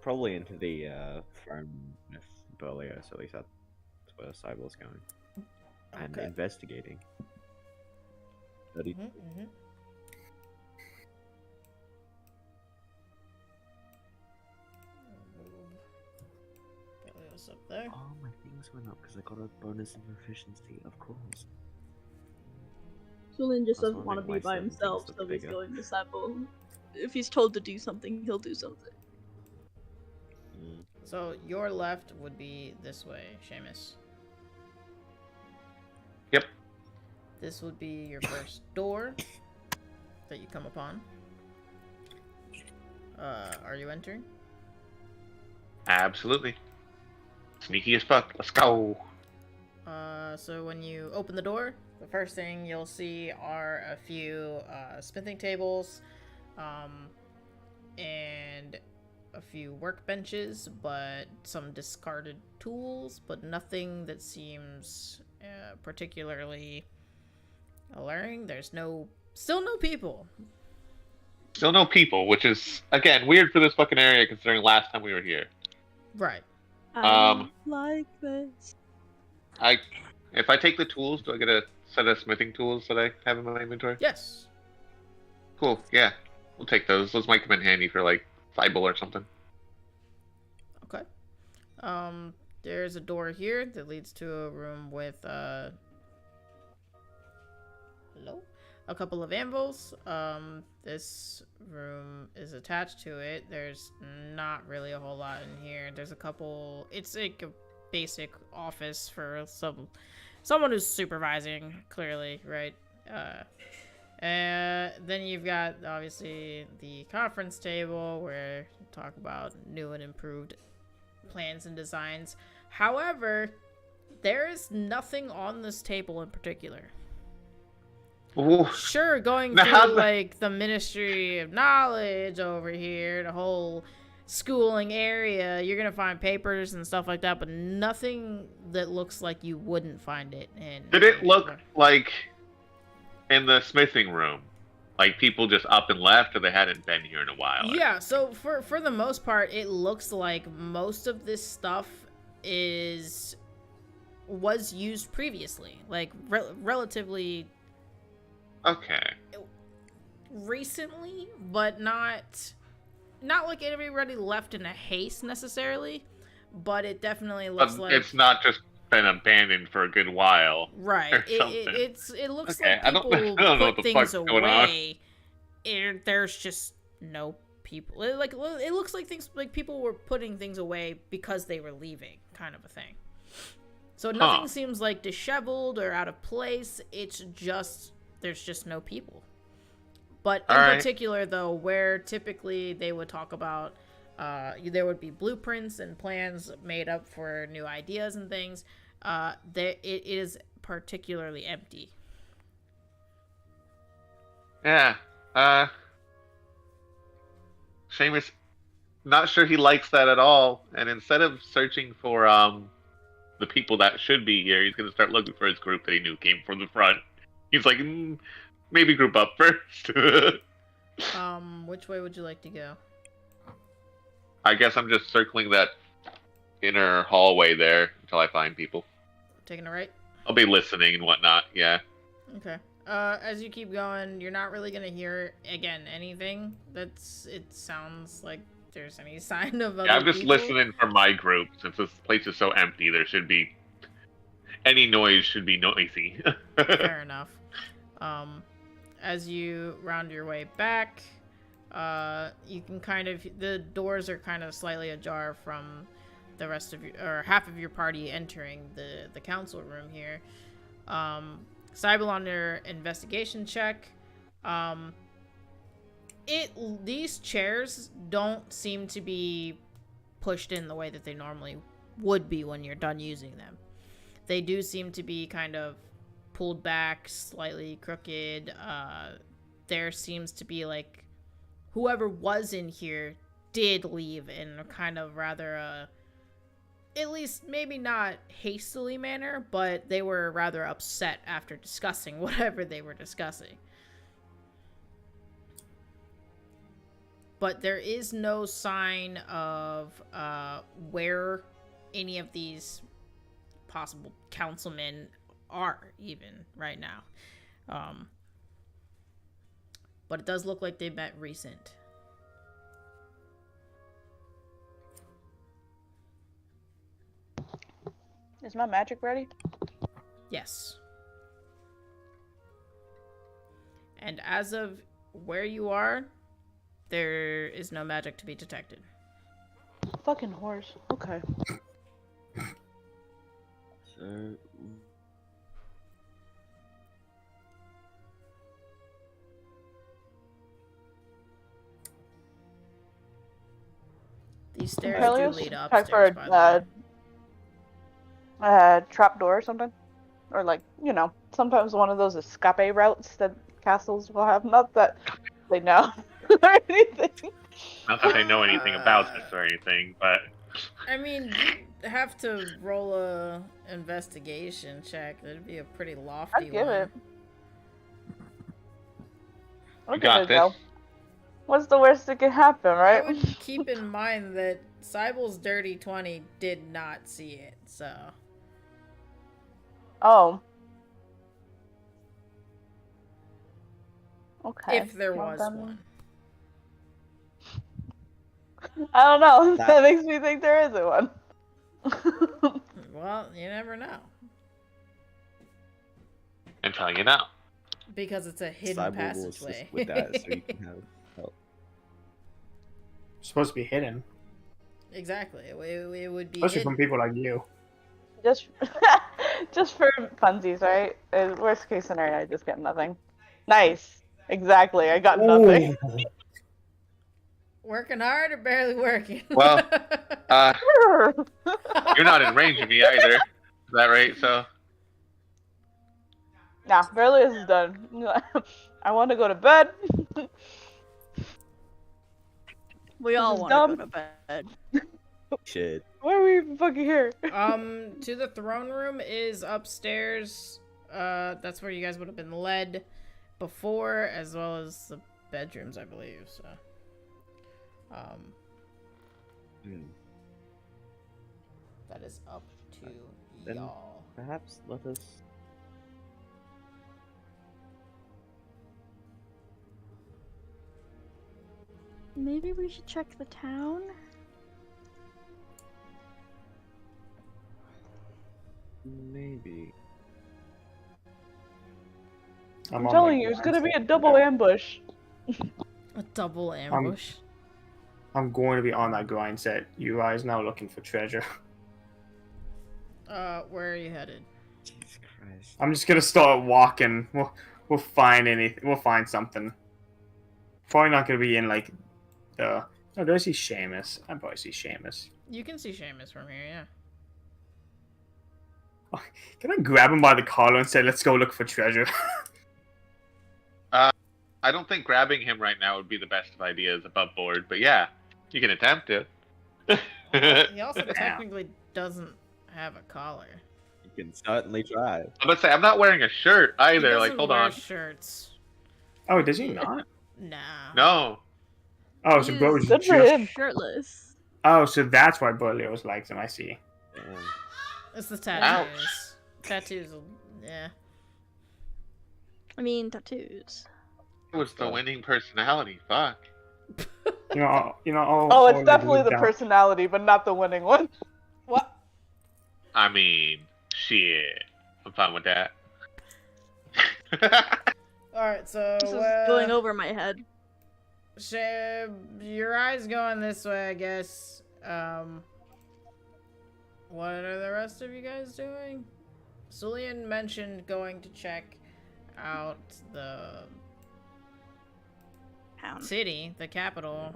Probably into the throne with Berlioz, at least that's where Cybele's going. And Okay. investigating. Mm-hmm. Berlioz up there. Oh, my things went up because I got a bonus in efficiency, of course. Julian just I was doesn't want to wondering be why by certain himself, things so look he's bigger. going to Sabo. If he's told to do something, he'll do something. So your left would be this way, Seamus. Yep. This would be your first door that you come upon. Are you entering? Absolutely. Sneaky as fuck. Let's go. So when you open the door, the first thing you'll see are a few smithing tables, and a few workbenches, but some discarded tools, but nothing that seems particularly alluring. There's still no people. Still no people, which is, again, weird for this fucking area considering last time we were here. Right. I like this. If I take the tools, do I get a set of smithing tools that I have in my inventory? Yes. Cool, yeah. We'll take those. Those might come in handy for, like, Fibel or something. Okay. There's a door here that leads to a room with, hello? A couple of anvils. This room is attached to it. There's not really a whole lot in here. There's a couple... It's like a basic office for someone who's supervising, clearly, right? Then you've got, obviously, the conference table where you talk about new and improved plans and designs. However, there is nothing on this table in particular. Ooh. Sure, going Now, how's through, that- like, the Ministry of Knowledge over here, the whole schooling area, you're gonna find papers and stuff like that, but nothing that looks like you wouldn't find it in. Did it look like in the smithing room? Like people just up and left or they hadn't been here in a while? Yeah, so for the most part, it looks like most of this stuff was used previously. Like, relatively... Okay. Recently, but not like everybody left in a haste necessarily, but it definitely looks But like it's not just been abandoned for a good while. right. Or It looks Okay, like I don't people know what put the things fuck's going on. away. There's just no people. It looks like things like people were putting things away because they were leaving, kind of a thing. So nothing seems like disheveled or out of place. It's just there's just no people. But in particular, though, where typically they would talk about, there would be blueprints and plans made up for new ideas and things, it is particularly empty. Yeah. Seamus, not sure he likes that at all. And instead of searching for the people that should be here, he's gonna start looking for his group that he knew came from the front. He's like, maybe group up first. Which way would you like to go? I guess I'm just circling that inner hallway there until I find people. Taking a right? I'll be listening and whatnot, yeah. Okay. As you keep going, you're not really gonna hear, again, anything it sounds like there's any sign of other Yeah, I'm just people. listening for my group. Since this place is so empty, there should be... Any noise should be noisy. Fair enough. As you round your way back, you can the doors are kind of slightly ajar from the rest of or half of your party entering the council room here. Cybele on your investigation check. These chairs don't seem to be pushed in the way that they normally would be when you're done using them. They do seem to be kind of pulled back, slightly crooked. There seems to be like whoever was in here did leave in a kind of rather at least maybe not hastily manner, but they were rather upset after discussing whatever they were discussing. But there is no sign of where any of these possible councilmen are even right now. But it does look like they met recent. Is my magic ready? Yes. And as of where you are, there is no magic to be detected. Fucking horse. Okay. So These stairs do Perilius, lead check upstairs, for by the way. trap door or something, or like sometimes one of those escape routes that castles will have. Not that they know or anything. Not that they know anything about this or anything, but I mean, you have to roll a investigation check. That'd be a pretty lofty I'd give one. it. I'll you give got it a go. this. What's the worst that could happen, I right? would keep in mind that Cybel's Dirty 20 did not see it, so... Oh. Okay. If there Well, was then- one. I don't know. That- That makes me think there isn't one. Well, you never know. I'm telling you now. Because it's a hidden Cyborg will assist passageway. with that, so you can have help. It's supposed to be hidden, Exactly. It would be especially hidden. from people like you. Just, just for funsies, right? Worst case scenario, I just get nothing. Nice. Exactly. I got nothing. Ooh. Working hard or barely working? Well, you're not in range of me either. Is that right? So Nah, Berlioz is done. I want to go to bed. We all is want to dumb. go to bed. Shit. Why are we even fucking here? To the throne room is upstairs. That's where you guys would have been led before, as well as the bedrooms, I believe. So, that is up to Then- y'all. Perhaps let us. Maybe we should check the town. Maybe. I'm on telling my you, it's grind gonna be a set. double ambush. A double ambush. I'm going to be on that grind set. You guys now looking for treasure. Where are you headed? Jesus Christ. I'm just gonna start walking. We'll find anything. We'll find something. Probably not gonna be in like the. Oh, do I see Seamus? I probably see Seamus. You can see Seamus from here, yeah. Can I grab him by the collar and say, "Let's go look for treasure"? I don't think grabbing him right now would be the best of ideas above board, but yeah, you can attempt to. He also technically doesn't have a collar. You can certainly try. I'm gonna say I'm not wearing a shirt He either. Like, doesn't hold wear on. shirts. Oh, does he not? Nah. No. Oh, so bro was Good for just. him. Shirtless. Oh, so that's why Berlioz likes him. I see. Damn. It's the tattoos. Tattoos, yeah. I mean, tattoos. It was the winning personality. Fuck. You know. Oh, all it's they definitely do the down- personality, but not the winning one. What? I mean, shit. I'm fine with that. Alright, so, This is going over my head. your eyes going this way, I guess. What are the rest of you guys doing? Sulian mentioned going to check out the Town. city, the capital.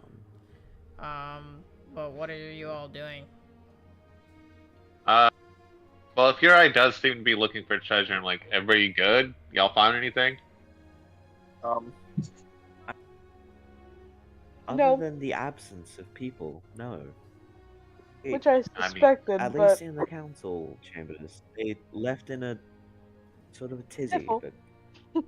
But what are you all doing? Well, if your eye does seem to be looking for treasure, I'm like, everybody good? Y'all find anything? Um, Other No. than the absence of people, no. which I I mean, suspected, At but least in the council chambers, they left in a sort of a tizzy. Sniffle. But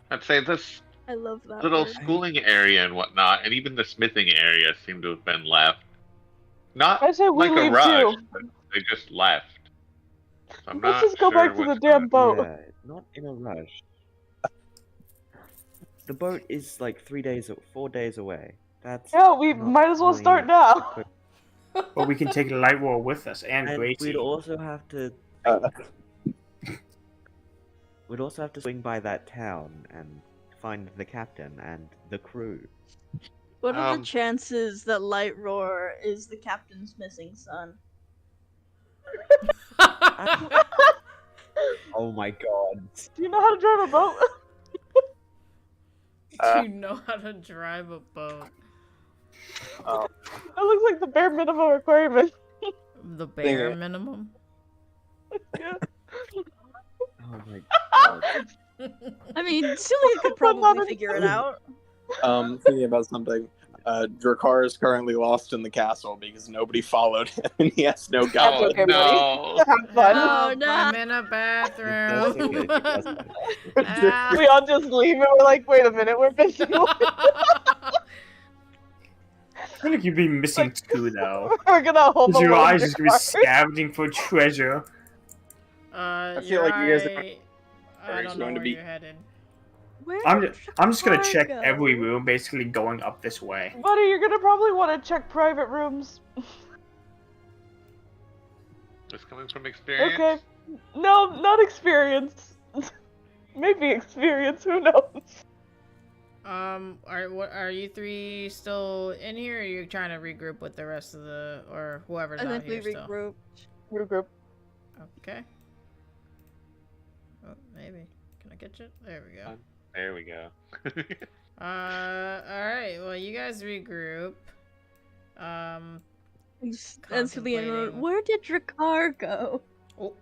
I'd say this I love that little word. schooling area and whatnot, and even the smithing area seem to have been left. Not I say we like a leave rush, too. but they just left. So I'm Let's not just go sure back to the what's damn boat. yeah, not in a rush. The boat is like 4 days away. That's Yeah, we not might as well really start now. a quick- But we can take Lightroar with us and And Gracie. we'd also have to swing by that town and find the captain and the crew. What are the chances that Lightroar is the captain's missing son? Oh my god. Do you know how to drive a boat? Do you know how to drive a boat? Um, That looks like the bare minimum requirement. The bare minimum? Yeah. Oh my god. I mean, Celia could probably figure it out. Thinking about something. Drakkar is currently lost in the castle because nobody followed him and he has no That's guide. okay, no. buddy. Have fun. Oh, no. I'm in a bathroom. We all just leave and we're like, wait a minute, we're missing one. I feel like you'd be missing two, though. We're gonna hold Your the eyes just gonna be Drakkar. scavenging for treasure. I feel like you guys are- I don't know going to where be- you're headed. Where I'm did just gonna Drakkar check go? every room, basically going up this way. Buddy, you're gonna probably want to check private rooms. Just coming from experience. Okay. No, not experience. Maybe experience, who knows? Are you three still in here, or are you trying to regroup with the rest of the, or whoever's I not think we here still? regrouped. Regroup. Okay. Oh, maybe. Can I get you? There we go. There we go. Alright, well, you guys regroup. And Celia wrote, Contemplating. where did Drakkar go? Oh.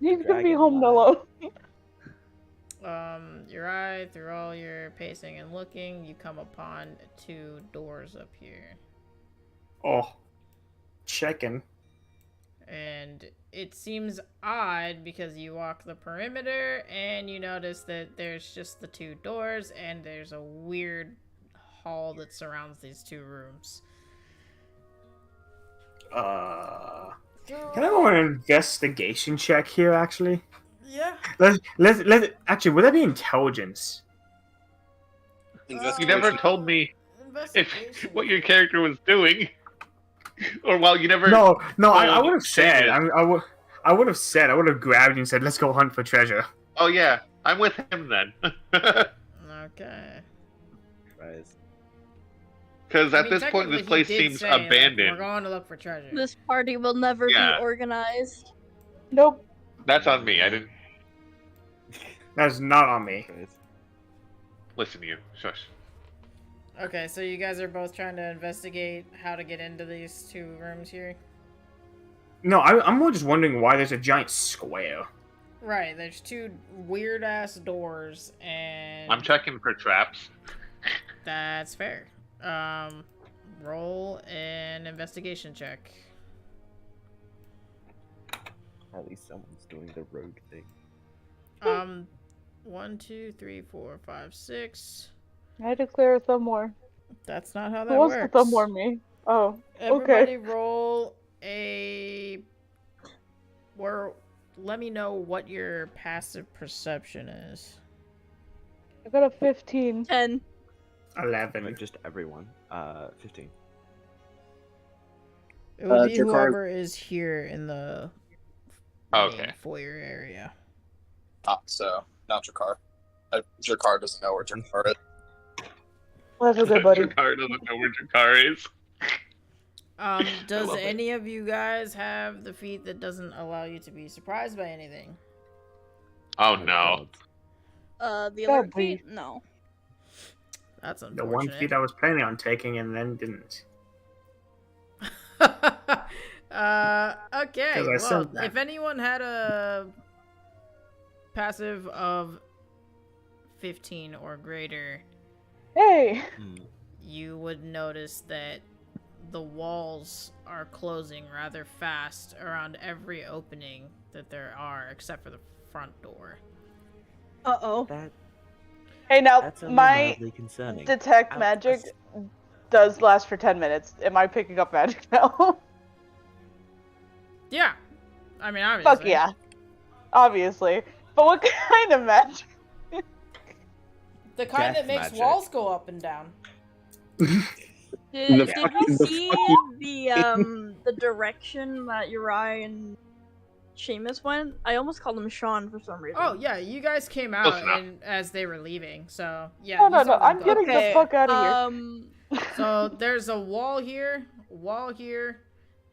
He's gonna be Dragon home line. alone. Your eye, through all your pacing and looking, you come upon 2 doors up here. Oh, checking. And it seems odd because you walk the perimeter and you notice that there's just the 2 doors and there's a weird hall that surrounds these 2 rooms. Can I go an investigation check here? Actually, Yeah. let's. Actually, would that be intelligence? You never told me what your character was doing, or well, you never. No. I told would have said. David. I would have said. I would have grabbed you and said, "Let's go hunt for treasure." Oh yeah, I'm with him then. Okay. Guys. Because I at mean, this point, technically, this place he did seems say, like, abandoned. we're going to look for treasure. This party will never Yeah. be organized. Nope. That's on me. I didn't That's not on me. Guys. listen to you. Shush. Okay, so you guys are both trying to investigate how to get into these 2 rooms here? No, I'm more just wondering why there's a giant square. Right, there's 2 weird-ass doors, and... I'm checking for traps. That's fair. Roll an investigation check. At least someone's doing the rogue thing. 1, 2, 3, 4, 5, 6. I declare a thumb war. That's not how Who that wants works. to thumb war me? Oh, Everybody okay. roll a... Let me know what your passive perception is. I got a 15. 10. 11. Like just everyone. 15. It will be Drakkar- whoever is here in the Okay. main foyer area. So, not Drakkar. Drakkar doesn't know where Drakkar is. Well, that's a good buddy. Drakkar doesn't know where Drakkar is. Does love it. any of you guys have the feat that doesn't allow you to be surprised by anything? Oh no. The Oh, alert please. feat? No. That's The unfortunate. one feat I was planning on taking and then didn't. Okay, 'Cause I said well, that. if anyone had a passive of 15 or greater, Hey! Hmm. you would notice that the walls are closing rather fast around every opening that there are, except for the front door. Uh-oh. That Hey, now that's only my mildly concerning. detect magic does last for 10 minutes. Am I picking up magic now? Yeah. I mean, obviously. Fuck yeah. Obviously. But what kind of magic? The kind Death that makes magic. walls go up and down. Did we the see the direction that Uri and Seamus went? I almost called him Sean for some reason. Oh, yeah, you guys came Close out enough. and as they were leaving, so yeah. No, you no, saw no. them I'm go. getting the fuck out of here. So there's a wall here,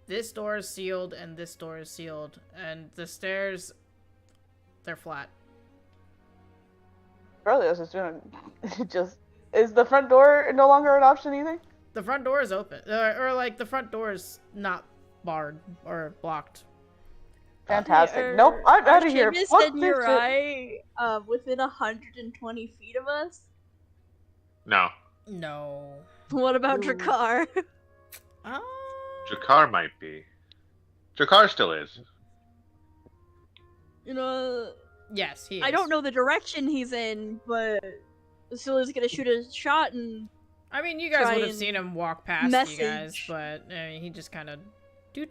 this door is sealed, and this door is sealed. And the stairs, they're flat. Berlioz is doing just. Is the front door no longer an option, you think? The front door is open. Or like, the front door is not barred or blocked. Fantastic. Nope, I'm out of here. Seamus Fuck and this shit. Uri within 120 feet of us? No. No. What about Ooh. Drakkar? Drakkar might be. Drakkar still is. You know, Yes, he is. I don't know the direction he's in, but Vasili's gonna shoot a shot and I mean, you guys try would have and seen him walk past you guys, message. but I mean, he just kind of do.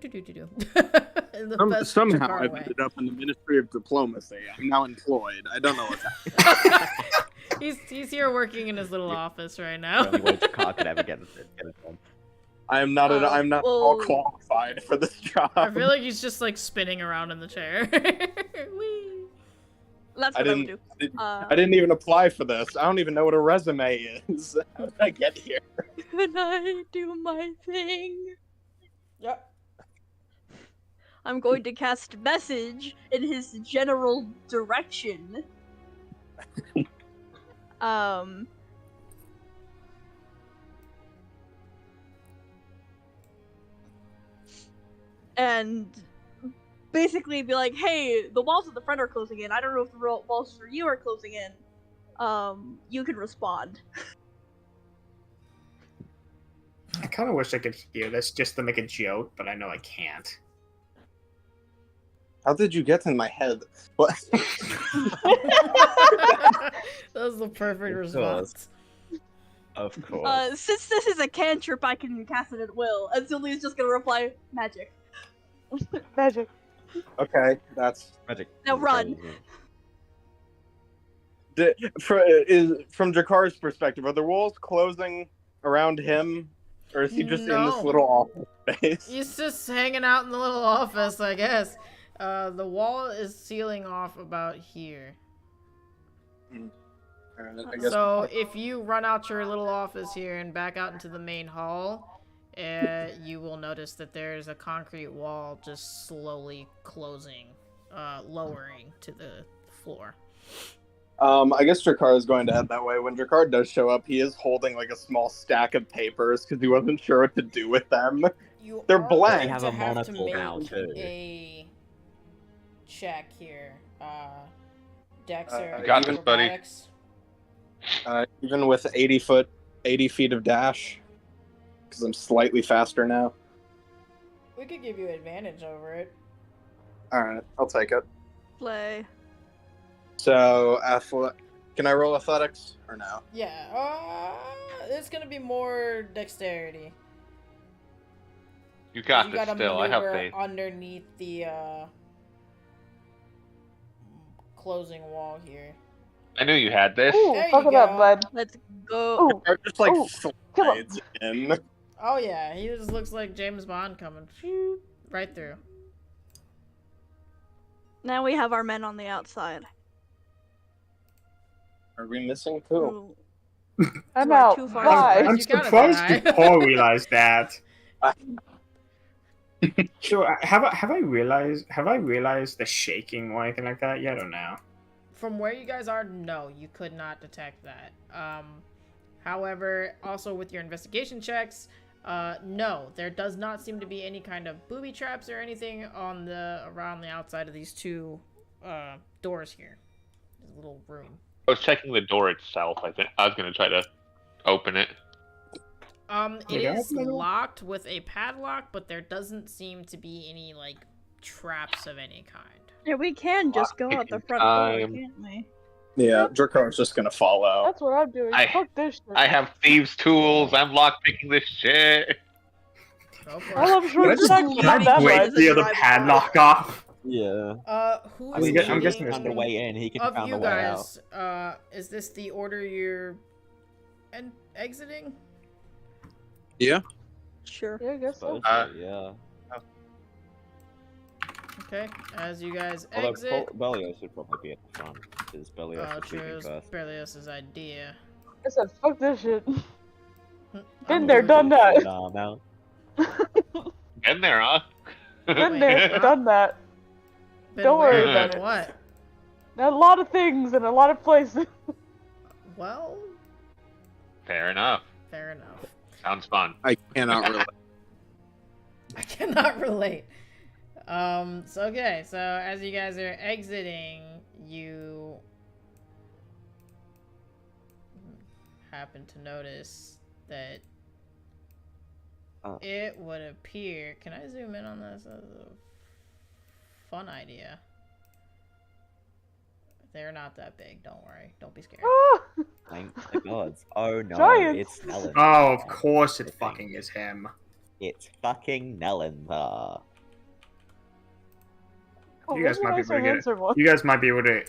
Somehow Drakkar I've way. ended up in the Ministry of Diplomacy. I'm now employed. I don't know what's happening. He's here working in his little office right The now. only way Jakar could ever get it done. I'm not all well- qualified for this job. I feel like he's just like spinning around in the chair. Whee! that's I what I would do. I didn't even apply for this. I don't even know what a resume is. How did I get here? Can I do my thing? Yep. I'm going to cast message in his general direction. And basically be like, hey, the walls at the front are closing in. I don't know if the walls for you are closing in. You can respond. I kind of wish I could hear this just to make a joke, but I know I can't. How did you get in my head? What? That was the perfect Of response. Of course. Since this is a cantrip, I can cast it at will. And Sylvia's just gonna reply, magic. Magic. Okay, that's Magic. Now run. from Jakar's perspective. Are the walls closing around him, or is he just in this No. little office space? He's just hanging out in the little office, I guess. The wall is sealing off about here. I guess So if you run out your little office here and back out into the main hall, you will notice that there's a concrete wall just slowly closing, lowering to the floor. I guess Jakar is going to head that way. When Jakar does show up, he is holding like a small stack of papers because he wasn't sure what to do with them. You They're are blank. going They to have a to monocle make now, too. a check here. Dex or You got this, buddy. acrobatics. Even with 80 feet of dash, because I'm slightly faster now. We could give you advantage over it. All right, I'll take it. Play. So, can I roll athletics or no? Yeah, it's gonna be more dexterity. You got You this gotta still. I have maneuver faith. underneath the closing wall here. I knew you had this. Ooh, There fuck you it up, go. bud. Let's go. Ooh, Or just like Oh, kill him. slides in. Oh yeah, he just looks like James Bond coming right through. Now we have our men on the outside. Are we missing two? Ooh. I'm We're out. too far Bye. away. I'm You counted surprised that, right? Paul realized that. So have I realized the shaking or anything like that yet or no? From where you guys are, no, you could not detect that. However, also with your investigation checks, no, there does not seem to be any kind of booby traps or anything on around the outside of these two doors here. This little room. I was checking the door itself. I think I was gonna try to open it. It is locked with a padlock, but there doesn't seem to be any, like, traps of any kind. Yeah, we can just go out the front door, can't we? Yeah, Drakar's just gonna fall out. That's what I'm doing. Fuck this shit. I have thieves' tools. I'm lockpicking this shit. Go for I love it. short snacks Can not I that break much. the other padlock off? Yeah. Who I is mean, I'm guessing found a way in. He can of find you a way out. guys, is this the order you're exiting? Yeah. Sure. Yeah, I guess so. Yeah. Okay, as you guys Although exit. Belios would probably be at the front, because Belios is True, leaving it was first. Berlios's idea. I said, fuck this shit. I'm Been there, good. done that. Nah, now. Been there, huh? Been there, done that. Been Don't worry where? about it. What? A lot of things in a lot of places. Well, Fair enough. fair enough. Sounds fun. I cannot relate. I cannot relate. So okay, so as you guys are exiting, you happen to notice that it would appear. Can I zoom in on this? As a fun idea. They're not that big. Don't worry. Don't be scared. Thank the gods. Oh no, Giants. it's Nellen. Oh, of course it fucking is him. It's fucking Nellen. You guys might be able to get it. You guys might be able to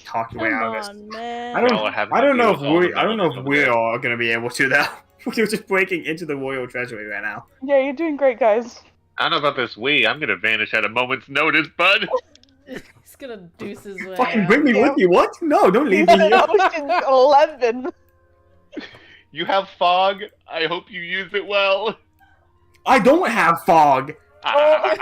talk your way Come out of this. on, man. I Y'all are having don't to know deal if with we all the villains over there. are gonna be able to though. We're just breaking into the royal treasury right now. Yeah, you're doing great, guys. I don't know about this we. I'm gonna vanish at a moment's notice, bud. He's gonna deuce his way Fucking out. bring me with you. What? No, don't leave me here. Ocean's 11. You have fog. I hope you use it well. I don't have fog Oh.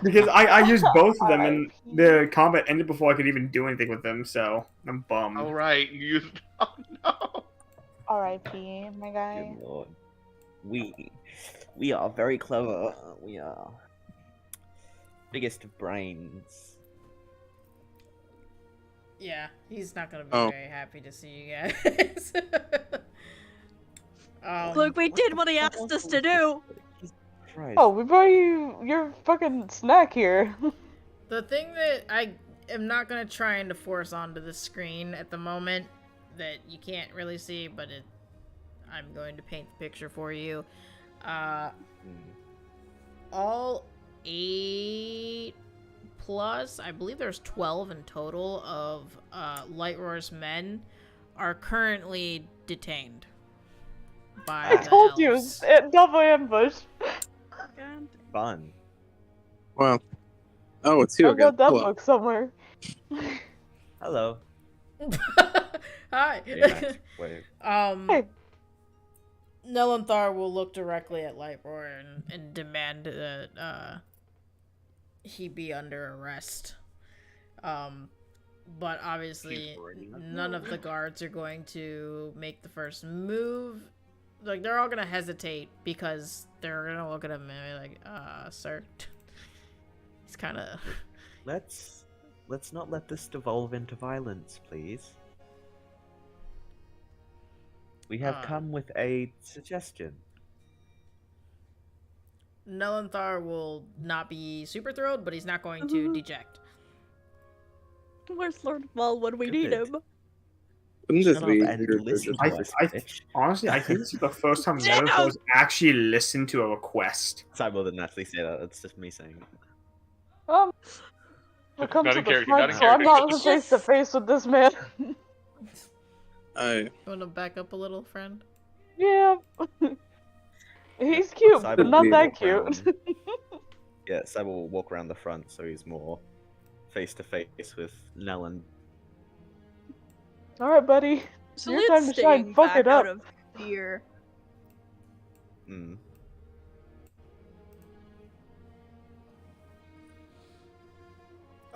because I used both of them and R.I.P. the combat ended before I could even do anything with them. So I'm bummed. All right, you used. Oh no. R.I.P. my guy. Good lord. We are very clever. We are biggest of brains. Yeah, he's not gonna be Oh. very happy to see you guys. Look, we did what he asked us to do. Jesus Christ. Oh, we brought you your fucking snack here. The thing that I am not gonna try and force onto the screen at the moment that you can't really see, but I'm going to paint the picture for you. All 8 plus, I believe there's 12 in total of Lightroar's men are currently detained by I the told you, elves. double ambush. Fun. Well. Oh, it's you I've got again. that Hello. book somewhere. Hello. Hi. Hey, Max. Wait. Hey. Nelenthar will look directly at Lightroar and demand that he be under arrest. But obviously none of the guards are going to make the first move. Like, they're all gonna hesitate because they're gonna look at him and be like, sir. He's kinda... Let's not let this devolve into violence, please. We have come with a suggestion. Nelenthar will not be super thrilled, but he's not going to deject. Where's Lord Maul when we Good need bit. him? Wouldn't Shut this up be and easier to listen just I, to us, I bitch. honestly, I think this is the first time Damn! Nelenthor's actually listened to a request. Simon didn't actually say that. It's just me saying it. We'll come Not to in the character, front, not in so I'm character. not face to face with this man. I You want to back up a little, friend? Yeah. He's cute, Simon but not will that walk cute. around- Yeah, Simon will walk around the front so he's more face to face with Nellen. Alright, buddy. So Your it's time to shine. staying Fuck back it up. out of fear. Mm.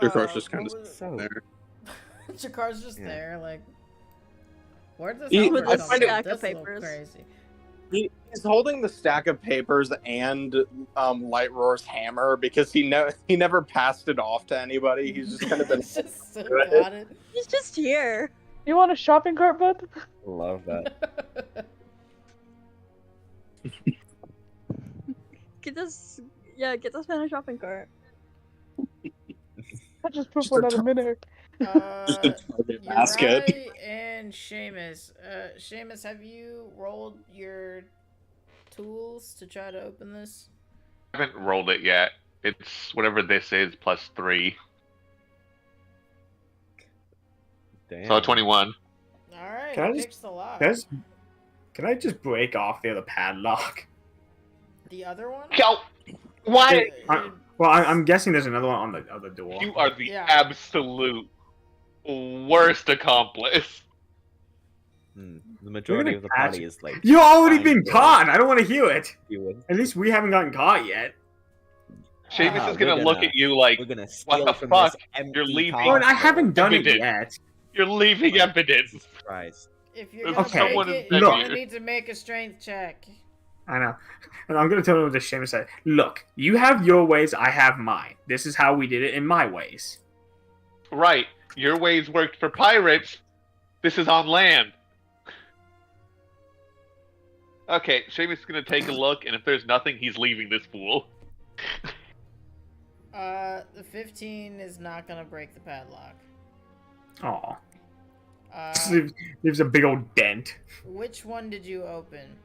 Drakar's just kind what of was it? So, there. Jakar's just Yeah. there, like, where'd this He- helper I come find from? it- stack of That's a little papers. crazy. He's holding the stack of papers and Lightroar's hammer because he never passed it off to anybody. He's just kind of been. He's just so got it. He's just here. You want a shopping cart, bud? love that. Get this Spanish shopping cart. I just put one out a minute. basket. Uri and Seamus. Seamus, have you rolled your tools to try to open this? I haven't rolled it yet. It's whatever this is plus 3. Damn. So 21. Alright, Can I it just- picks the lock. Can I just break off the other padlock? The other one? Yo! Why? Well, I'm guessing there's another one on the other door. You are the Yeah. absolute worst accomplice. The majority of the catch party is like. You've already fine been with caught! I don't want to hear it! doing. At least we haven't gotten caught yet. Seamus Ah, is gonna we're look gonna- at you like, We're gonna what steal the from fuck? this empty You're leaving. Oh, and I castle. haven't done it Evidence. yet. you're leaving Like, evidence. Jesus Christ. If you're There's gonna someone break it, in you're there. gonna need to make a strength check. I know. And I'm gonna tell him this shame and say, look, you have your ways, I have mine. This is how we did it in my ways. Right. Your ways worked for pirates. This is on land. Okay, Seamus is gonna take a look, and if there's nothing, he's leaving this pool. The 15 is not gonna break the padlock. Aw. Uh, Leaves a big old dent. which one did you open,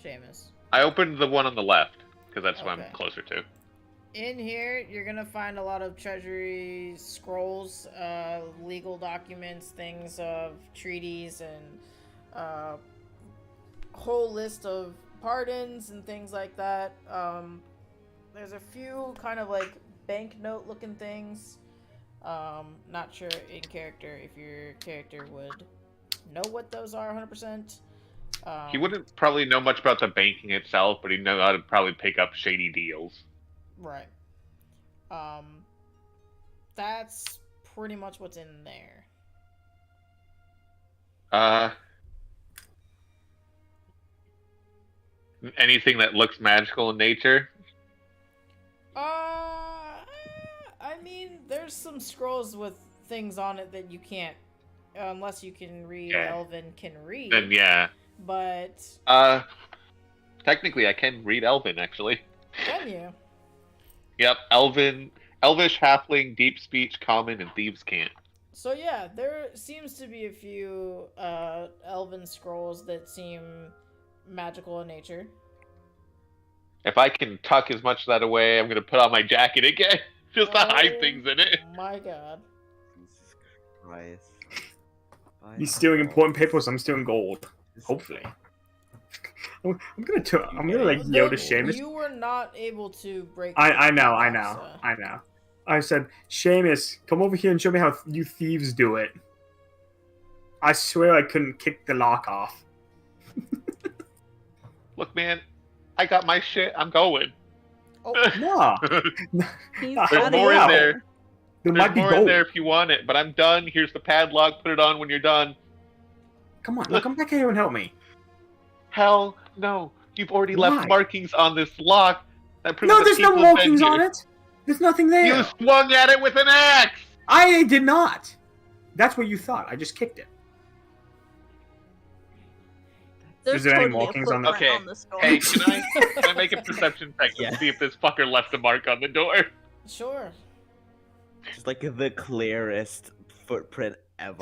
Seamus? I opened the one on the left, because that's what Okay. I'm closer to. In here, you're gonna find a lot of treasury scrolls, legal documents, things of treaties, and whole list of pardons and things like that. There's a few kind of like banknote looking things. Not sure in character if your character would know what those are 100%. He wouldn't probably know much about the banking itself, but he'd know how to probably pick up shady deals. Right. That's pretty much what's in there. Anything that looks magical in nature? I mean, there's some scrolls with things on it that you can't, unless you can read. Yeah. Elven can read. Then yeah. But Technically I can read Elven, actually. can you? Yep, Elvish, Halfling, Deep Speech, Common, and Thieves can't. So yeah, there seems to be a few Elven scrolls that seem magical in nature. If I can tuck as much of that away, I'm gonna put on my jacket again, just to hide Oh things in it. My God. Jesus Christ. He's stealing important papers, I'm stealing gold. Hopefully. I'm gonna like yell to Seamus. You were not able to break. I the know. padlock, so- I know. I said, Seamus, come over here and show me how you thieves do it. I swear I couldn't kick the lock off. Look, man, I got my shit. I'm going. Oh, No. He's There's There's outta more in here. there. There There's might be more in gold. there if you want it, but I'm done. Here's the padlock. Put it on when you're done. Come on, come back here and help me. Hell no. You've already Why? left markings on this lock. That proves No, that there's no people have been markings on here. it. There's nothing there. You swung at it with an axe. I did not. That's what you thought. I just kicked it. There's Is there any totally a markings on the- footprint Okay. on this door. Hey, can I make a perception check to Yeah. see if this fucker left a mark on the door? sure. Just like the clearest footprint ever.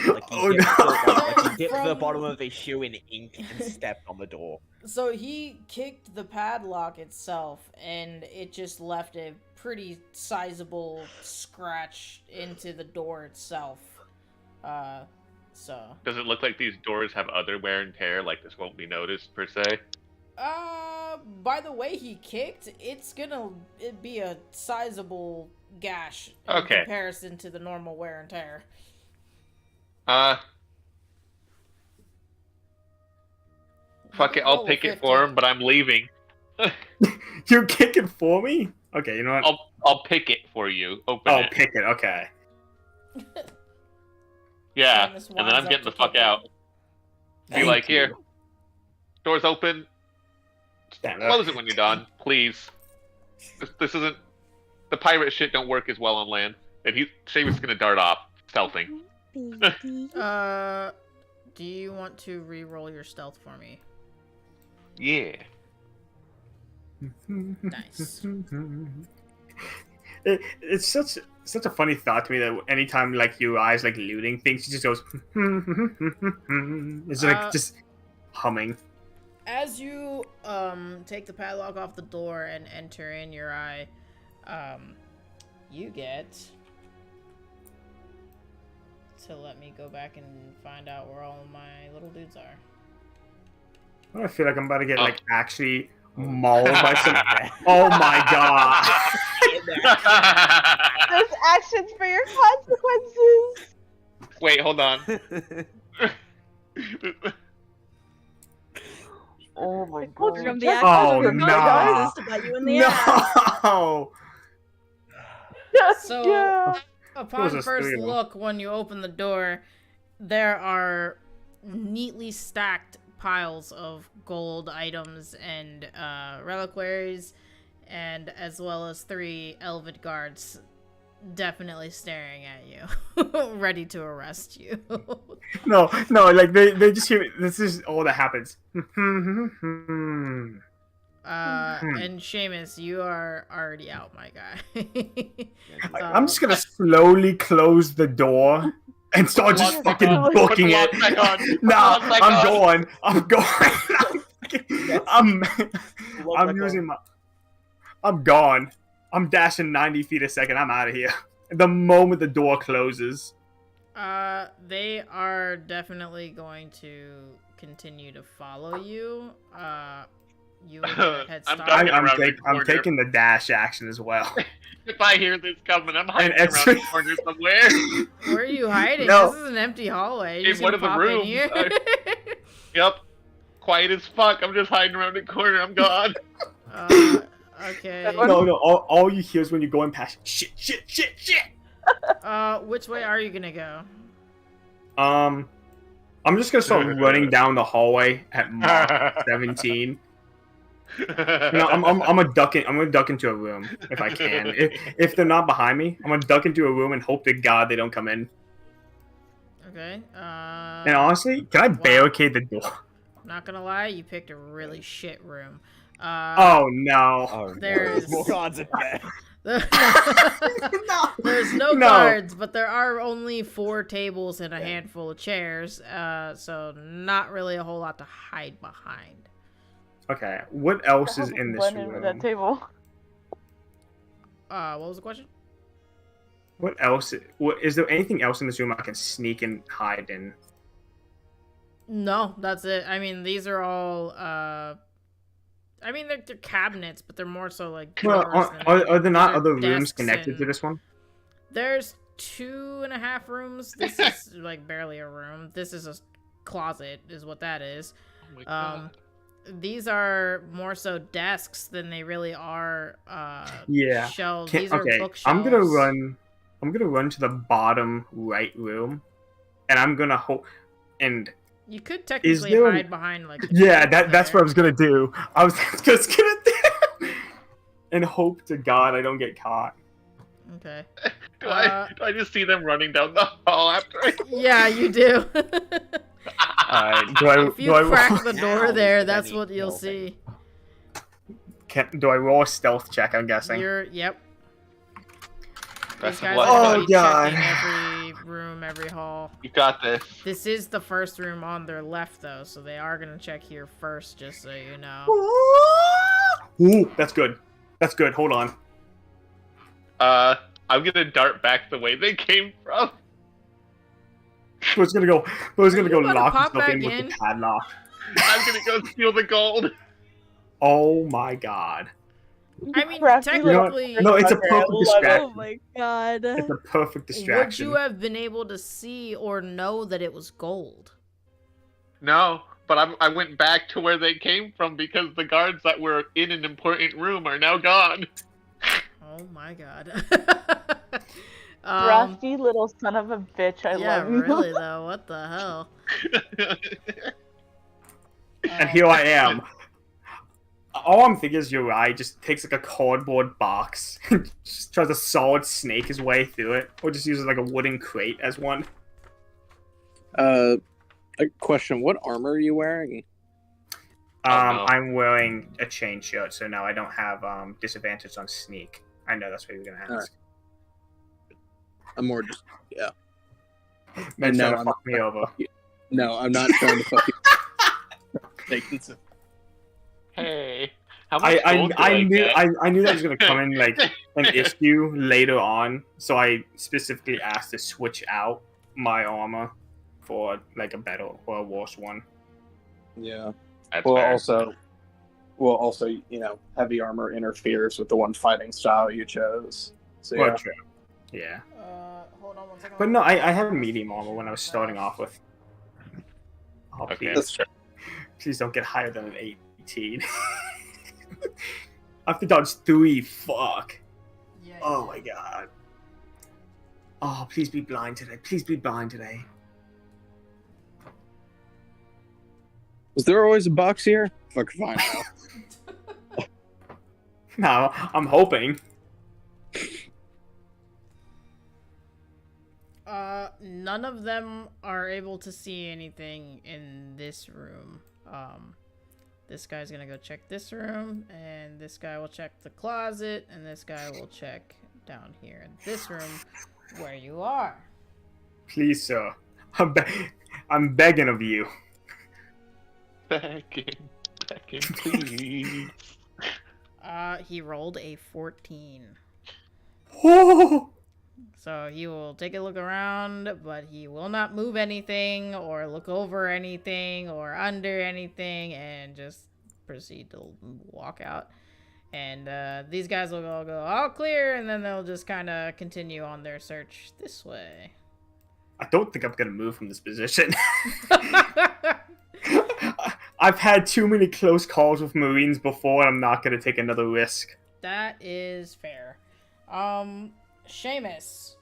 Like Oh he dipped, no. like he dipped the From- bottom of his shoe in ink and stepped on the door. So he kicked the padlock itself, and it just left a pretty sizable scratch into the door itself. So. Does it look like these doors have other wear and tear, like this won't be noticed, per se? By the way he kicked, it'd be a sizable gash in Okay. comparison to the normal wear and tear. Fuck it, I'll pick it for him, but I'm leaving. You're kicking for me? Okay, you know what? I'll pick it for you. Open Oh, it. pick it. Okay. Yeah, Seamus and then winds I'm up getting to the fuck kick it. out. Be Thank like, you. here. Doors open. Damn, Close it when you're done, please. This isn't... The pirate shit don't work as well on land. And Seamus gonna dart off, stealthing. Do you want to re-roll your stealth for me? Yeah. Nice. It's such a funny thought to me that anytime like UI is like looting things, he just goes. It's like just humming. As you take the padlock off the door and enter in your eye, you get to let me go back and find out where all my little dudes are. I feel like I'm about to get like actually mauled by some. Oh my god! There's actions for your consequences. Wait, hold on. Oh my Told god. you the Just- actors Oh, were no. to bite you in the ass. No! So, yeah. upon was a first steal. look, when you open the door, there are neatly stacked piles of gold items and reliquaries, and as well as 3 elven guards definitely staring at you, ready to arrest you. No, like they just hear this is all that happens. And Seamus, you are already out, my guy. I'm just gonna slowly close the door and start just Lock fucking back on. booking Put the it. lock back on. Put the Nah, lock back I'm on. going. I'm using my. I'm gone. I'm dashing 90 feet a second. I'm out of here. The moment the door closes. They are definitely going to continue to follow you. You will get a head I'm start. ducking around the I'm corner. taking the dash action as well. If I hear this coming, I'm hiding And around the corner somewhere. Where are you hiding? No. This is an empty hallway. In You're just one gonna of the pop in rooms. here. Yep. Quiet as fuck. I'm just hiding around the corner. I'm gone. Okay. No. All you hear is when you're going past. Shit. Which way are you gonna go? I'm just gonna start running down the hallway at Mark 17. No, I'm gonna duck into a room if I can. If they're not behind me, I'm gonna duck into a room and hope to God they don't come in. Okay. And honestly, can I barricade the door? Not gonna lie, you picked a really shit room. Oh no! Oh, There's more cards in there. There's no No. cards, but there are only 4 tables and a handful of chairs, so not really a whole lot to hide behind. Okay, what else is How in this blend in with that room? table. What was the question? What else? Is there anything else in this room I can sneak and hide in? No, that's it. I mean, these are all. I mean, they're cabinets, but they're more so like. Well, drawers than are there not they're other rooms desks connected to and- this one? There's 2.5 rooms. This is like barely a room. This is a closet, is what that is. Oh my God. These are more so desks than they really are Yeah. shelves. These are Okay, bookshelves. I'm gonna run to the bottom right room, and I'm gonna hope. And You could technically there hide behind like. the yeah, chairs that's there. what I was gonna do. I was just gonna do, and hope to God I don't get caught. Okay. Do I just see them running down the hall after I... Yeah, you do. Alright, do I If you crack the door Now there, is that's any what you'll building. see. do I roll a stealth check? I'm guessing. Yep. That's These guys what- are Oh, gonna be God. checking every room, every hall. You got this. This is the first room on their left, though, so they are gonna check here first, just so you know. Ooh, that's good. That's good. Hold on. I'm gonna dart back the way they came from. I was gonna go. you about to Lock pop myself back in with in? the padlock. I'm gonna go steal the gold. Oh my God. I mean, Crafty little- technically, No, it's a Okay, perfect love it. distraction. Oh my god. It's a perfect would distraction. you have been able to see or know that it was gold? No, but I went back to where they came from because the guards that were in an important room are now gone. Oh my god. Crafty little son of a bitch, I yeah, love you. really though. What the hell? And here I am. All I'm thinking is Uri just takes like a cardboard box and just tries to solid snake his way through it, or just uses like a wooden crate as one. A question: what armor are you wearing? no. I'm wearing a chain shirt, so no, I don't have disadvantage on sneak. I know that's what you were gonna ask. I'm more just Man's no, trying to I'm fuck not me over. No, I'm not trying to fuck you. Hey, how much gold do I knew get? I knew that was gonna come in like an issue later on, so I specifically asked to switch out my armor for like a better or a worse one. Yeah. That's Well, fair. also, heavy armor interferes with the one fighting style you chose. So Well, yeah. true. Yeah. Hold on one second. But no, I had medium armor when I was starting off with. Oh, Okay. please. That's true. Please don't get higher than an 18. I have to dodge 3. Fuck. Yeah, Oh my god. Oh, please be blind today. Please be blind today. Was there always a box here? Fuck, fine now. No, I'm hoping. None of them are able to see anything in this room. This guy's gonna go check this room, and this guy will check the closet, and this guy will check down here in this room where you are. Please, sir. I'm begging of you. Begging, please. He rolled a 14. Oh! So he will take a look around, but he will not move anything or look over anything or under anything, and just proceed to walk out. And these guys will all go, all clear, and then they'll just kind of continue on their search this way. I don't think I'm gonna move from this position. I've had too many close calls with Marines before, and I'm not gonna take another risk. That is fair. Seamus,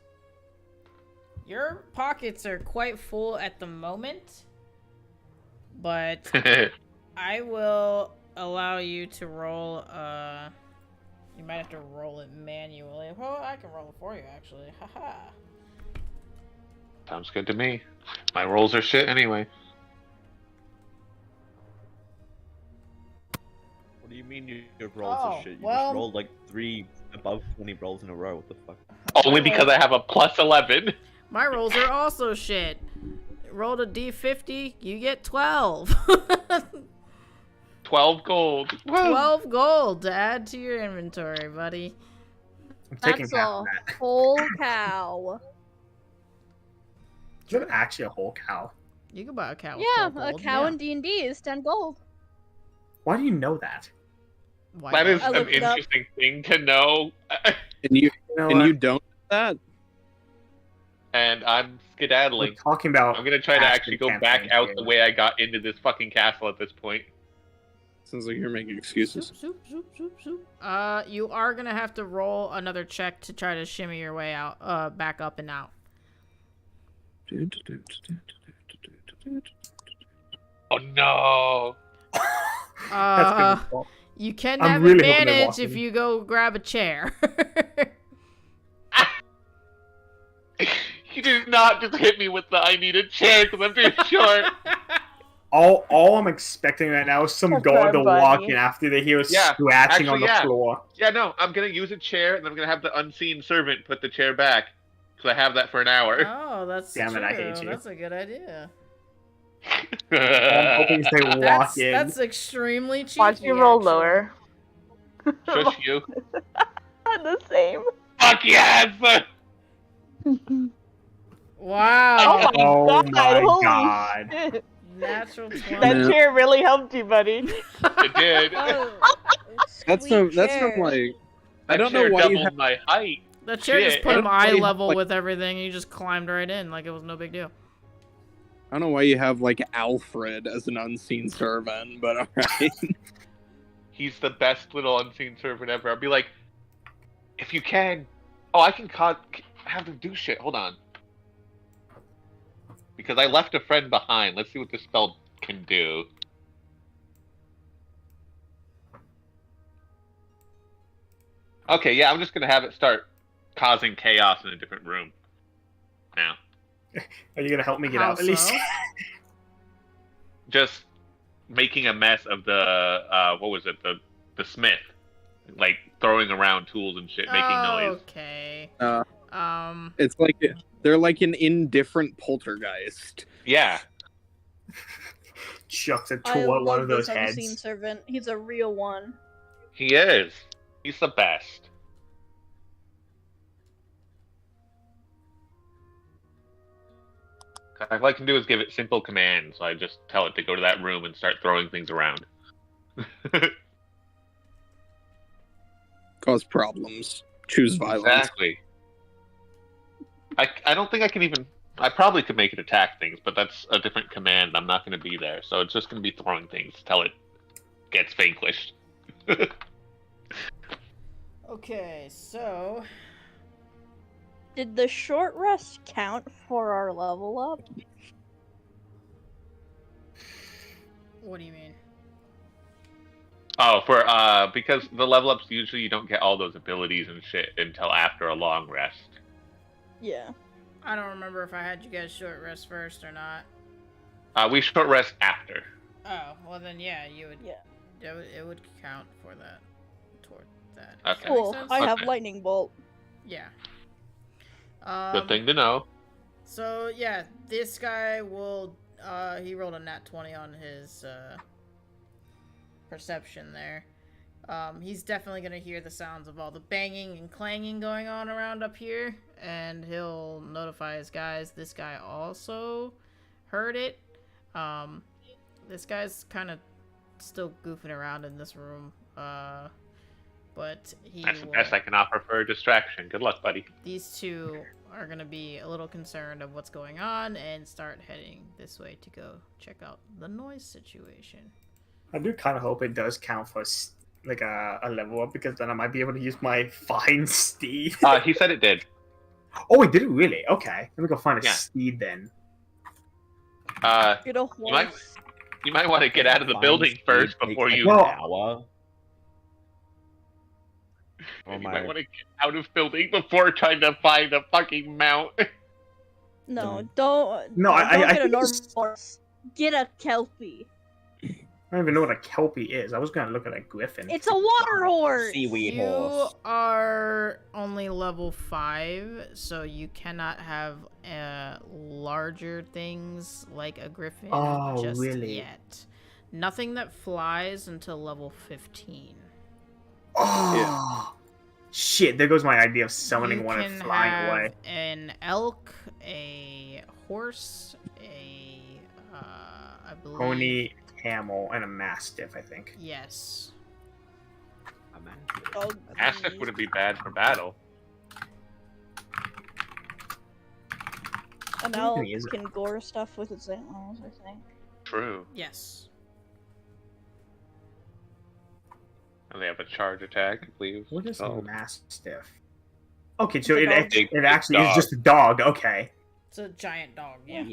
your pockets are quite full at the moment, but I will allow you to roll, you might have to roll it manually. Well, I can roll it for you, actually. Haha. Sounds good to me. My rolls are shit anyway. What do you mean your rolls Oh, are shit? You well- just rolled like 3 above 20 rolls in a row. What the fuck? Only because I have a plus 11. My rolls are also shit. Rolled a d50, you get 12. 12 gold. 12 gold to add to your inventory, buddy. I'm taking That's half a of that. whole cow. Is that actually a whole cow? You can buy a cow with Yeah, 12 a gold. cow yeah. in D&D is 10 gold. Why do you know that? Why That not? is I an looked it up. interesting thing to know. And you know and what? you don't know that? And I'm We're skedaddling. talking about. I'm gonna try to Aspen actually go back campaign out here. the way I got into this fucking castle at this point. Sounds like you're making excuses. Zoop, zoop, zoop, zoop. You are gonna have to roll another check to try to shimmy your way out, back up and out. Oh no! That's good. Well, You can I'm have really hoping they advantage walk if in. you go grab a chair. You did not just hit me with the I need a chair because I'm too short. all I'm expecting right now is some That's guard to our walk buddy. in after they hear us Yeah, scratching on actually, the yeah. floor. Yeah, no, I'm gonna use a chair and I'm gonna have the unseen servant put the chair back because I have that for an hour. Oh, that's Damn it, true. I hate you. That's a good idea. All I'm hoping is they walk in. That's extremely cheeky. Watch you roll actually. lower. Shush you. The same. Fuck yes! Wow. Oh God, my holy god. shit. Natural 20. That Yeah. chair really helped you, buddy. It did. Oh, That's sweet not chair. like That I don't chair know why you doubled have my height. The chair just Shit. put him I eye don't know, level like- with everything. And he just climbed right in like it was no big deal. I don't know why you have like Alfred as an unseen servant, but alright. He's the best little unseen servant ever. I'll be like, if you can, I can have them do shit. Hold on, because I left a friend behind. Let's see what this spell can do. Okay, yeah, I'm just gonna have it start causing chaos in a different room. Now, Are you gonna help me get How out at least? so? just making a mess of the what was it, the smith, like throwing around tools and shit, making noise. Okay. Uh, It's like they're like an indifferent poltergeist. Yeah. Chucks a I tool at one love of this those unseen heads. servant. He's a real one. He is. He's the best. All I can do is give it simple commands, so I just tell it to go to that room and start throwing things around. Cause problems. Choose violence. Exactly. I don't think I can even... I probably could make it attack things, but that's a different command. I'm not going to be there, so it's just going to be throwing things till it gets vanquished. Okay, so Did the short rest count for our level up? what do you mean? Oh, for because the level ups usually you don't get all those abilities and shit until after a long rest. Yeah. I don't remember if I had you guys short rest first or not. We short rest after. Oh, well then yeah, you would. Yeah. It would count for that. Toward that. Okay. Does that make Cool. sense? I have Okay. lightning bolt. Yeah. Good thing to know. So yeah, this guy will. He rolled a nat 20 on his perception there. He's definitely gonna hear the sounds of all the banging and clanging going on around up here, and he'll notify his guys. This guy also heard it. This guy's kind of still goofing around in this room, but he That's the will... best I can offer for a distraction. Good luck, buddy. These two are gonna be a little concerned of what's going on and start heading this way to go check out the noise situation. I do kind of hope it does count for like a level up, because then I might be able to use my fine steed. He said it did. Oh, it did it really? Okay, let me go find a Yeah. steed then. Get a horse. You might want to get out of the Fine building speed first takes before like you. an Well- hour. Oh You my. might want to get out of building before trying to find a fucking mount. No, don't. No, I don't get a think normal it's- horse. Get a kelpie. I don't even know what a kelpie is. I was gonna look at a griffin. It's a water horse. Seaweed You horse. are only level 5, so you cannot have larger things like a griffin Oh, just really? yet. Nothing that flies until level 15. Oh, shit! There goes my idea of summoning You one and can flying have away. an elk, a horse, a I believe. Pony, camel, and a mastiff. I think. Yes. Oh, Mastiff wouldn't be bad for battle. An How elk many is it? can gore stuff with its antlers, I think. True. Yes. And they have a charge attack, I believe. What is a Oh. mastiff? Okay, so It's a it dog. it actually is Dog. just a dog. Okay. It's a giant dog. Yeah.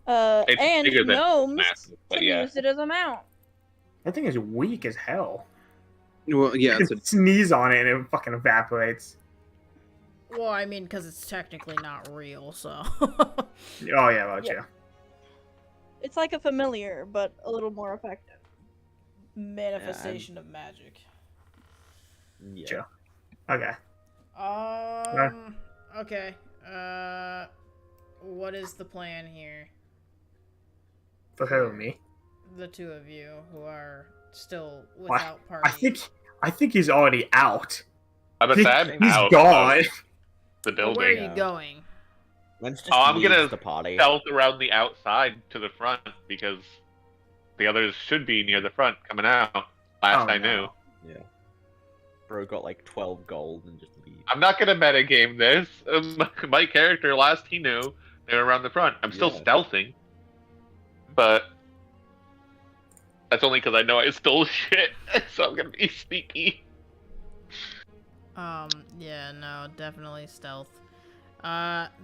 It's And bigger than gnomes mastiff, but can yeah. use it as a mount. That thing is weak as hell. Well, yeah, You it's can a, sneeze on it and it fucking evaporates. Well, I mean, because it's technically not real, so. Oh yeah, well, Yeah. yeah. It's like a familiar, but a little more effective. Manifestation of magic. Yeah. Sure. Okay. Okay. What is the plan here? For her and me. The two of you who are still Why- without party. I think he's already out. I'm a sad He's out gone. of the But building. where are you Yeah. going? Let's just Oh, I'm leave gonna the party. Stealth around the outside to the front because the others should be near the front coming out. Last Oh, I no. knew. Yeah. Bro got like 12 gold and just leave. I'm not gonna metagame this. My character, last he knew, they were around the front. I'm still Yeah. stealthing, but that's only because I know I stole shit, so I'm gonna be sneaky. Yeah, no, definitely stealth.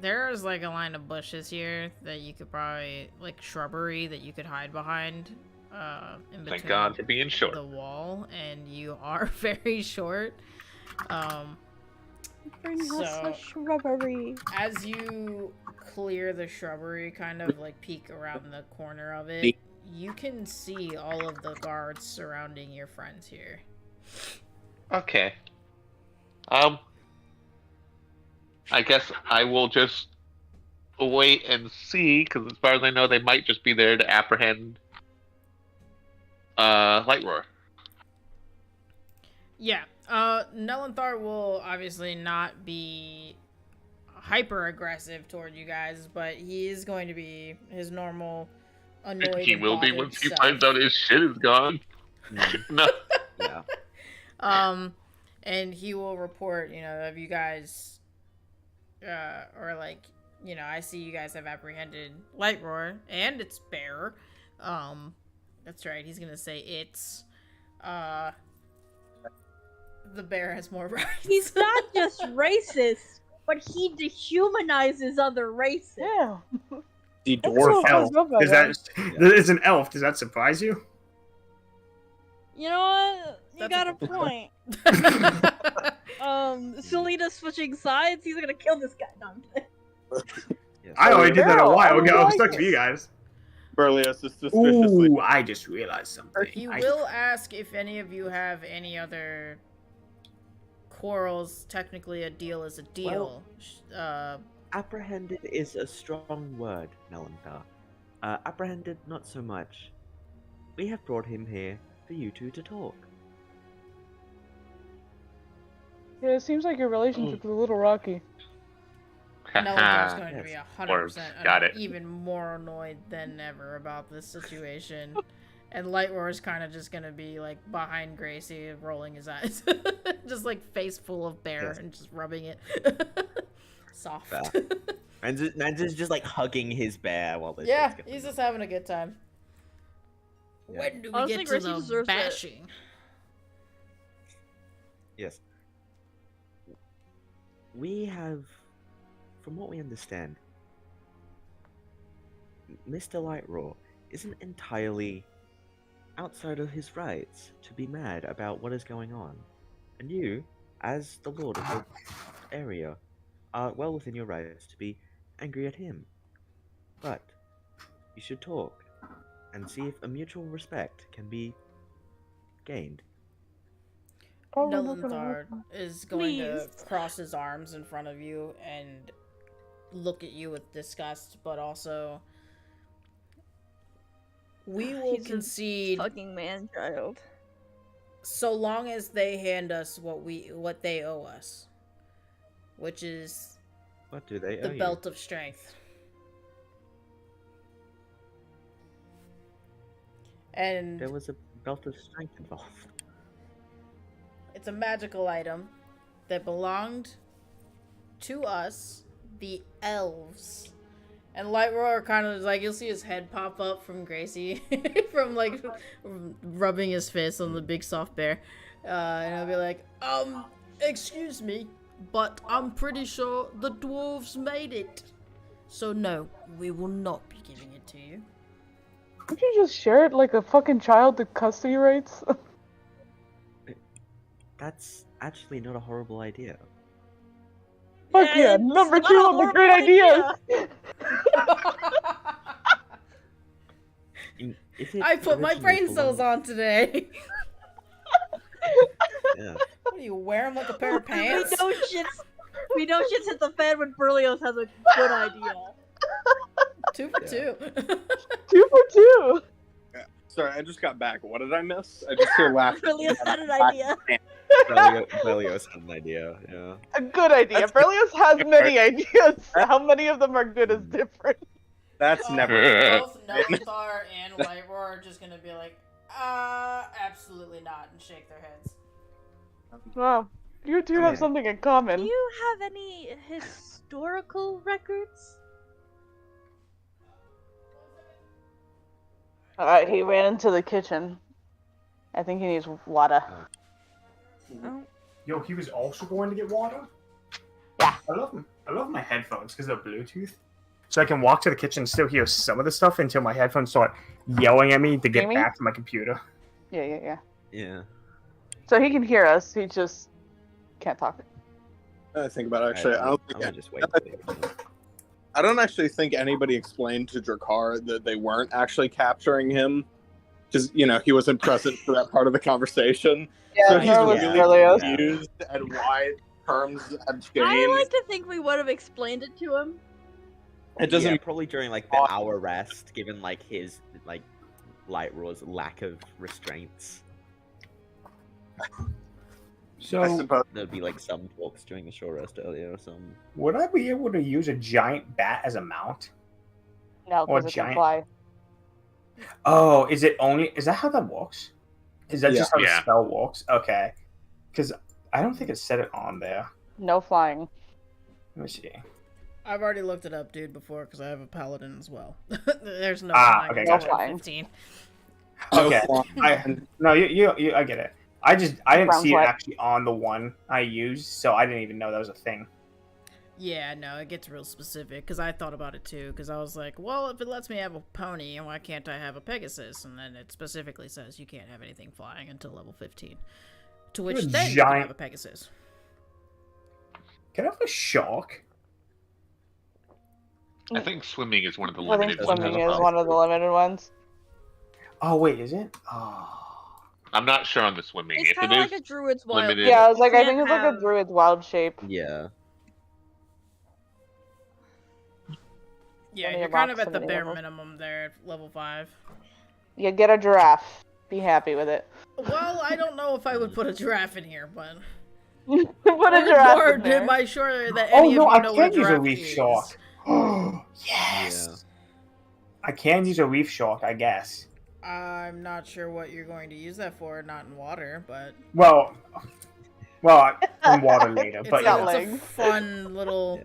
There's like a line of bushes here that you could probably, like shrubbery that you could hide behind, in between Thank God for being short. the wall, and you are very short. Bring us So- a shrubbery. As you clear the shrubbery, kind of like peek around the corner of it, you can see all of the guards surrounding your friends here. Okay. I guess I will just wait and see, because as far as I know, they might just be there to apprehend Lightroar. Yeah, Nelenthar will obviously not be hyper aggressive toward you guys, but he is going to be his normal annoyed He and will be bothered once he self. finds out his shit is gone. No. Yeah. And he will report, of you guys, or like, I see you guys have apprehended Lightroar and its bearer. That's right, he's gonna say it's, the bear has more rights. He's not just racist, but he dehumanizes other races. Yeah. The That's dwarf cool. elf. Love that Does one. that is an elf? Does that surprise you? You know what? You That's got a a point. Selena switching sides. He's gonna kill this guy. No, I'm kidding. Yes. I already did that a Barrel, while I ago. like Stuck to it. you guys. Berlioz is suspiciously. Ooh, I just realized something. He I- will ask if any of you have any other quarrels. Technically, a deal is a deal. Apprehended is a strong word, Nelenthar. Apprehended, not so much. We have brought him here for you two to talk. Yeah, it seems like your relationship's a little rocky. Nelenthar is going to be Yes. 100% Got it. even more annoyed than ever about this situation. And Lightroar is kind of just going to be like behind Gracie, rolling his eyes. Just like face full of bear Yes. and just rubbing it. Soft. Fair. Man's just like hugging his bear while this Yeah, shit's going he's on. just having a good time. Yeah. When do we Honestly, get to Gracie the deserves it. bashing? Yes. We have, from what we understand, Mr. Lightroar isn't entirely outside of his rights to be mad about what is going on. And you, as the lord of the area, are well within your rights to be angry at him. But you should talk and see if a mutual respect can be gained. Probably not gonna Nelenthar happen. is going to Please. cross his arms in front of you and look at you with disgust, but also we will He's a concede fucking man-child. so long as they hand us what they owe us, which is What do they owe the you? belt of strength. And There was a belt of strength involved. it's a magical item that belonged to us, the elves. And Lightroar kind of like, you'll see his head pop up from Gracie, from like rubbing his face on the big soft bear. And he'll be like, excuse me, but I'm pretty sure the dwarves made it. So no, we will not be giving it to you. Can't you just share it like a fucking child to custody rights? That's actually not a horrible idea. Fuck yeah, it's number not 2 a on the great horrible ideas! If it I put my originally brain cells belonged- on today. Yeah. What do you wear 'em like a pair of pants? We know shit's hit the fan when Berlioz has a good idea. 2 for Yeah. 2. 2 for 2! Sorry, I just got back. What did I miss? I just hear laughter. Berlioz had an idea. Berlioz had an idea, yeah. A good idea. That's- Berlioz has many ideas. How many of them are good is different. That's never. Both Nelenthar and Lightroar are just gonna be like, absolutely not, and shake their heads. Wow. You two have Okay. something in Do common. you have any historical records? Alright, he ran into the kitchen. I think he needs water. Oh. Yo, he was also going to get water? Yeah. I love my headphones because they're Bluetooth. So I can walk to the kitchen and still hear some of the stuff until my headphones start yelling at me to get Jamie? back to my computer. Yeah. Yeah. So he can hear us, he just can't talk. I think about it, actually. I don't I'm think gonna just wait. I don't actually think anybody explained to Drakkar that they weren't actually capturing him, because he wasn't present for that part of the conversation. Yeah, So he's nor was really Berlioz. confused at why terms have I changed. like to think we would have explained it to him. It doesn't. Yeah, probably during like the hour rest, given like his like Lightroar's lack of restraints. So I suppose. There'd be like some talks during the short rest earlier or some. would I be able to use a giant bat as a mount? No, Or because it can giant- fly. Oh, is that how that works? Is that just how the Yeah. spell works? Okay. Because I don't think it said it on there. No flying. Let me see. I've already looked it up, dude, before because I have a paladin as well. There's no flying okay, until gotcha. level 15. Okay. flying. You I get it. I didn't Brown see it sweat. actually on the one I used, so I didn't even know that was a thing. Yeah, no, it gets real specific because I thought about it too. Because I was like, well, if it lets me have a pony, why can't I have a Pegasus? And then it specifically says you can't have anything flying until level 15. To which A then you can giant- have a Pegasus. Can I have a shark? I think swimming is one of the I think limited ones. swimming as is well. one of the limited ones. Oh wait, is it? Oh. I'm not sure on the swimming. It's If kind it of is, like a druid's wild. limited- Yeah, I was like, I Can't think it's like a have- druid's wild shape. Yeah. Yeah, Any you're kind of at the proximity bare levels. minimum there at level 5. You get a giraffe. Be happy with it. Well, I don't know if I would put a giraffe in here, but Put a giraffe Or in there. am I sure that Oh any no, of I you know what a can use a giraffe reef is? shark. Oh yes. I can use a reef shark, I guess. I'm not sure what you're going to use that for, not in water, but Well, in water later, it's, but got a, yeah. it's a legs. fun little...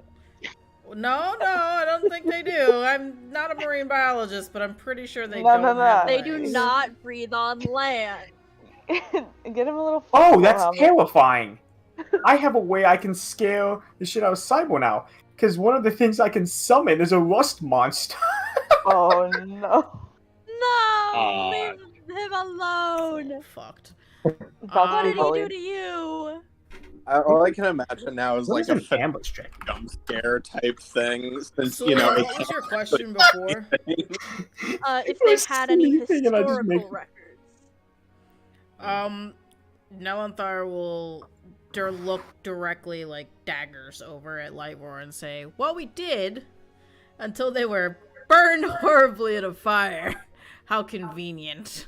No, I don't think they do. I'm not a marine biologist, but I'm pretty sure they No, don't no, no. have They do legs. not breathe on land. Get him a little. Oh, football that's helmet. terrifying. I have a way I can scale the shit out of Cyber now. Because one of the things I can summon is a rust monster. Oh no. No, leave him alone. Fucked. About What to did be he do bullied. to you? All I can imagine now is What like is a an ambush trick? jump scare type thing, since So, it what was your question before? If You're they had any sleeping and I just make- historical records. Nelanthar will look directly like daggers over at Lightroar and say, well, we did until they were burned horribly in a fire. How convenient.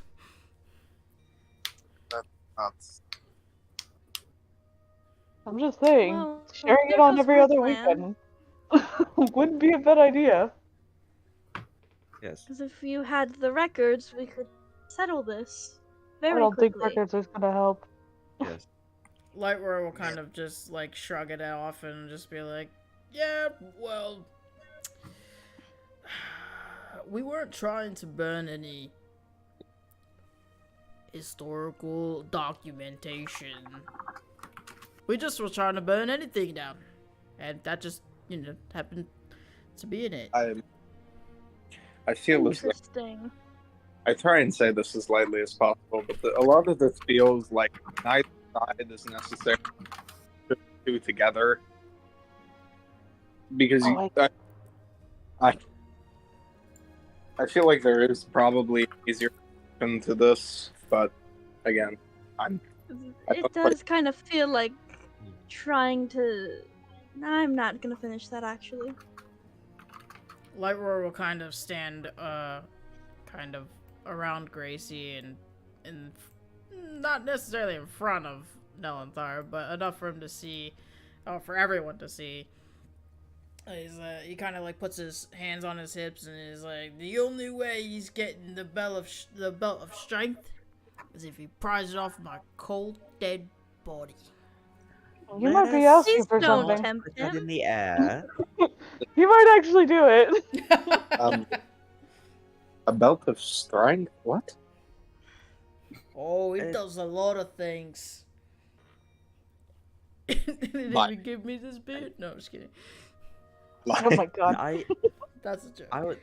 I'm just saying, Well, sharing it there on goes every her other plan. weekend wouldn't be a bad idea. Yes. Because if you had the records, we could settle this I very don't quickly. think records is gonna help. Yes. Lightroar will kind of just like shrug it off and just be like, yeah, well, we weren't trying to burn any historical documentation. We just were trying to burn anything down. And that just, happened to be in it. I feel this. Interesting. I try and say this as lightly as possible, but a lot of this feels like neither side is necessarily put the two together. Because I feel like there is probably an easier solution to this, but again, It does kind of feel like trying to... I'm not gonna finish that, actually. Lightroar will kind of stand, kind of around Gracie and not necessarily in front of Nelanthar, but enough for him to see, for everyone to see. He kind of like puts his hands on his hips and is like, the only way he's getting the belt of strength is if he pries it off my cold dead body. You might be asking Please for don't something. tempt Put that in him. the air. You might actually do it. A belt of strength? What? Oh, it does a lot of things. It didn't Like- even give me this bit. No, I'm just kidding. Oh my god. That's a joke.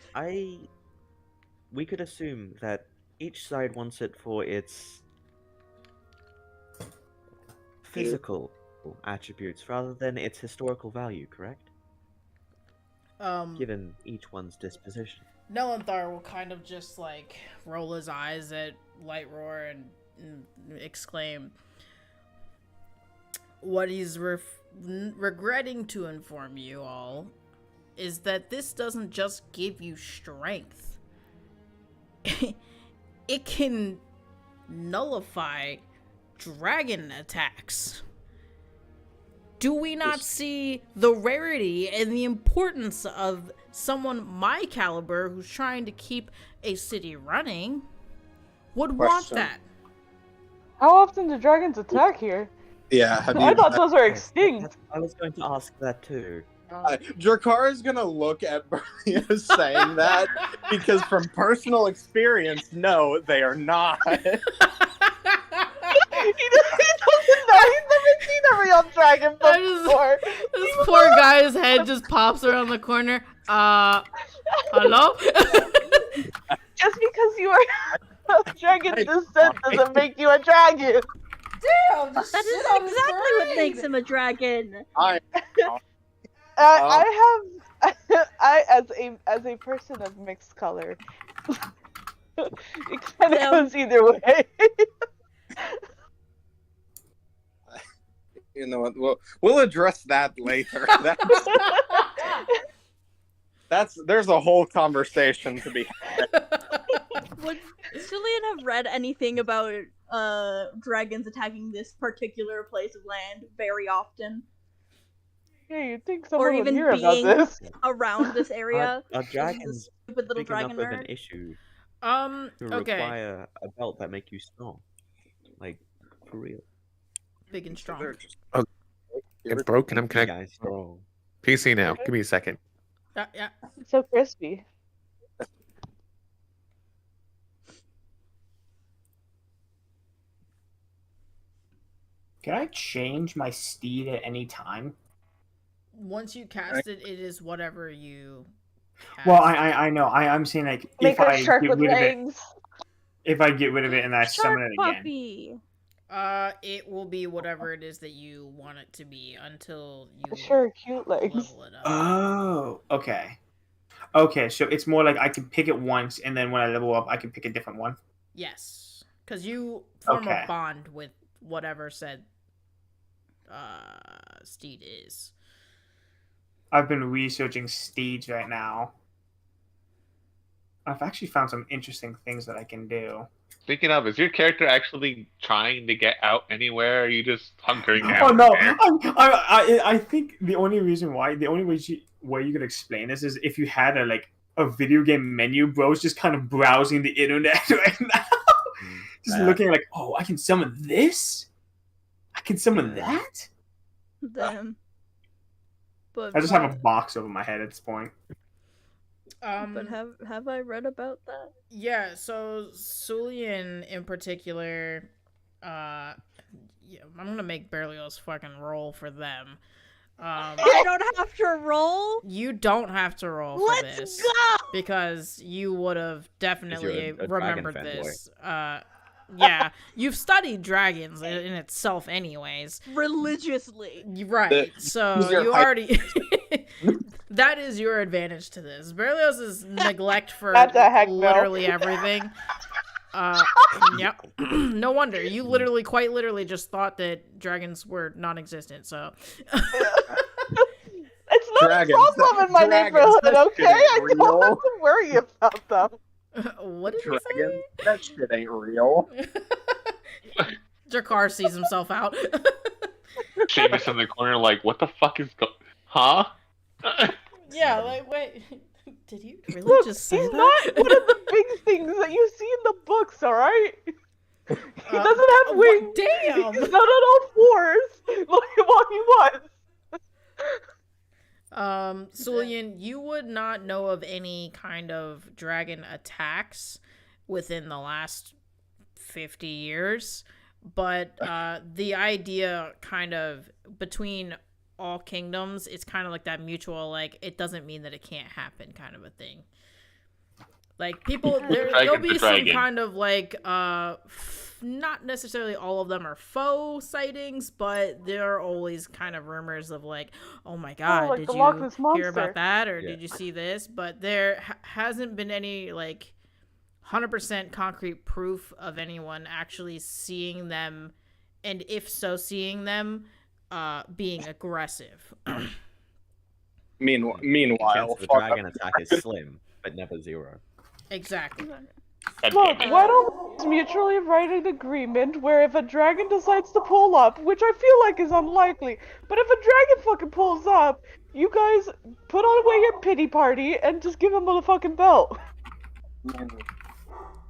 We could assume that each side wants it for its physical attributes rather than its historical value, correct? given each one's disposition. Nelanthar will kind of just like roll his eyes at Lightroar and exclaim, "What he's regretting to inform you all is that this doesn't just give you strength. It can nullify dragon attacks. Do we not see the rarity and the importance of someone my caliber who's trying to keep a city running would want that?" How often do dragons attack here? Yeah, I thought those are extinct. I was going to ask that too. Drakar is gonna look at Berlios saying that because from personal experience, no, they are not. He doesn't know. He's never seen a real dragon before. This poor guy's head just pops around the corner. Hello? Just because you are of dragon descent doesn't make you a dragon. Damn, That is exactly what makes him a dragon. I as a person of mixed color, it kind of goes either way. You know what? We'll address that later. There's a whole conversation to be had. Would Julian have read anything about dragons attacking this particular place of land very often? Yeah, you'd think Or someone would even hear about being this. around this area? Are dragons Stupid little big enough dragon of an nerd. issue to Okay. require a belt that make you strong? Like, for real. Big and strong. It's broken. I'm connected. Guys, strong. PC now. Give me a second. Yeah. It's so crispy. Can I change my steed at any time? Once you cast it, it is whatever you cast. Well, I know. I'm saying like Make if a I shark get with rid of it, legs. if I get rid of it and I Shark summon it again. puppy. It will be whatever it is that you want it to be until you Sure, cute legs. level it up. Oh, okay. Okay, so it's more like I can pick it once, and then when I level up, I can pick a different one. Yes, because you form Okay. a bond with whatever said steed is. I've been researching steeds right now. I've actually found some interesting things that I can do. Speaking of, is your character actually trying to get out anywhere? Or are you just hunkering down? Oh no! there? I think the only reason why, the only way you could explain this is if you had a video game menu, bro's just kind of browsing the internet right now, just looking like, oh, I can summon this. I can summon that. Damn. But I just have a box over my head at this point. But have I read about that? Yeah, so Sulian in particular, yeah, I'm gonna make Berlioz fucking roll for them. I don't have to roll? You don't have to roll for Let's this. go! Because you would have definitely You're a remembered dragon this. Yeah, you've studied dragons in itself anyways. Religiously. Right, so you already... That is your advantage to this. Berlioz's neglect for What the heck, no. literally everything. Yep. No wonder. You literally, quite literally, just thought that dragons were non-existent, so... It's not Dragons, a problem in my dragons, neighborhood, that okay? shit ain't I don't real. have to worry about them. What did you Dragon, that shit ain't real. say? Jakar sees himself out. Seamus in the corner, like, what the fuck is Huh? Yeah, like, wait. Did you really Look, just say he's that? not one of the big things that you see in the books, alright? He doesn't have what- wings. damn! He's not on all fours. Look at what he was. Sulian, you would not know of any kind of dragon attacks within the last 50 years, but the idea kind of between all kingdoms, it's kind of like that mutual, like, it doesn't mean that it can't happen kind of a thing. Like, people, there'll be some kind of, like, not necessarily all of them are faux sightings, but there are always kind of rumors of like, oh my god, like did the Loch you Ness hear Monster. about that, or Yeah. did you see this? But there hasn't been any like 100% concrete proof of anyone actually seeing them, and if so, seeing them being aggressive. The Meanwhile, chance of a fuck dragon up. attack is slim, but never zero. Exactly. God Look, damn it. why don't we mutually write an agreement where if a dragon decides to pull up, which I feel like is unlikely, but if a dragon fucking pulls up, you guys put on away your pity party and just give him a fucking belt.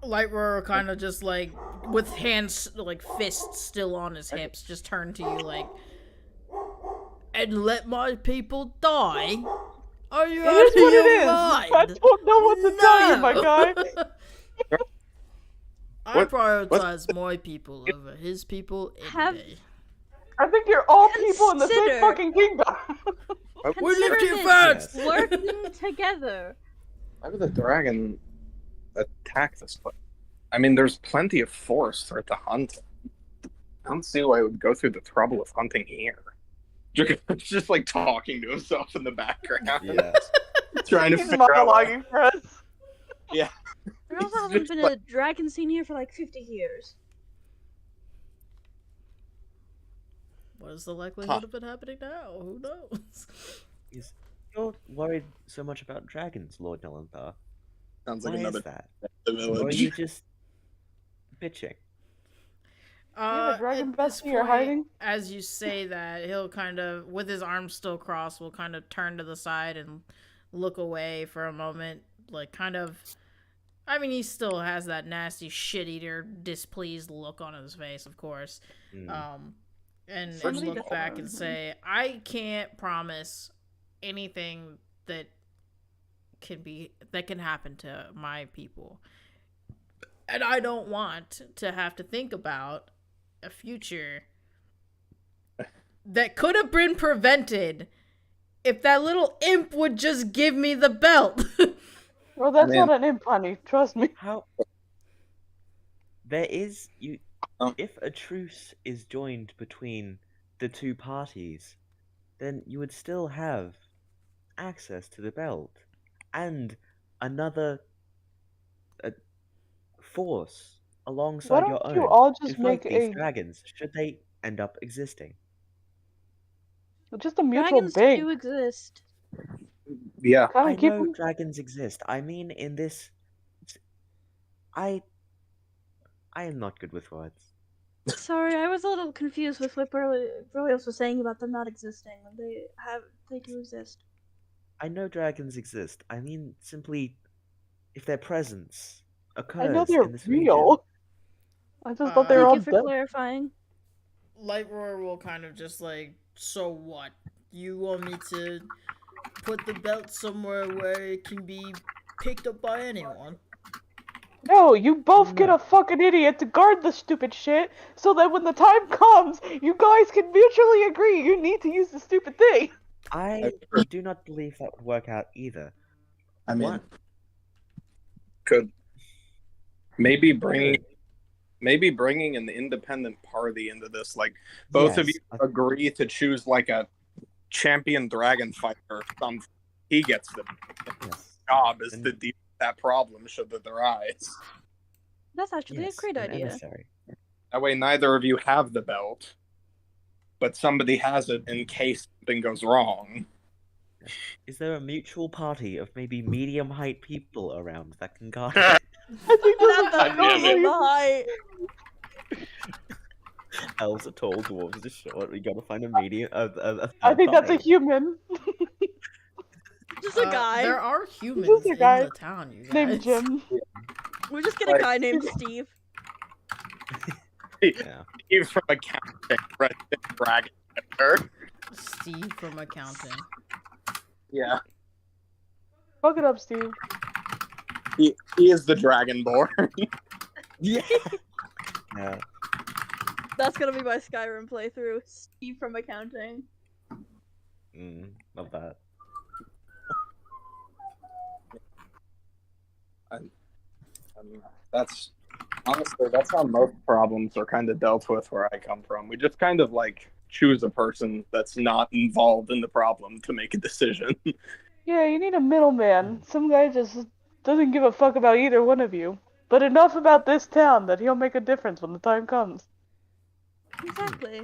Lightroar kind of just like, with hands, like fists still on his hips, just turn to you like, and let my people die? Are you It out is of what it your is. mind? I don't know what to tell you, my guy. I What- prioritize my people over his people any Have- day. I think you're all people in the same Consider- fucking kingdom. We live Consider here this, first! working together. Why would the dragon attack this place? I mean, there's plenty of forest for it to hunt. I don't see why it would go through the trouble of hunting here. Just like talking to himself in the background. Yeah. Trying to He's figure out why. monologuing for us. There also It's hasn't just been like- a dragon seen here for like 50 years. What is the likelihood of it happening now? Who knows? You're worried so much about dragons, Lord Nelenthar. Sounds Why like another is that? the Or are village. you just bitching? You have a dragon At this bestie you're point, hiding? as you say that, he'll kind of, with his arms still crossed, will kind of turn to the side and look away for a moment, like kind of. I mean, he still has that nasty shit-eater, displeased look on his face, of course. And Somebody look just- back and say, I can't promise anything that can happen to my people. And I don't want to have to think about a future that could have been prevented if that little imp would just give me the belt. Well, that's Man. not an imp, honey. Trust me. How? There is you. Oh. If a truce is joined between the two parties, then you would still have access to the belt and another force alongside Why your don't own you all to just fight make these a dragons should they end up existing. just a mutual Dragons bank? do exist. Yeah. Kind I of keep know them. dragons exist. I mean, in this, I am not good with words. Sorry, I was a little confused with what Berlioz was saying about them not existing. They do exist. I know dragons exist. I mean, simply, if their presence occurs I know they're in this region. real. I just thought they were Thank all you for dead. clarifying. Lightroar will kind of just like, so what? You want me to put the belt somewhere where it can be picked up by anyone? No, you both get No. a fucking idiot to guard the stupid shit, so that when the time comes, you guys can mutually agree you need to use the stupid thing. I do not believe that would work out either. I mean, What? could maybe bringing an independent party into this, like both of Yes, you agree to choose like a champion dragon fighter or something. He gets the Yes. job is And- to deal with that problem should it arise. That's actually Yes, a great an idea. emissary. That way neither of you have the belt, but somebody has it in case something goes wrong. Is there a mutual party of maybe medium height people around that can guard I think Not this the God damn it. normal height. elves are tall, dwarves are short? We gotta find a medium. I think that's a party. human Just a guy. There are humans Just a in guy the town, you guys. named Jim. We're just get a Like- guy named Steve. Yeah. Even from accounting, resident dragon fighter. Steve from accounting. Yeah, Fuck it up, Steve. he is the dragonborn. Yeah. Yeah. That's gonna be my Skyrim playthrough. Steve from accounting. Love that. That's Honestly, that's how most problems are kind of dealt with where I come from. We just kind of like choose a person that's not involved in the problem to make a decision. Yeah, you need a middleman. Some guy just doesn't give a fuck about either one of you. But enough about this town that he'll make a difference when the time comes. Exactly.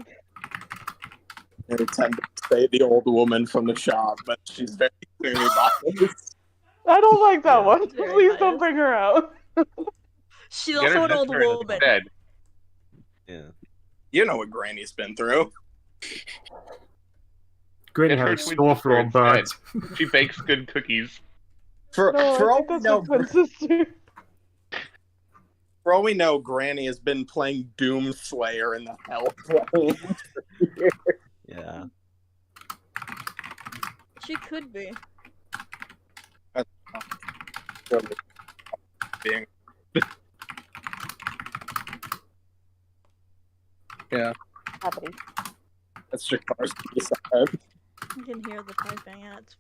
They tend to say the old woman from the shop, but she's very clearly biased. I don't like that Yeah. one. Very Please don't biased. bring her out. She's Get her also an old sister woman. instead. Yeah. You know what Granny's been through. Granny Get had her a twin store sister floor burnt. instead. She bakes good cookies. For No, for I all think we that's know, my twin sister. for all we know, Granny has been playing Doomslayer in the Hellflames. Yeah. She could be. Being... yeah, Happening. That's Jakar's side. You can hear the typing, and it's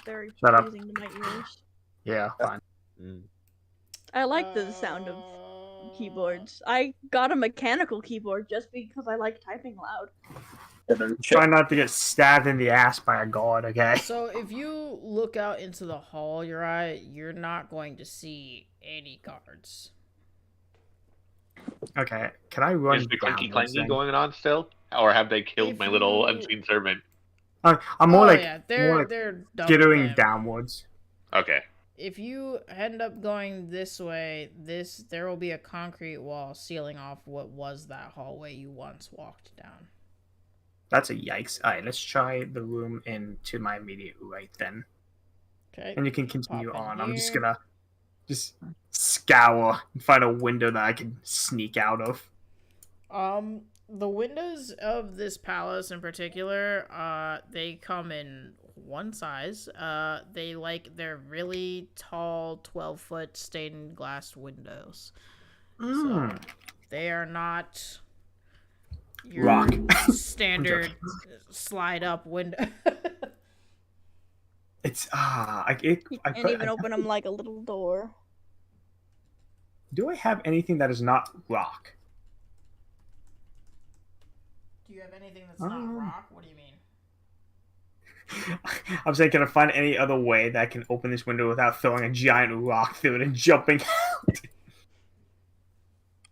very Shut up. pleasing to my ears. Yeah, fine. Mm. I like the sound of keyboards. I got a mechanical keyboard just because I like typing loud. Try not to get stabbed in the ass by a god, okay? So if you look out into the hall, Uri, you're not going to see any guards. Okay, can I run Is the clinky downwards clanky then? going on still? Or have they killed If my little you- unseen servant? I'm more like, yeah, more like they're done with skittering him. downwards. Okay. If you end up going this way, there will be a concrete wall sealing off what was that hallway you once walked down. That's a yikes. Alright, let's try the room to my immediate right then. Okay. And you can continue Pop in on. I'm just here. gonna scour and find a window that I can sneak out of. The windows of this palace in particular, they come in one size. They're really tall, 12-foot stained glass windows. So they are not your Rock. standard slide up window. It's You can't even open them like a little door. Do I have anything that is not rock? Do you have anything that's not rock? What do you mean? I'm saying, can I find any other way that I can open this window without throwing a giant rock through it and jumping out?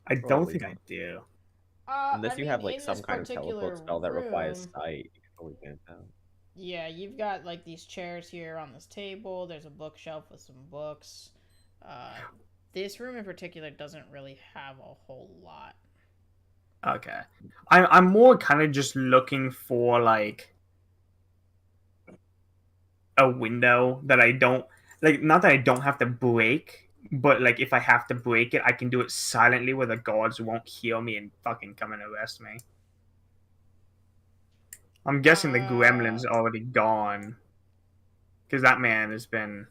I don't Probably think not. I do. Unless you have like in some this kind of particular teleport spell that requires room- sight, you can probably get it out. Yeah, you've got like these chairs here on this table. There's a bookshelf with some books. This room in particular doesn't really have a whole lot. Okay. I'm more kind of just looking for like a window that I don't like, not that I don't have to break, but like if I have to break it, I can do it silently where the guards won't hear me and fucking come and arrest me. I'm guessing the gremlin's already gone. Because that man has been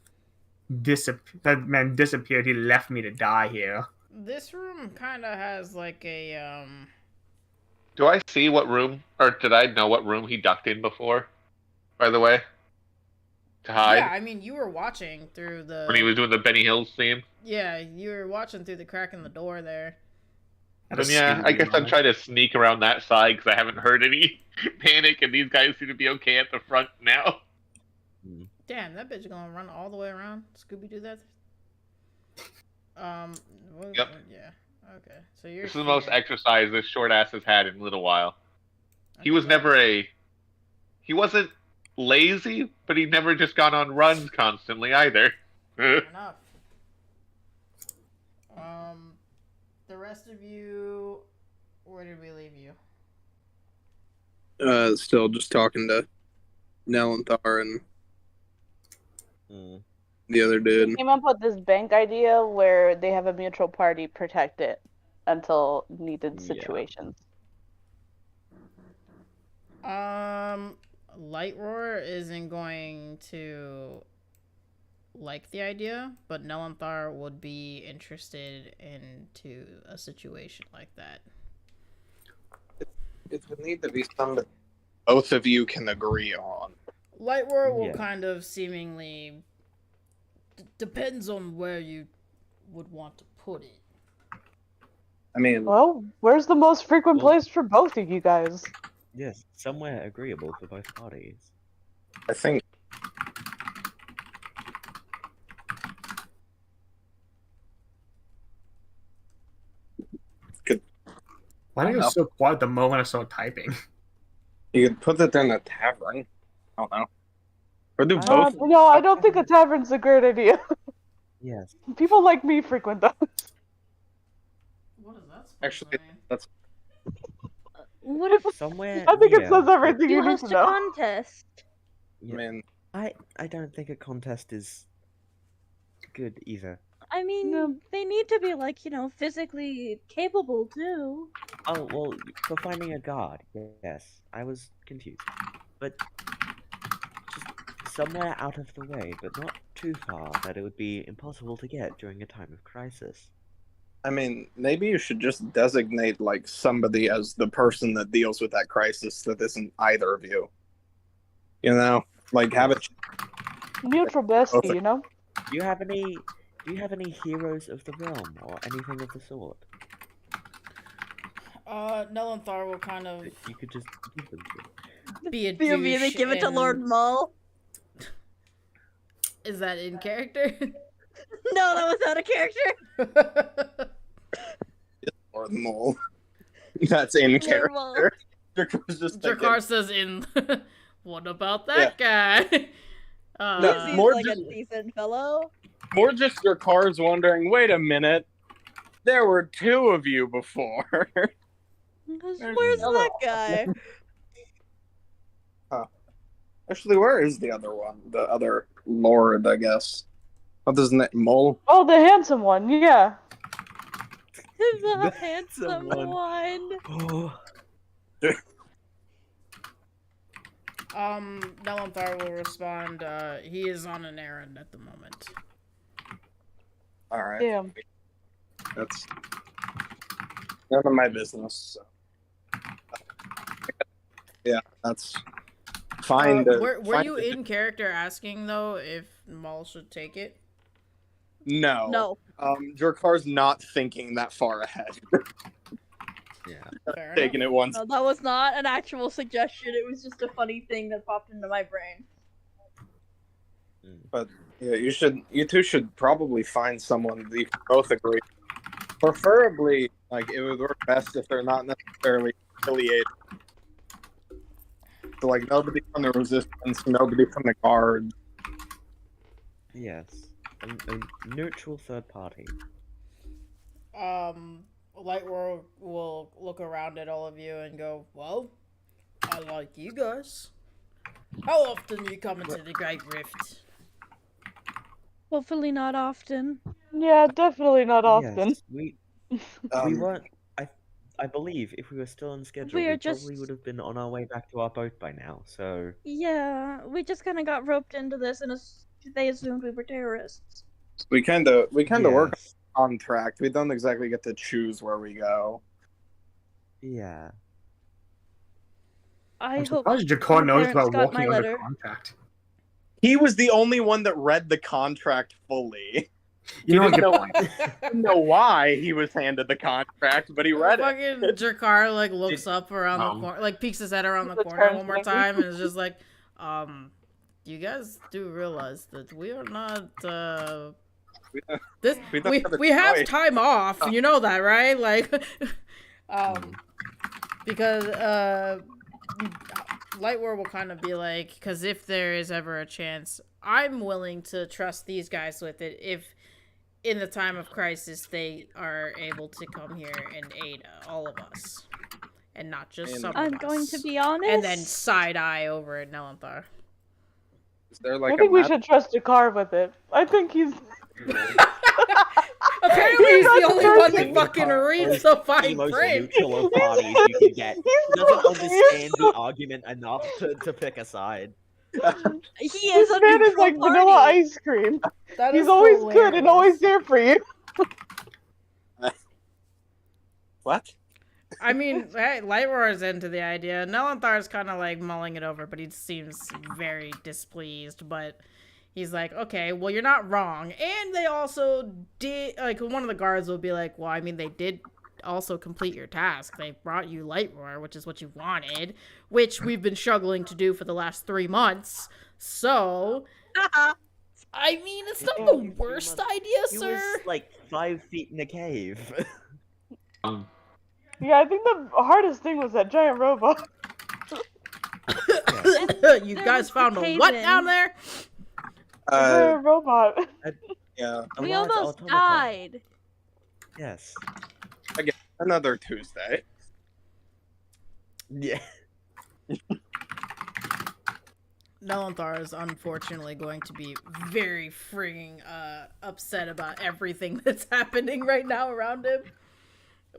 that man disappeared. He left me to die here. This room kind of has like a Do I see what room, or did I know what room he ducked in before? By the way, to hide Yeah, I mean, you were watching through the when he was doing the Benny Hills theme. Yeah, you were watching through the crack in the door there. Then yeah, I guess I'm trying to sneak around that side because I haven't heard any panic, and these guys seem to be okay at the front now. Damn, that bitch gonna run all the way around. Scooby Doo that. Yep. Yeah. Okay. So you're. This is the most here. exercise this short ass has had in a little while. He was never he wasn't lazy, but he'd never just gone on runs constantly either. Fair enough. The rest of you, where did we leave you? Still just talking to Nelanthar and the other dude. Came up with this bank idea where they have a mutual party protect it until needed situations. Lightroar isn't going to like the idea, but Nelanthar would be interested into a situation like that. It would need to be something both of you can agree on. Lightroar will kind of seemingly depends on where you would want to put it. I mean, Well, where's the most frequent Well- place for both of you guys? Yes, somewhere agreeable for both parties. I think Why did it go so quiet the moment I started typing? you could put it in a tavern. I don't know. Or do Uh, both. No, I don't think a tavern's a great idea. Yes. People like me frequent those. What is that supposed Actually, to mean? that's What if Somewhere I think it near, says but- everything you you need host to a know. contest? I Yeah. mean, I don't think a contest is good either. I mean, No. they need to be like, physically capable too. Oh, well, for finding a guard, yes. I was confused. But just somewhere out of the way, but not too far that it would be impossible to get during a time of crisis. I mean, maybe you should just designate like somebody as the person that deals with that crisis that isn't either of you. You know, like have it. Neutral bestie, you know? Do you have any heroes of the realm or anything of the sort Nelanthar will kind of that you could just give them to? be a Do you mean they douche give it to Lord and- Mull? Is that in character? No, that was out of character. Or the mole. That's in Lord Mull. character. Dracar's just thinking, Jakar says in. What about that guy? No, Seems more like a just- decent fellow. more just your car's wondering, wait a minute, there were two of you before. Where's the other that guy? Actually, where is the other one? The other lord, I guess. What is that? Mole? Oh, the handsome one, yeah. The The handsome handsome one. Oh, Nelanthar will respond, he is on an errand at the moment. Alright. Damn. That's none of my business. So. Yeah, that's fine. Were fine you to- in character asking, though, if Maul should take it? No. No. Dracar's not thinking that far ahead. yeah. Fair enough. Taking it once. No, that was not an actual suggestion. It was just a funny thing that popped into my brain. But yeah, you two should probably find someone that you can both agree. Preferably, like it would work best if they're not necessarily affiliated. So like nobody from the resistance, nobody from the guard. Yes. A neutral third party. Lightroar will look around at all of you and go, well, I like you guys. How often you come into the Great Rift? Hopefully not often. Yeah, definitely not often. Yes, we Um, weren't. I believe if we were still on schedule, We we are probably just- would have been on our way back to our boat by now. So Yeah, we just kind of got roped into this, and they assumed we were terrorists. we kind of work yes. on contract. We don't exactly get to choose where we go. Yeah. I I'm hope surprised Jakar my knows parents about got my walking under letter. contract. He was the only one that read the contract fully. You know, didn't know, good point. didn't know why he was handed the contract, but he read it. Fucking Jakar, like, looks up around the corner, like, peeks his head around the corner one more time and is just like, you guys do realize that we are not, this, we don't have a we have choice. time off, you know that, right? Like, because, Lightroar will kind of be like, because if there is ever a chance, I'm willing to trust these guys with it if in the time of crisis they are able to come here and aid all of us. And not just some I'm of going us. to be honest. And then side eye over at Nelanthar. Is there like I think we should trust Jakar with it. I think he's. Apparently he's the only one that He's fucking the reads the The fine most print. neutral of parties you can get. He doesn't understand the argument enough to pick a side. He is This a man is neutral like party. vanilla ice cream. That He's is always good and always hilarious. there for you. What? I mean, hey, Lightroar is into the idea. Nelanthar is kind of like mulling it over, but he seems very displeased. But he's like, okay, well, you're not wrong. And they also did, like, one of the guards will be like, well, I mean, they did also complete your task. They brought you Lightroar, which is what you wanted, which we've been struggling to do for the last 3 months. So, I mean, it's not the worst idea, He sir. was like 5 feet in a cave. Yeah, I think the hardest thing was that giant robot. You There guys was the found a what cave-in. down there? The giant robot. Yeah. A We large almost automaton. died. Yes. Another Tuesday. Yeah. Nelanthar is unfortunately going to be very freaking upset about everything that's happening right now around him.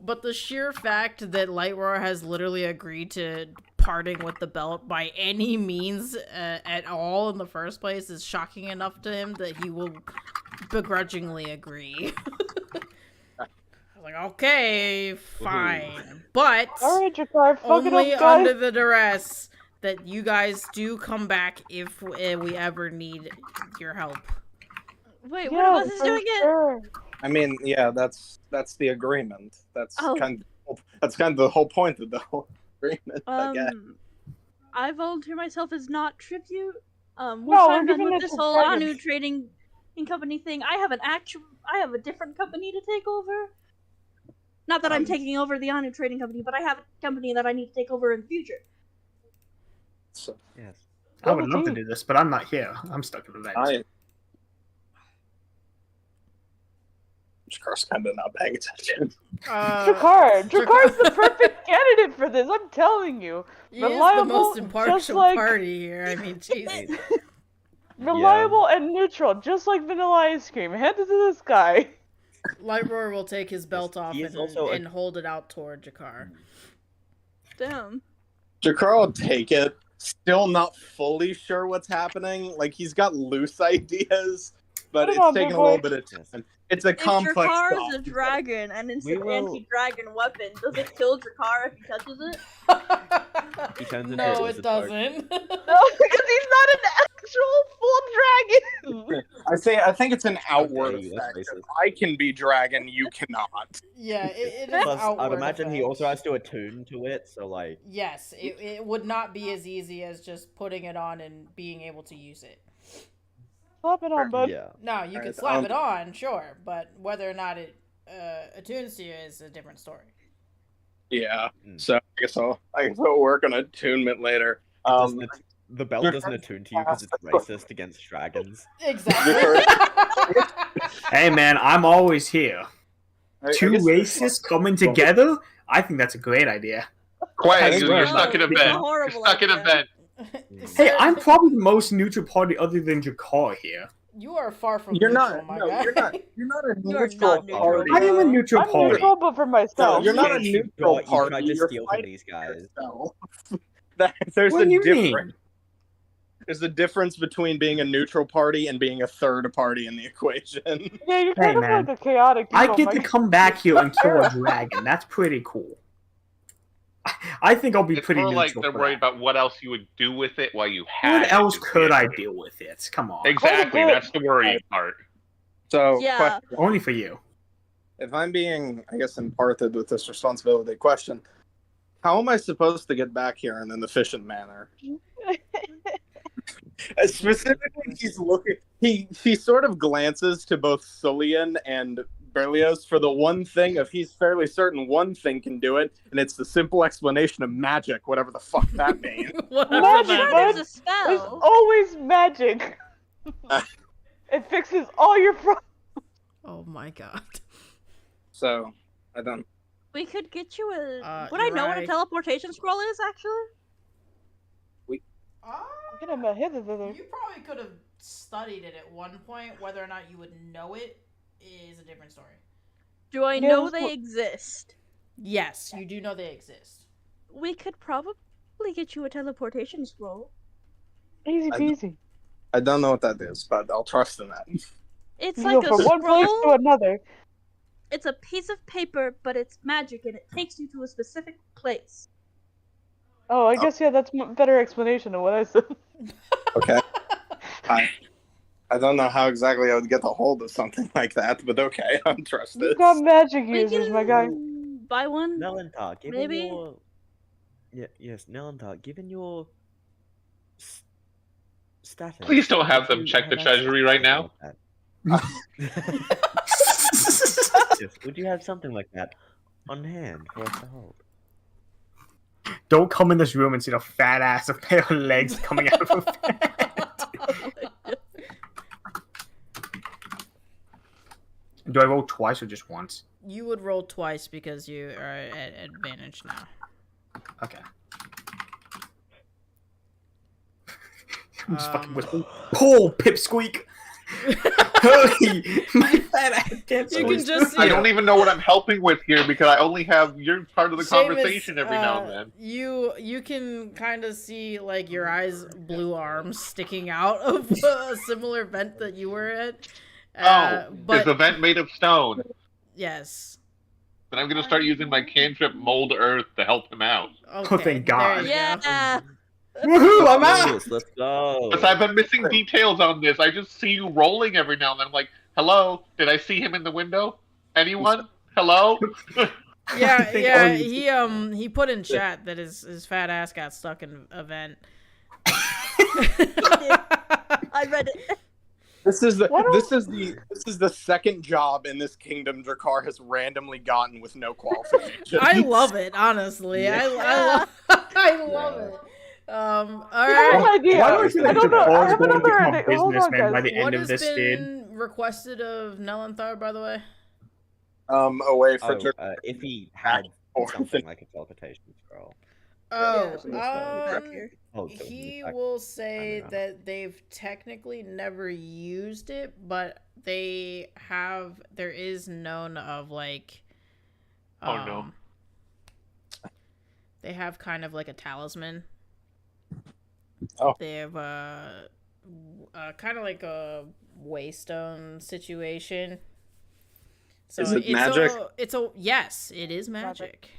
But the sheer fact that Lightroar has literally agreed to parting with the belt by any means at all in the first place is shocking enough to him that he will begrudgingly agree. I was like, okay, fine. But Alright, Jakar, fuck it only up, guys. under the duress that you guys do come back if we ever need your help. Wait, one of us is for doing it? sure. I mean, yeah, that's the agreement. That's Oh. kind of the whole point of the whole agreement. I guess. I volunteer myself as not tribute. Once No, I'm we're done giving with it this to whole Dragon. Anu trading company thing, I have a different company to take over. Not that I'm taking over the Anu trading company, but I have a company that I need to take over in the future. So, Yes. I would love to do this, but I'm not here. I'm stuck in the vent. Jakar's kind of not paying attention. Drakar's the perfect candidate for this, I'm telling you. He is the Reliable, most just impartial like party here. I mean, Jesus. reliable and neutral, just like vanilla ice cream. Hand it to this guy. Lightroar will take his belt off He is also and hold it out toward Jakar. Damn. Jakar will take it, still not fully sure what's happening. Like, he's got loose ideas, but Put it it's on, taking big a little boy. bit of time. It's a If complex Drakar is a thought. dragon and it's We an will- anti-dragon weapon, does it kill Drakar if he touches it? He turns into a No, it lizard folk. doesn't. No, because he's not an actual full dragon. I think it's an outward Okay, that's effect. racist. If I can be dragon, you cannot. Yeah, it is Plus, I'd outward imagine he effect. also has to attune to it, so like... Yes, it would not be as easy as just putting it on and being able to use it. Slap it on, bud. Yeah. No, you Alright, could slap it on, sure, but whether or not it attunes to you is a different story. Yeah. Mm. So I guess I'll work on attunement later. The belt doesn't attune to you because it's racist against dragons. Exactly. Hey man, I'm always here. I Two guess- races coming together? I think that's a great idea. Quiet, No, you're stuck in a it's a vent. You're horrible stuck in a idea. vent. Hey, I'm probably the most neutral party other than Jakar here. You are far from You're neutral, not. my No, guy. you're not. You're not a You are neutral not neutral. party. I am a neutral I'm party. neutral, but for myself. You're not a You neutral thought you party. tried to You're steal from fighting these guys. yourself. There's What a do you difference. mean? There's a difference between being a neutral party and being a third party in the equation. Yeah, you're Hey, kind of man. like a chaotic I evil, get my to guy. come back here and kill a dragon. That's pretty cool. I think I'll be It's pretty more like neutral. they're for worried that. about what else you would do with it while you had What it. else is could the I issue. deal with it? Come on. Exactly, Quite a bit. that's the worrying part. So, Yeah. Only for you. if I'm being, I guess, imparted with this responsibility question, how am I supposed to get back here in an efficient manner? Specifically, he's looking. He sort of glances to both Sullian and Berlioz for the one thing. If he's fairly certain one thing can do it, and it's the simple explanation of magic, whatever the fuck that means. Whatever Magic, that bud. is. It's a There's spell. always magic. It fixes all your problems. Oh my god. So I don't. We could get you a. Would you're I know what a right. teleportation scroll is, actually? Get him a hit of You probably could have studied it at one point. Whether or not you would know it is a different story. Do I Yeah, know that's they what- exist? Yes, you do know they exist. We could probably get you a teleportation scroll. Easy peasy. I don't know what that is, but I'll trust in that. It's You like go a from one place to scroll. another. It's a piece of paper, but it's magic, and it takes you to a specific place. Oh, I guess, yeah, that's a better explanation of what I said. Okay. I don't know how exactly I would get a hold of something like that, but okay, I'm You trusted. got magic We users, can my guy. buy one. Nelentar, given Maybe? your... yes, Nelentar, given your status... Please don't have would them you check the have access treasury to right something now. like that? Yes, would you have something like that on hand for us to hold? Don't come in this room and see the fat ass of pair of legs coming out of a vent. Do I roll twice or just once? You would roll twice because you are at advantage now. Okay. I'm just fucking whispering. Pull, pipsqueak! Hurry! My fat ass can't You can just see I don't even know what I'm helping with here because I only have your part of the conversation every now and then. You can kind of see like your eyes, blue arms sticking out of a similar vent that you were at. Is the vent made of stone? Yes. Then I'm gonna start using my cantrip Mold Earth to help him out. Okay, Oh, thank God. Yeah. Woohoo! I'm out! Yes, let's go! Because I've been missing details on this. I just see you rolling every now and then. I'm like, hello? Did I see him in the window? Anyone? Hello? Yeah, he put in chat that his fat ass got stuck in a vent. I read it. This is the second job in this kingdom Drakkar has randomly gotten with no qualifications. I love it, honestly. Yeah. I love it. All I have an right. idea. Why do I feel like I don't know. I Drakkar's have going to another become a idea. Hold on, businessman by guys. the end What of has this skid? been requested of Nelenthar, by the way? A way for If he had something like a teleportation scroll. He will say that they've technically never used it, but there is known of like they have kind of like a talisman. They have kind of like a waystone situation. So is it magic? Yes, it is magic.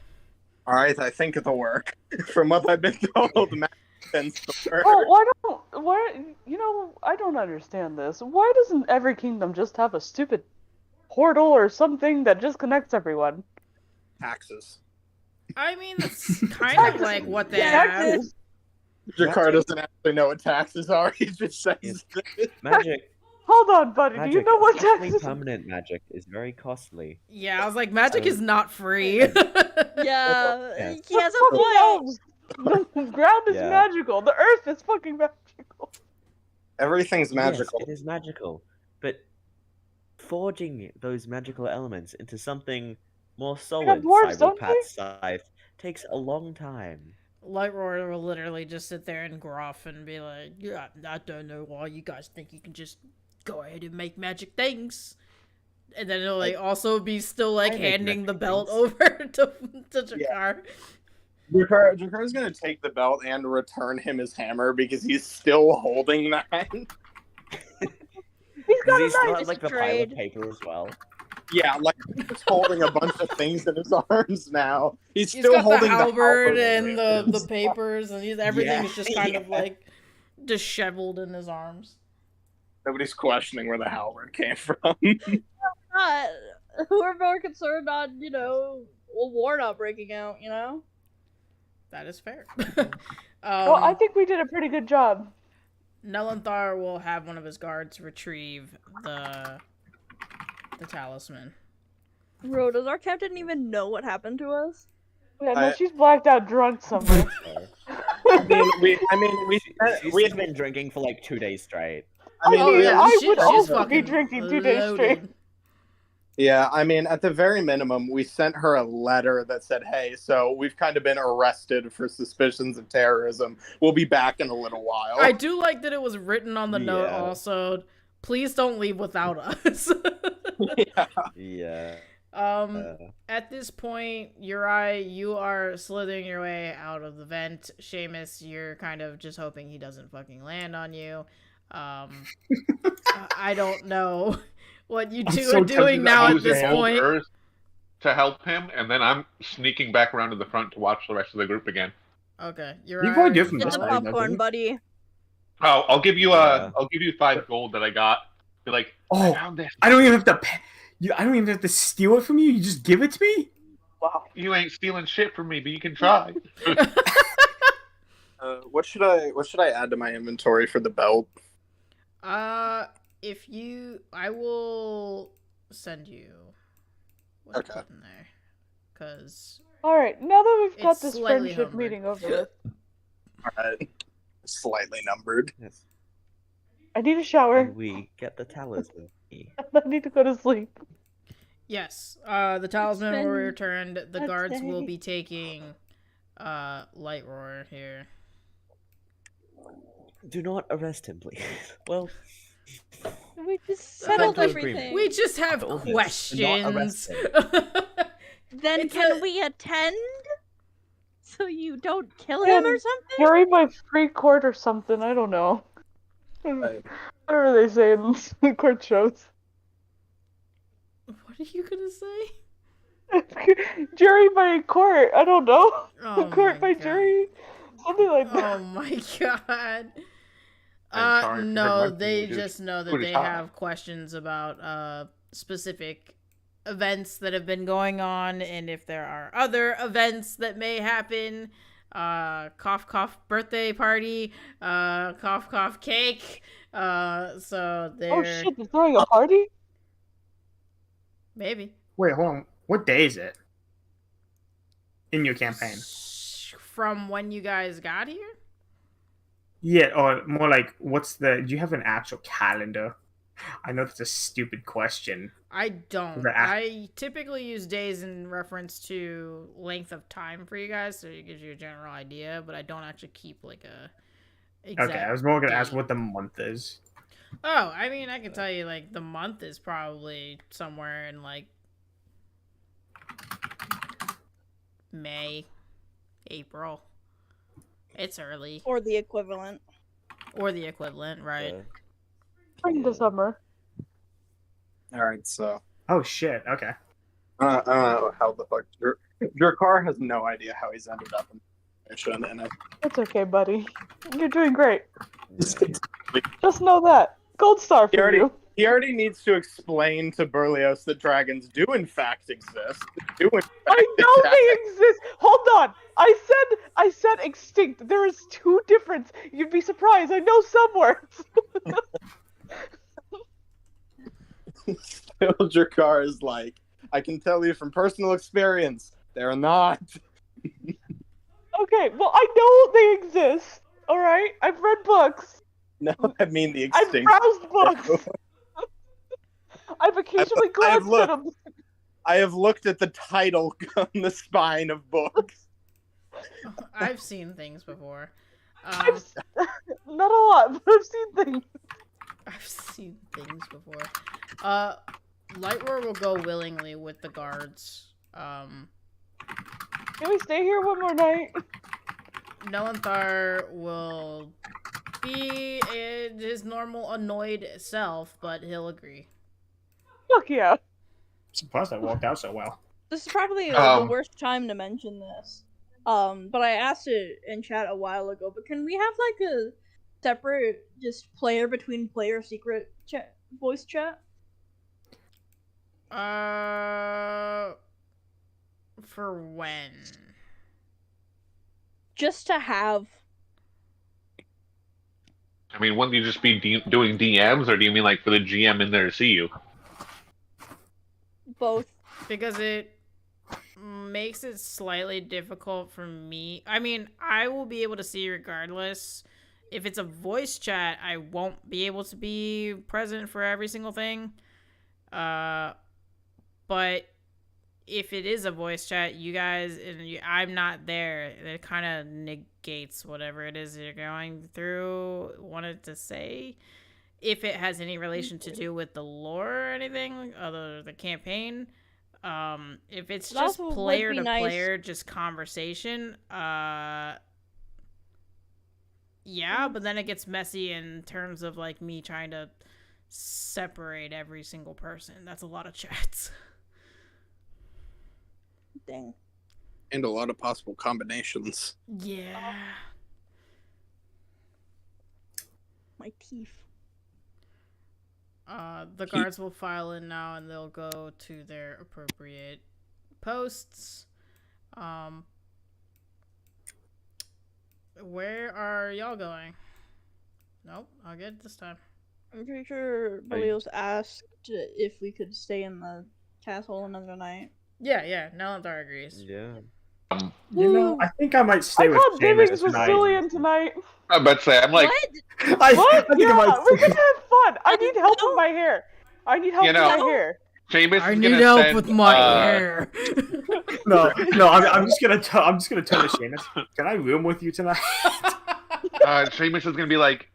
All right, I think it'll work. From what I've been told, magic tends to work. I don't understand this. Why doesn't every kingdom just have a stupid portal or something that just connects everyone? Taxes. I mean, that's kind of like what they have. Drakkar doesn't actually know what taxes are. He just says magic. Hold on, buddy. Do you know what especially taxes? permanent magic is very costly. Yeah, I was like, magic is not free. Yeah, he has a point. The ground is magical. The earth is fucking magical. Everything's magical. Yes, it is magical, but forging those magical elements into something more solid, Cyberpat's scythe, takes a long time. Lightroar will literally just sit there and gruff and be like, yeah, I don't know why you guys think you can just go ahead and make magic things. And then it'll like also be still like handing the belt over to Drakkar. Drakkar's gonna take the belt and return him his hammer because he's still holding that. He's got he still has like the pile of paper as well. Yeah, like he's holding a bunch of things in his arms now. He's still got holding the halberd the and the papers, and everything is just kind of like disheveled in his arms. Nobody's questioning where the halberd came from. We're more concerned on, a war not breaking out, That is fair. Well, I think we did a pretty good job. Nelenthar will have one of his guards retrieve the talisman. Bro, does our captain even know what happened to us? Yeah, no, she's blacked out drunk somewhere. She's been drinking for like 2 days straight. I would also be drinking 2 days straight. Yeah, I mean, at the very minimum, we sent her a letter that said, hey, so we've kind of been arrested for suspicions of terrorism. We'll be back in a little while. I do like that it was written on the note also, please don't leave without us. Yeah. At this point, Uri, you are slithering your way out of the vent. Seamus, you're kind of just hoping he doesn't fucking land on you. I don't know what you two are doing now at this point. Earth to help him, and then I'm sneaking back around to the front to watch the rest of the group again. Okay, you're right. Get the popcorn, buddy. Oh, I'll give you 5 gold that I got. Be like, I found this. I don't even have to. I don't even have to steal it from you. You just give it to me. Wow. You ain't stealing shit from me, but you can try. What should I add to my inventory for the belt? If you, I will send you what to Okay. put in there, cause All right, now that we've got it's this slightly friendship homebrew. meeting over with, Alright. Slightly numbered. Yes. I need a shower. And we get the talisman. I need to go to sleep. Yes, the talisman will be been returned. The a guards will day. be taking Lightroar here. Do not arrest him, please. Well, We just settled Mental everything. agreement. We just have Told you, do not questions. arrest Then It's can a- we attend? So you don't kill him or something? Carry my free court or something. I don't know. Right. Whatever they say in court shows. What are you gonna say? Jury by court. I don't know. Oh Court my by God. jury. Something like that. Oh my god. I'm sorry if you No, hurt my they feelings. just know that Pretty they hot. have questions about specific events that have been going on, and if there are other events that may happen. Cough cough birthday party, cough cough cake. So they're Oh shit, they're throwing a party? maybe Wait, hold on. What day is it? In your campaign? from when you guys got here. Yeah, or more like, do you have an actual calendar? I know that's a stupid question. I don't. The act- I typically use days in reference to length of time for you guys, so it gives you a general idea, but I don't actually keep like a exact Okay, I was more gonna ask date. what the month is. Oh, I mean, I can tell you, like, the month is probably somewhere in, like, May, April. It's early. Or the equivalent. Or the equivalent, right? Spring to summer. Alright, so Oh shit, okay. I don't know how the fuck Drakar has no idea how he's ended up in this mission, and It's okay, buddy. You're doing great. Just know that. Gold star for you. he already needs to explain to Berlioz that dragons do in fact exist. Do in fact I know attack. they exist. Hold on. I said extinct. There is two difference. You'd be surprised. I know some words. Still, Drakar is like, I can tell you from personal experience, they're not. Okay, well I know they exist. All right, I've read books. No, I mean the I've extinct. browsed books. I've occasionally I've glanced at looked. them. I have looked at the title on the spine of books. I've seen things before. Not a lot, but I've seen things. I've seen things before. Lightroar will go willingly with the guards. Can we stay here one more night? Nelanthar will be his normal annoyed self, but he'll agree. Fuck yeah. Surprised I walked out so well. This is probably the Um. worst time to mention this. But I asked it in chat a while ago, but can we have like a separate just player between player secret chat voice chat? For when? Just to have. I mean, wouldn't you just be doing DMs, or do you mean like for the GM in there to see you? Both. Because it makes it slightly difficult for me. I mean, I will be able to see regardless. If it's a voice chat, I won't be able to be present for every single thing. But if it is a voice chat, you guys and I'm not there. It kind of negates whatever it is you're going through. Wanted to say, if it has any relation to do with the lore or anything other than the campaign. If it's That just would player be to nice. player, just conversation, yeah, but then it gets messy in terms of like me trying to separate every single person. That's a lot of chats. Dang. And a lot of possible combinations. Yeah. My teeth. The guards will file in now and they'll go to their appropriate posts. Where are y'all going? Nope, I'll get it this time. I'm pretty sure Belios asked if we could stay in the castle another night. Yeah, Nalandar agrees. Yeah. You know, I think I might stay I with thought Seamus Dimmings was tonight. Cillian tonight. I'm about to say, I'm like, What? I What? think I Yeah, might. we're gonna have fun. I need help with my hair. I need help You with know- my hair. Seamus I is need gonna help send, with my hair. No, I'm just gonna turn to Seamus. Can I room with you tonight? Seamus is gonna be like,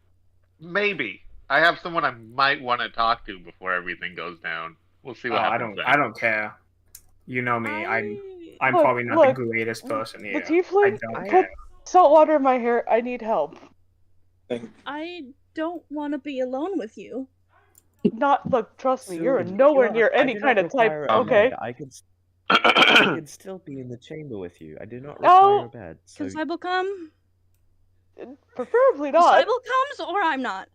maybe. I have someone I might want to talk to before everything goes down. We'll see what happens. I don't care. You know me. I'm Look, probably not look, the greatest person here. The tiefling, I don't put care. salt water in my hair. I need help. I don't want to be alone with you. Look, trust me, you're So, nowhere John, near I any do kind not of type. require a Okay. bed. I can still be in the chamber with you. I do not No. require a bed. So Can Cybele come? Preferably not. Cybele comes or I'm not.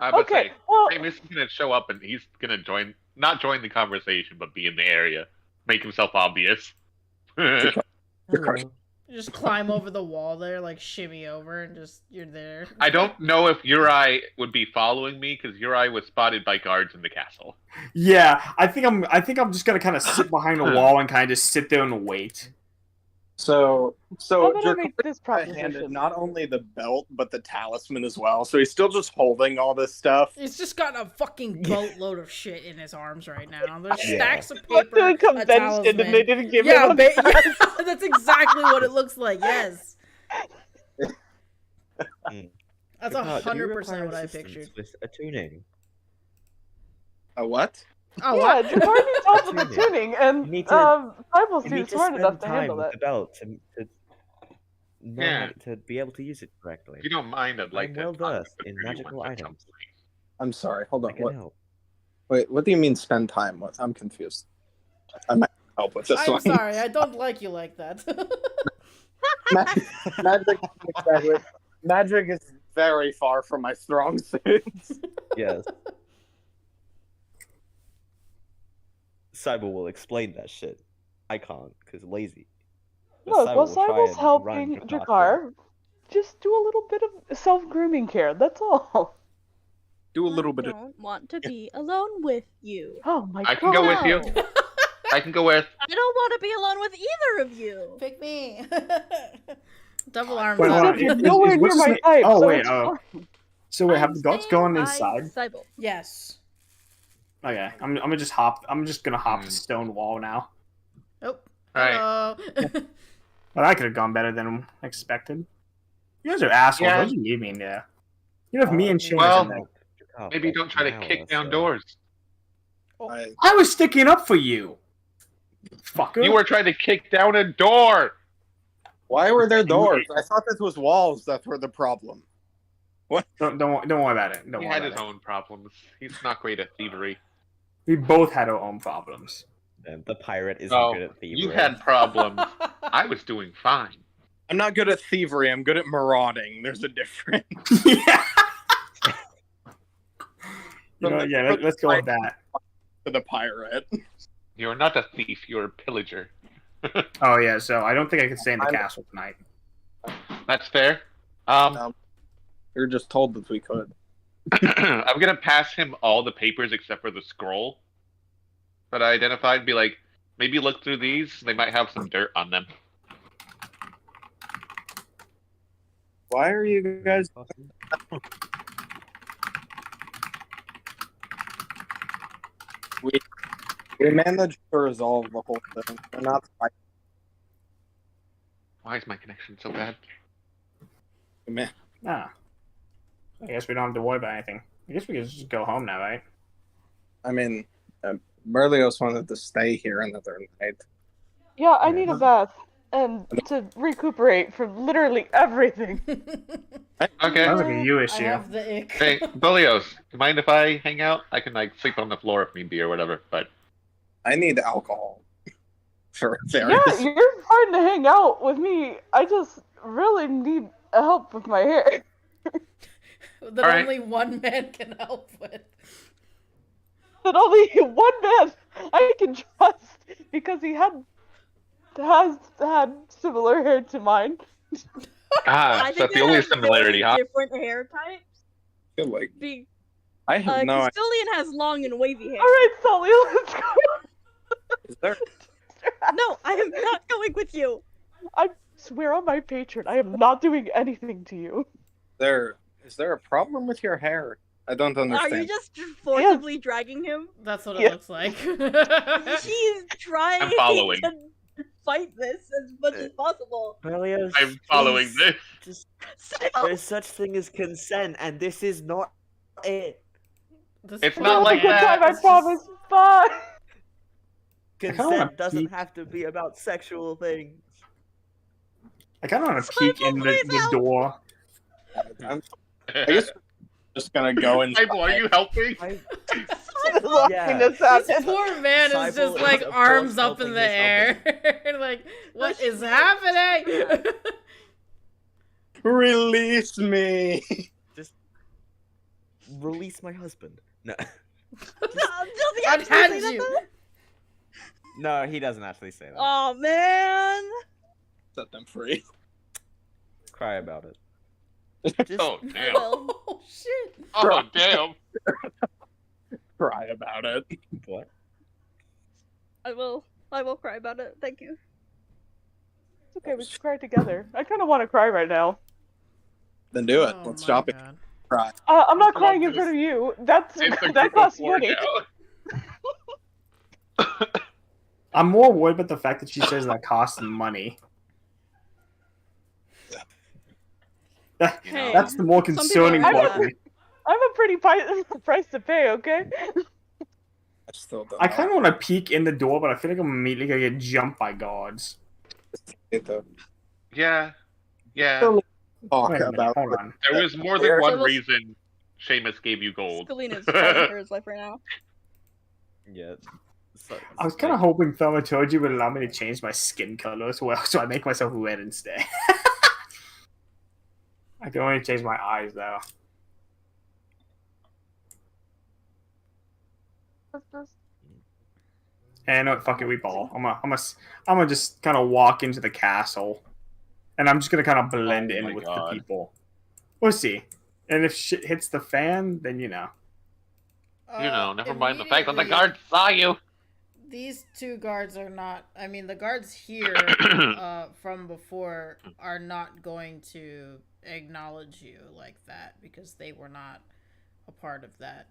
Okay, well, Seamus is gonna show up and he's gonna not join the conversation, but be in the area, make himself obvious. hello. Just climb over the wall there, like shimmy over, and you're there. I don't know if Uri would be following me because Uri was spotted by guards in the castle. Yeah, I think I'm just gonna kind of sit behind a wall and kind of just sit there and wait. So how about I Draconis make this handed proposition? not only the belt but the talisman as well. So he's still just holding all this stuff. He's just got a fucking boatload of shit in his arms right now. There's Yeah. stacks of Went paper, to a a convention talisman. and they didn't give Yeah, him a yeah, that's exactly what it looks like. Yes, that's Picard, do you 100% require what I assistance pictured. with a tuning. A what? Oh, Yeah, what? Jakar needs help with the Tuning. tuning, and You need to- Cybele's You too need to smart spend enough to time handle with that. the belt to know Yeah. how to be able to use it correctly. If you don't mind, I'd like I'm to well talk versed with in everyone magical at some items. point. I'm sorry. Hold I on. can What? help. Wait. What do you mean spend time with? I'm confused. I might help with this I'm one. sorry, I don't like you like that. Magic is very far from my strong suits. Yes. Cyber will explain that shit. I can't, because lazy. But Look, Cyber while will try Cybele's and helping run Jakar Jakar, just do a little bit of self-grooming care, that's all. Do a little bit I of. don't want to be alone with you. Oh my god. I can go with you. No. I can go with. I don't want to be alone with either of you. Pick me. Double arm. Wait, hold on. Except you're Is- nowhere what's near his my name? type, Oh so wait. it's Oh. fine. So wait, have I'm the gods staying gone by inside? Cybele. Yes. Okay, I'm gonna just hop. I'm just gonna hop Hmm. the stone wall now. Oh. Alright. Hello. But I could have gone better than expected. You guys are assholes. Yeah. Why'd you leave me in there? You have me and Shane. Well, in there. Maybe don't try to kick down doors. I was sticking up for you. Fucker. You were trying to kick down a door. Why were there doors? I thought this was walls that were the problem. Don't worry about it. Don't He worry had about his it. own problems. He's not great at thievery. We both had our own problems. And the pirate isn't Oh, good at thievery. you had problems. I was doing fine. I'm not good at thievery. I'm good at marauding. There's a difference. Yeah. You know, yeah, let's go with that. To the pirate. You're not a thief. You're a pillager. Oh yeah, so I don't think I can stay in the castle tonight. That's fair. We were just told that we could. I'm gonna pass him all the papers except for the scroll that I identified. Be like, maybe look through these. They might have some dirt on them. Why are you guys? We managed to resolve the whole thing. We're not fighting. Why is my connection so bad? Man. Ah. I guess we don't have to worry about anything. I guess we can just go home now, right? I mean, Berlioz wanted to stay here another night. Yeah, I need a bath. And to recuperate from literally everything. Okay. Sounds like a you I issue. have the ick. Hey, Bolios, you mind if I hang out? I can like sleep on the floor if need be or whatever. But I need alcohol. For Yeah, various. you're fine to hang out with me. I just really need help with my hair. That Alright. only one man can help with. That only one man I can trust because he had has had similar hair to mine. Ah, I so think that's the that only has similarity, very huh? different hair types. I feel like Be- I have no idea. Castilian has long and wavy hair. Alright, Sully, let's go. Is there No, I am not going with you. I swear on my patron, I am not doing anything to you. is there a problem with your hair? I don't Are you understand. just forcibly dragging him? That's what it Yeah. looks like. He's trying I'm following. to fight this as much as possible. Berlioz, I'm following please, this. Just, there's such thing as consent, and this is not it. It's We're not gonna have a like good that. time, I promise. Bye. kinda wanna Consent doesn't peek- have to be about sexual things. I kind of want to peek in the door. I guess we're just gonna go inside. Cyborg, are you helping? Yeah. This This happened. poor man is Cyborg just is, like of course, arms up in helping the this air. Like, what is happening? Release me. Just release my husband. No, Does he I'd actually say hand that you. though? no, he doesn't actually say that. Oh man. Set them free. Cry about it. Just, Oh, I damn. will. Oh shit! Oh, damn. Cry about it. what? I will. I will cry about it. Thank you. It's okay, we can cry together. I kind of want to cry right now. Then do it. Oh Let's my stop it. God. Cry. I'm not Come crying on, in front of you. That's It's a that group of costs four money. now. I'm more worried about the fact that she says that costs money. Hey, That's the more some people concerning are part like to me. I have a pretty price to pay, okay? I still don't I know. kind of want to peek in the door, but I feel like I'm immediately gonna get jumped by guards. Yeah. Yeah. Talk Wait a minute, about hold on. There was more than one reason Seamus gave you gold. Castilian is fighting for his life right now. Yeah. So, I was kind of hoping Thaumaturgy would allow me to change my skin color as well, so I make myself red instead. I can only change my eyes though. And no, fuck it, we ball. I'm gonna just kind of walk into the castle, and I'm just gonna kind of blend Oh in my with God. the people. We'll see. And if shit hits the fan, then you know. You know, never mind the fact that the Immediately, guards saw you. These two guards are not. I mean, the guards here from before are not going to acknowledge you like that because they were not a part of that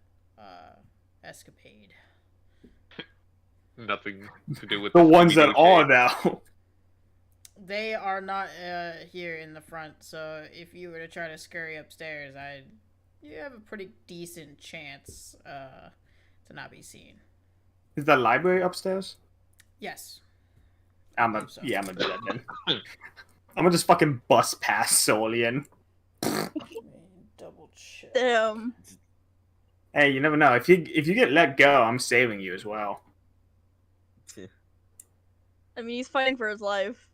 escapade. Nothing to do with The ones that PDK. are now. They are not here in the front, so if you were to try to scurry upstairs, you have a pretty decent chance to not be seen. Is the library upstairs? Yes. I'm Hope so. yeah, I'm gonna do that then. I'm gonna just fucking bust past Solian. Let me double check. Damn. Hey, you never know. If you get let go, I'm saving you as well. I mean, he's fighting for his life.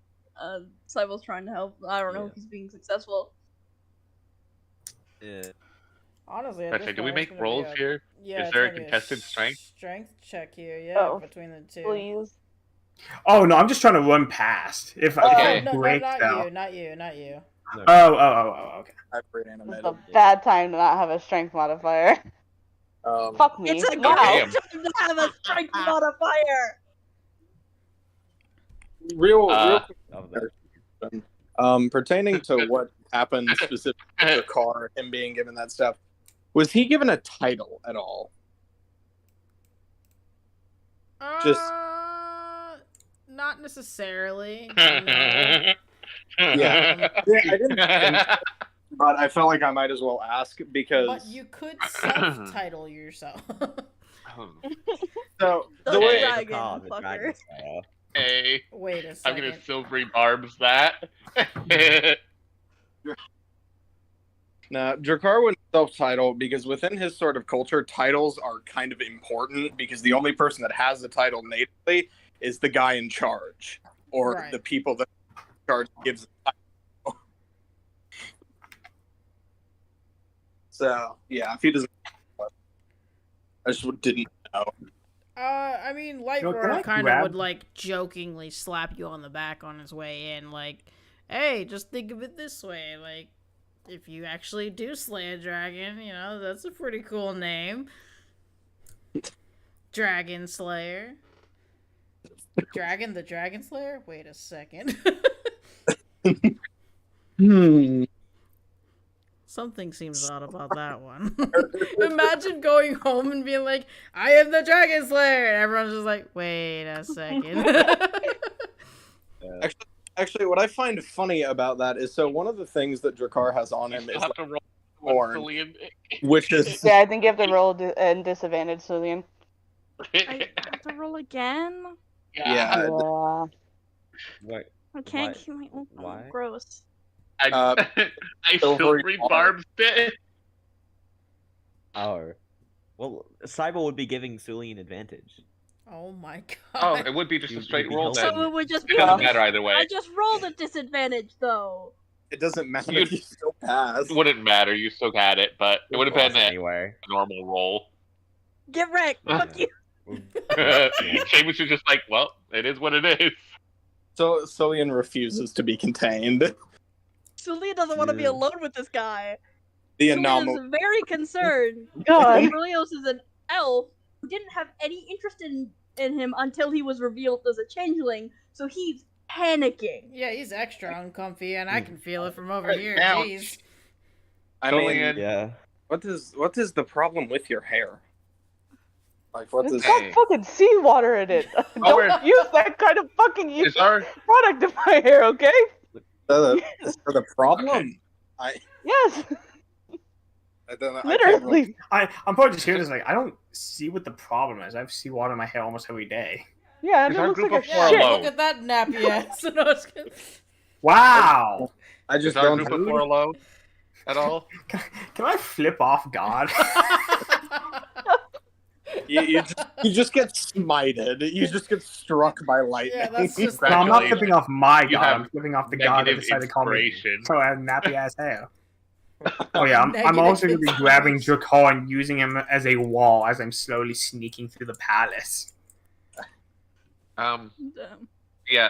Cybel's trying to help. I don't know if he's being successful. Yeah. Honestly, at Actually, this do we point, make it's gonna rolls be here? Yeah, Is it's there a gonna be contested strength? Strength check here, yeah, Oh, between the two. Please. Oh no, I'm just trying to run past. If Oh, I no, break not though. you, not you, not you. No. Oh, okay. I've It's reanimated. a bad time to not have a strength modifier. Fuck me. It's a Wow. great damn. time to have a strength modifier! Real quick Of that. question. Pertaining to what happened specifically to the car, him being given that stuff, was he given a title at all? Just- Not necessarily. No. Yeah. Yeah, I didn't think so, but I felt like I might as well ask because But you could self-title yourself. so The the way dragon, Car, the fucker. Dragon Slayer. Hey, Wait a I'm second. gonna silvery barbs that. now Drakkar wouldn't self-title because within his sort of culture, titles are kind of important because the only person that has the title natively is the guy in charge or Right. the people that are in charge gives the title. So yeah, if he doesn't, I just didn't know. I mean, Can Lightroar I kind of grab- would like jokingly slap you on the back on his way in, like, "Hey, just think of it this way, like, if you actually do slay a dragon, you know, that's a pretty cool name, Dragon Slayer." Dragon the Dragon Slayer? Wait a second. Something seems odd about that one. Imagine going home and being like, "I am the Dragon Slayer," and everyone's just like, "Wait a second." Actually, what I find funny about that is, so one of the things that Drakkar has on him is You'll have to roll horn, Cillian. which is Yeah, I think you have to roll and disadvantage, Cillian. I have to roll again? yeah. Wait, I can't Why- keep my own. why? Gross. I silvery barbs bit. oh. Well, Cyber would be giving Sulian advantage. Oh my Oh, god. it would be just You- a straight you'd be roll helping. then. So it would just be. It doesn't matter either way. I just rolled a disadvantage though. It doesn't matter. You'd- You still pass. It wouldn't matter. You still had it, but it would have been a anyway. normal roll. Get wrecked. Fuck you. Seamus is just like, well, it is what it is. So Cillian refuses to be contained. Celia doesn't want to be Yeah. alone with this guy. The Celia anomaly. is very concerned. God. Berlioz is an elf who didn't have any interest in him until he was revealed as a changeling, so he's panicking. Yeah, he's extra uncomfy, and I can feel it from over here. Ouch. Jeez. I mean, Cillian. Yeah. what is the problem with your hair? Like, what It's is? got fucking seawater in it. we're- Don't use that kind of fucking Is our product in my hair, okay? Is there the problem? Okay. Yes, I don't know. literally. I'm probably just hearing this like I don't see what the problem is. I have seawater in my hair almost every day. Yeah, and Is it our looks group like a of four shit. alone? Look at that nappy ass. No, it's good. Wow. I is just our don't. group of four alone at all? Can I flip off God? You just get smited. You just get struck by lightning. Yeah, that's just- No, I'm not Congratulations. flipping off my You God. have I'm flipping off the God that negative decided to call me. inspiration. So I have nappy ass hair. Oh yeah, I'm Negative also gonna be grabbing inspiration. Drakkar and using him as a wall as I'm slowly sneaking through the palace. Damn. Yeah,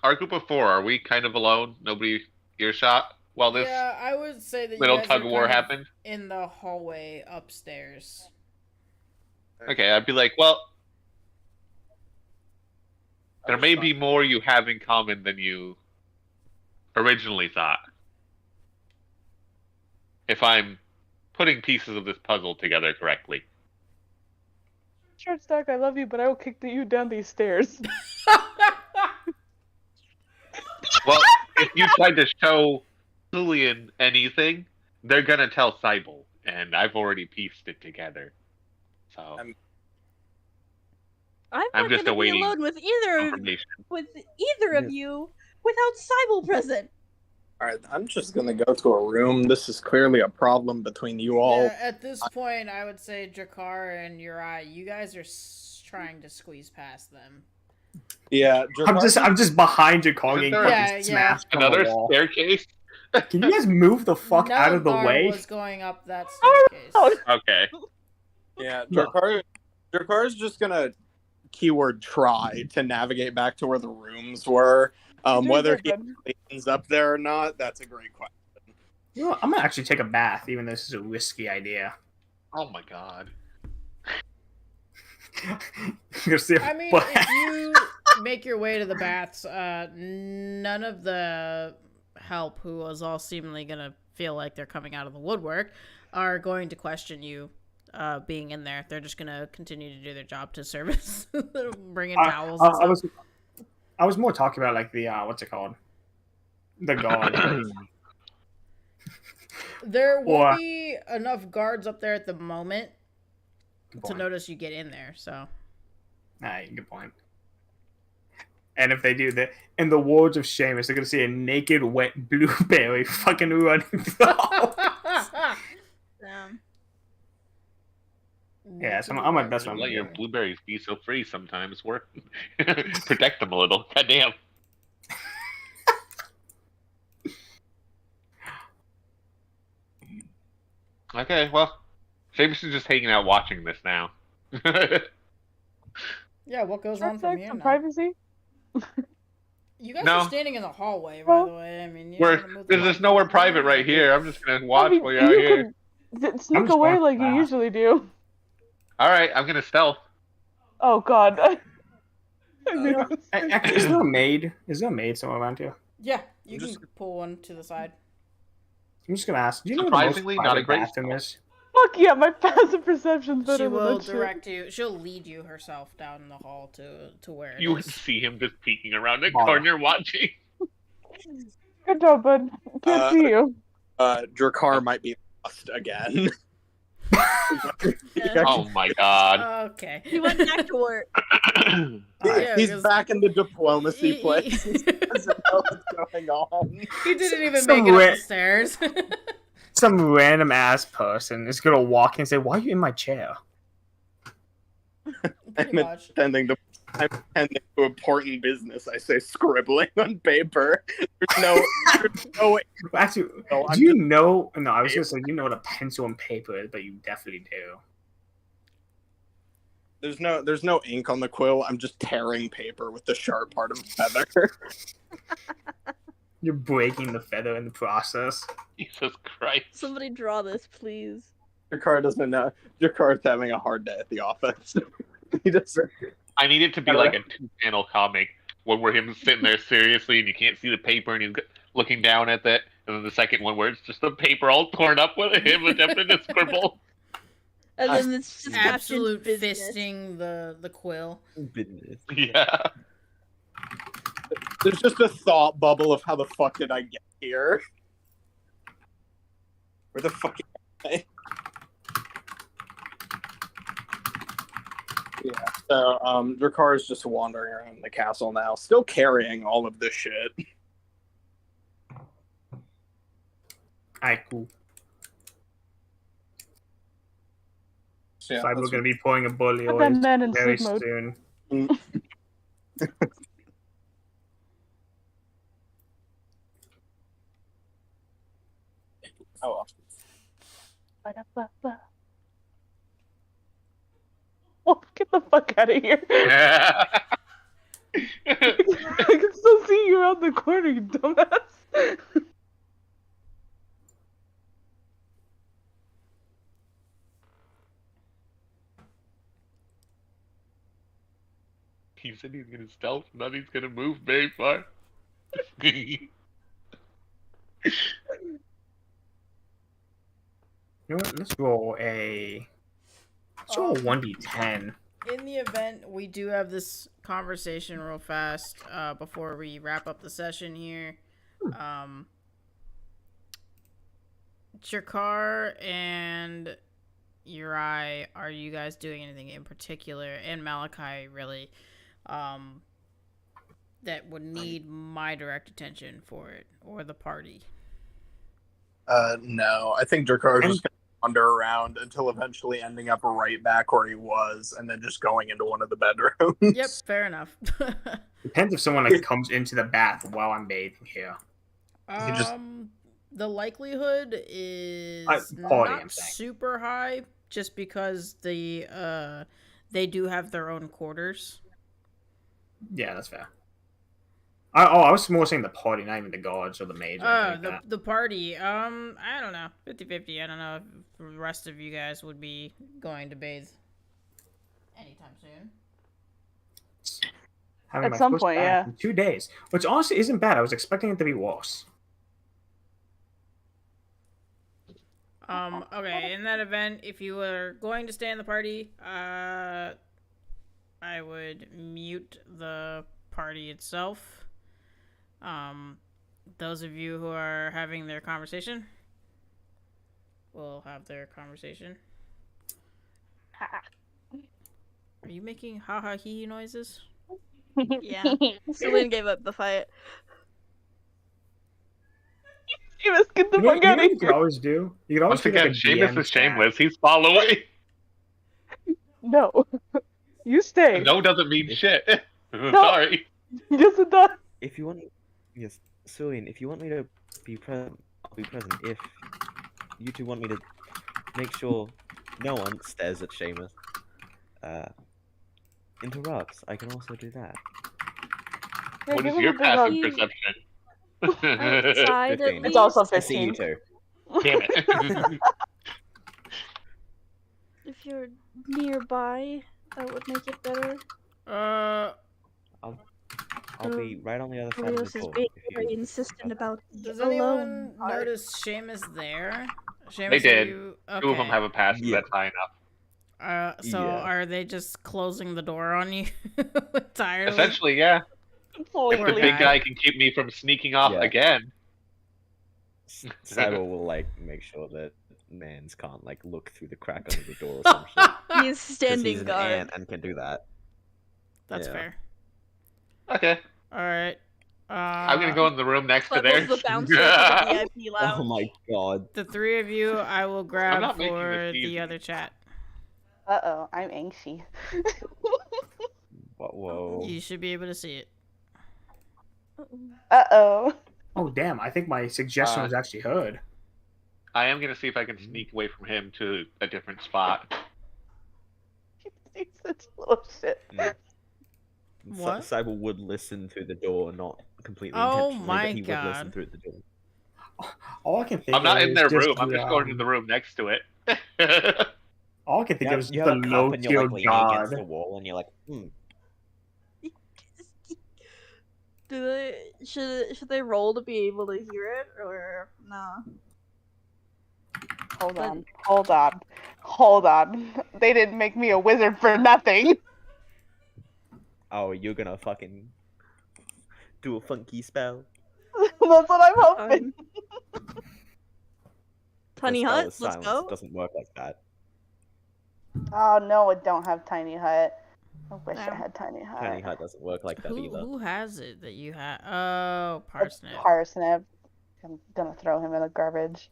our group of four, are we kind of alone? Nobody earshot while this Yeah, I would say that little you guys tug are of war kind of happened? in the hallway upstairs. Okay, I'd be like, well, there may be more you have in common than you originally thought. If I'm putting pieces of this puzzle together correctly. Short stack, I love you, but I will kick you down these stairs. Well, if you tried to show Julian anything, they're gonna tell Cybele, and I've already pieced it together. So I'm I'm I'm not just gonna be awaiting alone with confirmation. either of you without Cybele present. All right, I'm just gonna go to a room. This is clearly a problem between you all. Yeah, at this point, I would say Drakkar and Uri, you guys are trying to squeeze past them. Yeah, I'm just behind Drakkar Isn't getting there- fucking Yeah, yeah. smashed from Another the wall. staircase? Can you guys move the fuck out of the Nelthar way? was going up that staircase. Oh, Okay. Yeah, No. Drakkar's just gonna keyword try to navigate back to where the rooms were. Whether he actually ends up there or not, that's a great question. You know what? I'm gonna actually take a bath, even though this is a risky idea. Oh my god. You'll see I mean, what- if you make your way to the baths, none of the help, who was all seemingly gonna feel like they're coming out of the woodwork, are going to question you being in there. They're just gonna continue to do their job to service, bringing towels and stuff. I was more talking about like the what's it called? The guard. There Or- won't be enough guards up there at the moment Good to point. notice you get in there, so. Alright, good point. And if they do that, in the words of Seamus, they're gonna see a naked, wet blueberry fucking running through the hall. Damn. Yeah, so I'm like, that's what I'm Let your doing. blueberries be so free sometimes. Work. Protect them a little. Goddamn. Okay, well, Seamus is just hanging out watching this now. Yeah, what goes on from here Some now? privacy. You guys No. are standing in the hallway, by the way. I mean, you We're don't wanna move the there's mic nowhere over private there. right here. I'm just gonna I watch mean, while you're out you here. can sneak just away going like you fast. usually do. All right, I'm gonna stealth. Oh God. I knew Uh, it was- Actually, is there a maid? Is there a maid somewhere around here? Yeah, you just- can pull one to the side. I'm just gonna ask. Do you know where the most Surprisingly, not a private great bathroom spell. is? Fuck yeah, my passive perception's better She than will that shit. direct you. She'll lead you herself down the hall to where it You is. see him just peeking around the Bother. corner watching. Good job, bud. Can't see you. Drakar might be lost again. Yeah. Oh my god. Okay. He went back to work. Yeah, He's 'cause back in the diplomacy he- place. He doesn't know what's going on. He didn't even Some make it up ra- the stairs. Some random ass person is gonna walk in and say, "Why are you in my chair?" Pretty much. I'm attending to important business. I say scribbling on paper. There's no Actually, No, I'm do you just- know? No, I was gonna say you know what a pencil and paper is, but you definitely do. there's no ink on the quill. I'm just tearing paper with the sharp part of a feather. You're breaking the feather in the process. Jesus Christ. Somebody draw this, please. Drakar doesn't know. Drakar's having a hard day at the office. He doesn't. I need it to be like a 2-panel comic one where him sitting there seriously and you can't see the paper and he's looking down at that, and then the second one where it's just the paper all torn up with him attempting to scribble. And then it's just Absolute captioned business. fisting the quill. Business. Yeah. There's just a thought bubble of how the fuck did I get here? Where the fuck am I? Yeah, so Drakar is just wandering around the castle now, still carrying all of this shit. Alright, cool. So, yeah, So we're that's gonna be pouring a bully Put that man in very sleep mode. soon. oh, Oh, get the fuck out of here. I can still see you around the corner, you dumbass. He said he's gonna stealth, not he's gonna move very far. You know what? Let's roll a 1d10. In the event we do have this conversation real fast before we wrap up the session here, Jakar and Uri, are you guys doing anything in particular, and Malachi really, that would need my direct attention for it, or the party? No, I think Drakar is just gonna wander around until eventually ending up right back where he was, and then just going into one of the bedrooms. Yep, fair enough. Depends if someone like comes into the bath while I'm bathing here. just- The likelihood is party, I'm not saying. super high, just because they do have their own quarters. Yeah, that's fair. I was more saying the party, not even the guards or the maids. Or anything like that. The party. I don't know, 50-50. I don't know if the rest of you guys would be going to bathe anytime soon. Having At my some first point, bath yeah. in 2 days, which honestly isn't bad. I was expecting it to be worse. Okay, in that event, if you were going to stay in the party, I would mute the party itself. Those of you who are having their conversation will have their conversation. Are you making ha ha he noises? Yeah. Celine gave up the fight. Seamus, get the You know, fuck you out know of what you could here. always do? You could always Once do like again, a Seamus DM is chat. shameless. He's following. No. You stay. No doesn't mean shit. Sorry. Yes, it does. If you want, yes, Cillian, if you want me to be present, I'll be present. If you two want me to make sure no one stares at Seamus, interrupts, I can also do that. Yeah, What give is him your a big passive hug. perception? Outside at 15. least. It's also I see you 15. too. Damn it. If you're nearby, that would make it better. I'll be right on the other side of Elios the is door. being if you- very insistent about the Does alone anyone part. notice Seamus there? Seamus, They are did. you... Two of them Okay. have a passive Yeah. that's high enough. So Yeah. are they just closing the door on you entirely? Essentially, yeah. If the Poor big guy. guy can keep me from sneaking off Yeah. again. Cyber will like make sure that Mans can't like look through the crack under the door or some shit. He's 'Cause standing he's an guard. ant and can do that. That's Yeah. fair. Okay. Alright. I'm gonna go in the room next to Clevel's theirs. the bouncer to the VIP lounge. Oh my god. The three of you, I will grab not making for this the easy. other chat. Uh-oh, I'm anxious. Whoa. You should be able to see it. Uh-oh. Oh damn! I think my suggestion was actually heard. I am gonna see if I can sneak away from him to a different spot. He's such little shit. What? Cyber would listen through the door, not completely Oh intentionally, my but he would listen God. through the door. All I can think. I'm not of in is their just room. I'm just going to the room next to it. All I can think You of is have, you the have a low cup and you're tier like leaning against god. the wall and you're like, Should they roll to be able to hear it or nah? Hold on. They didn't make me a wizard for nothing. oh, you're gonna fucking do a funky spell. That's what I'm hoping. Tiny The spell hut, of let's silence go. doesn't work like that. Oh no, I don't have tiny hut. I wish I No. had tiny hut. Tiny hut doesn't work like that either. Who has it that you have? Oh, Parsnip. Parsnip. I'm gonna throw him in the garbage.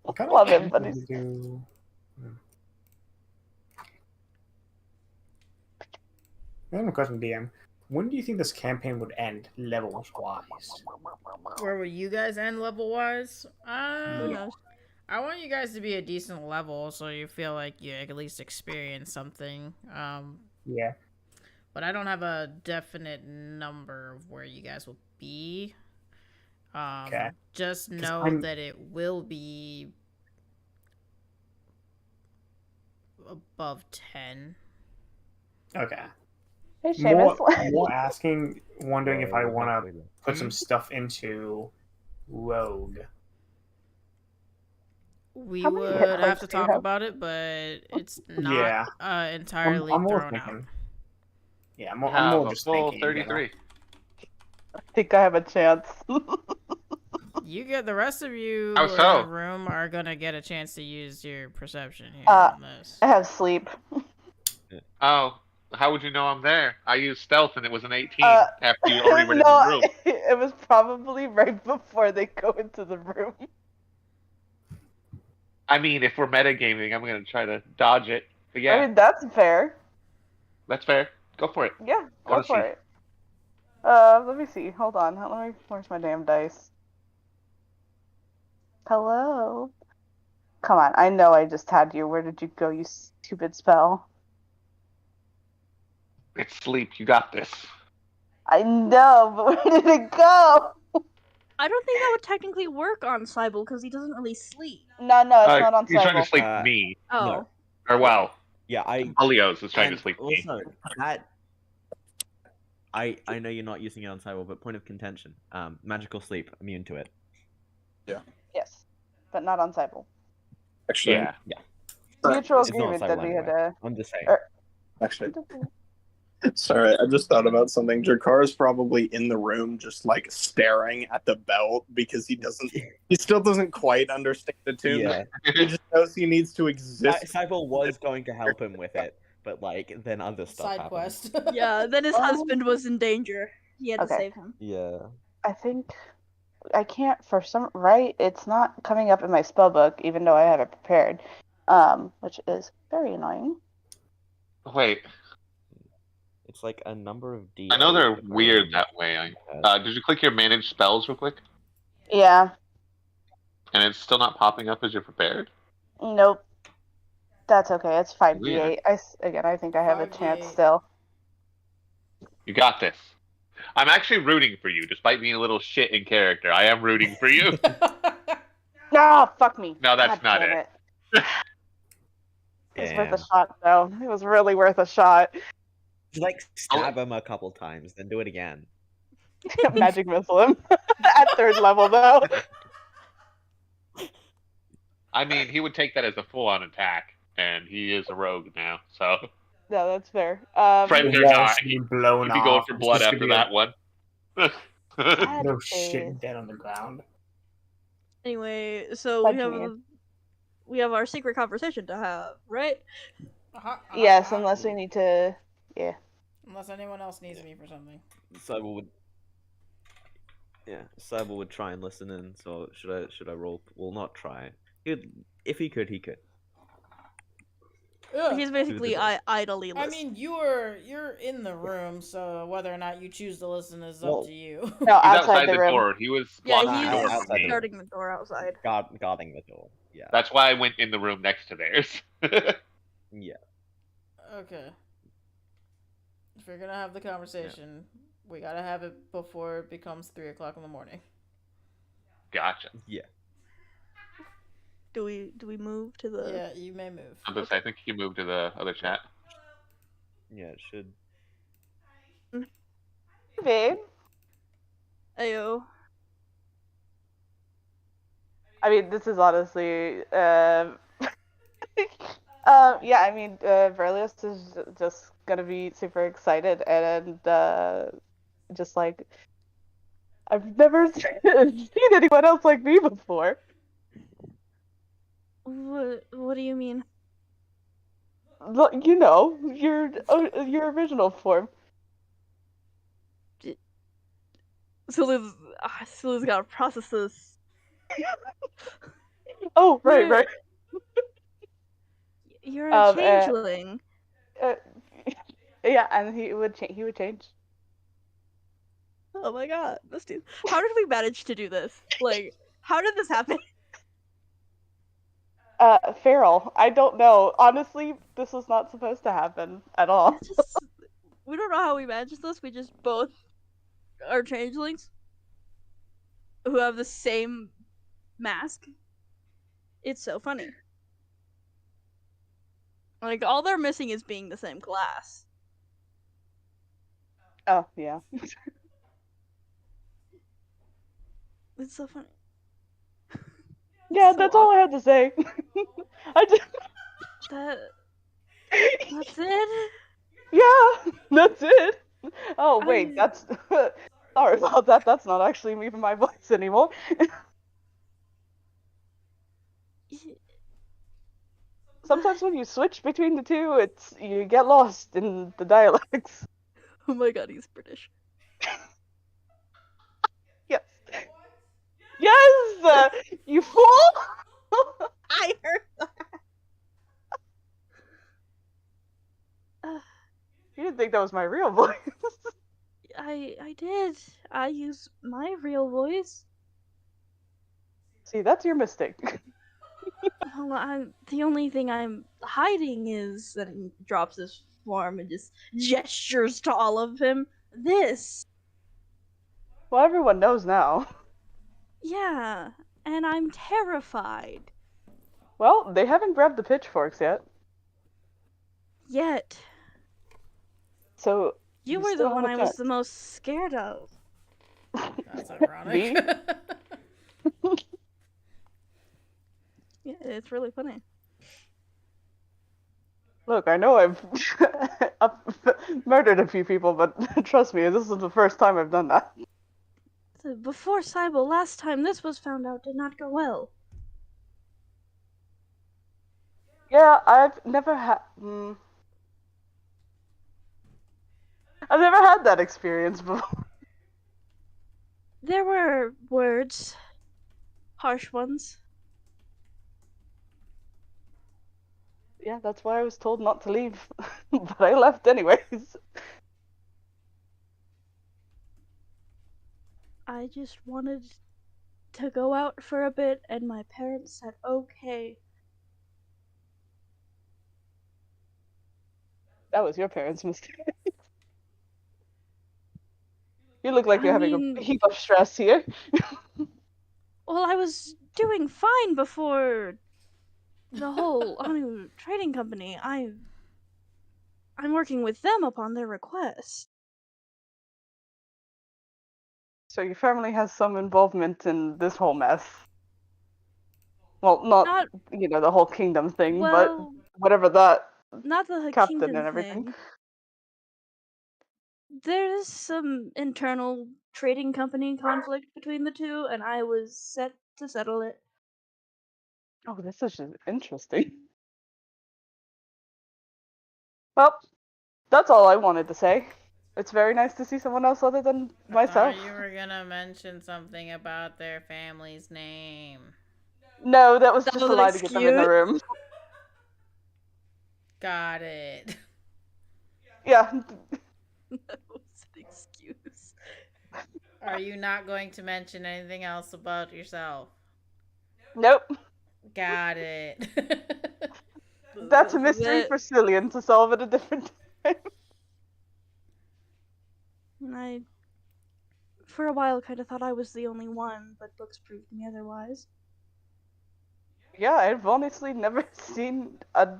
What kind Love of him, but things do? I have a question, DM. When do you think this campaign would end, levels wise? Where would you guys end level wise? Who knows? I want you guys to be a decent level so you feel like you at least experience something. Yeah. But I don't have a definite number of where you guys will be. Okay. Just know I'm- that it will be above 10. Okay. Hey, More, Seamus. more asking, wondering if I Oh, want to halfway there. put some stuff into Rogue. We How many hit would have points to do you talk have? about it, but it's Yeah. not entirely I'm more thrown out. thinking. Yeah, I'm Have more a just full thinking. you know? 33. I think I have a chance. You get the rest of you How in so? the room are gonna get a chance to use your perception here Uh, on this. I have sleep. Oh, how would you know I'm there? I used stealth and it was an 18 Uh, after you already were in no, the room. it was probably right before they go into the room. I mean, if we're metagaming, I'm going to try to dodge it. But yeah, I mean, that's fair. that's fair. Go for it. Yeah, I go wanna for see. it. Let me see. Hold on. Where's my damn dice? Hello? Come on. I know I just had you. Where did you go, you stupid spell? It's sleep. You got this. I know, but where did it go? I don't think that would technically work on Cybele because he doesn't really sleep. No, it's not on He's trying to Cyber. sleep me. Oh. No. Or, well, Yeah, Helios is trying to and sleep me. also that I know you're not using it on Cyber, but point of contention. Magical sleep, immune to it. Yes, but not on Cyber. Actually, Yeah. Mutual It's not agreement that Cyber we had anyway. I'm just saying. actually, sorry, I just thought about something. Drakar's probably in the room, just like staring at the belt because he still doesn't quite understand the tune. Yeah. He just knows he needs to exist. Cyber was going to help him with it, but like then other stuff Side happened. quest. Yeah, then his husband was in danger. He had to Okay. save him. Yeah. I think I can't for some right. It's not coming up in my spell book, even though I have it prepared, which is very annoying. Wait, It's like a number of D. I know they're weird that way. Did you click your manage spells real quick? Yeah. And it's still not popping up as you're prepared? Nope. That's okay. It's 5d8. Yeah. I think I have a chance 5d8. still. You got this. I'm actually rooting for you, despite being a little shit in character. I am rooting for you. Ah, fuck me. No, that's God not damn it. It was worth a Damn. shot, though. It was really worth a shot. Just like stab him a couple times, then do it again. Magic missile him at 3rd level, though. I mean, he would take that as a full-on attack, and he is a rogue now, so... No, that's fair. Friends The or walls not, being blown he'd be going off. for It's blood just after gonna be that one. Bad No face. shit dead on the ground. Anyway, so Fudge we have our secret conversation to have, right? Yes, unless we need to. Yeah. Unless anyone else needs me for something. Cyber would. Yeah, Cyber would try and listen in. So should I roll? Well, not try. If he could, he could. Ugh. He's basically idly I listening. mean, you're in the room, so whether or not you choose to listen is up to you. No, He's outside the room. door. He was Yeah, blocking the door he's from me. guarding the door outside. Guarding the door. Yeah. That's why I went in the room next to theirs. Yeah. Okay. If we're gonna have the conversation, we gotta have it before it becomes 3 o'clock in the morning. Gotcha. Yeah. Do we move to the? Yeah, you may move. I think you moved to the other chat. Yeah, it should. Babe. Ayo. I mean, this is honestly. Yeah, I mean, Verlius is just gonna be super excited and just like I've never seen anyone else like me before. What do you mean? Look, you know, your original form. Sulu's gotta process this. Oh, right. You're a changeling. Yeah, and he would change. Oh my god, this dude. How did we manage to do this? Like, how did this happen? Feral. I don't know. Honestly, this was not supposed to happen at all. We don't know how we managed this. We just both are changelings who have the same mask. It's so funny. Like, all they're missing is being the same class. Oh, yeah. It's so funny. Yeah, So that's all I had to say. I just... That's it? Yeah, that's it. Oh, wait, that's... Sorry about that. That's not actually even my voice anymore. Sometimes when you switch between the two, you get lost in the dialects. Oh my god, he's British. Yes. Yes! You fool! I heard that. You didn't think that was my real voice. I did. I use my real voice. See, that's your mistake. Well, the only thing I'm hiding is that he drops his form and just gestures to all of him. This. Well, everyone knows now. Yeah, and I'm terrified. Well, they haven't grabbed the pitchforks yet. Yet. So You were the one I was the most scared of. That's ironic. Yeah, it's really funny. Look, I know I've murdered a few people, but trust me, this is the first time I've done that. Before Cybele, last time this was found out did not go well. Yeah, I've never had that experience before. There were words. Harsh ones. Yeah, that's why I was told not to leave. But I left anyways. I just wanted to go out for a bit, and my parents said okay. That was your parents' mistake. You look like you're having a heap of stress here. Well, I was doing fine before the whole Anu trading company. I'm working with them upon their request. So your family has some involvement in this whole mess. Well, not the whole kingdom thing, but whatever that not the captain kingdom and everything. thing. There's some internal trading company conflict between the two, and I was set to settle it. Oh, this is just interesting. Well, that's all I wanted to say. It's very nice to see someone else other than myself. I thought you were gonna mention something about their family's name. No, that was just a lie to get them in the room. Got it. Yeah. That was an excuse. Are you not going to mention anything else about yourself? Nope. Got it. That's a mystery for Cillian to solve at a different time. I, for a while, kind of thought I was the only one, but books proved me otherwise. Yeah, I've honestly never seen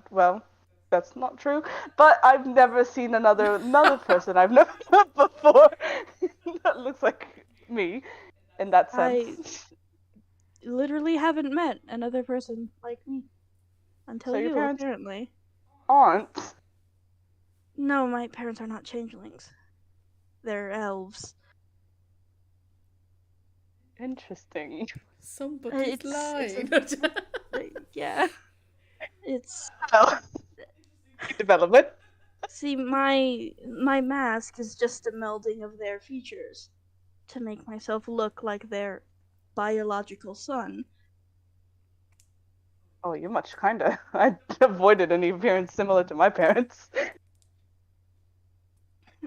well, that's not true, but I've never seen another person I've never met before that looks like me in that sense. I literally haven't met another person like me until So you, your parents apparently. aren't? No, my parents are not changelings. They're elves. Interesting. Somebody's lying. Yeah. It's development. See, my mask is just a melding of their features to make myself look like their biological son. Oh, you're much kinder. I avoided any appearance similar to my parents.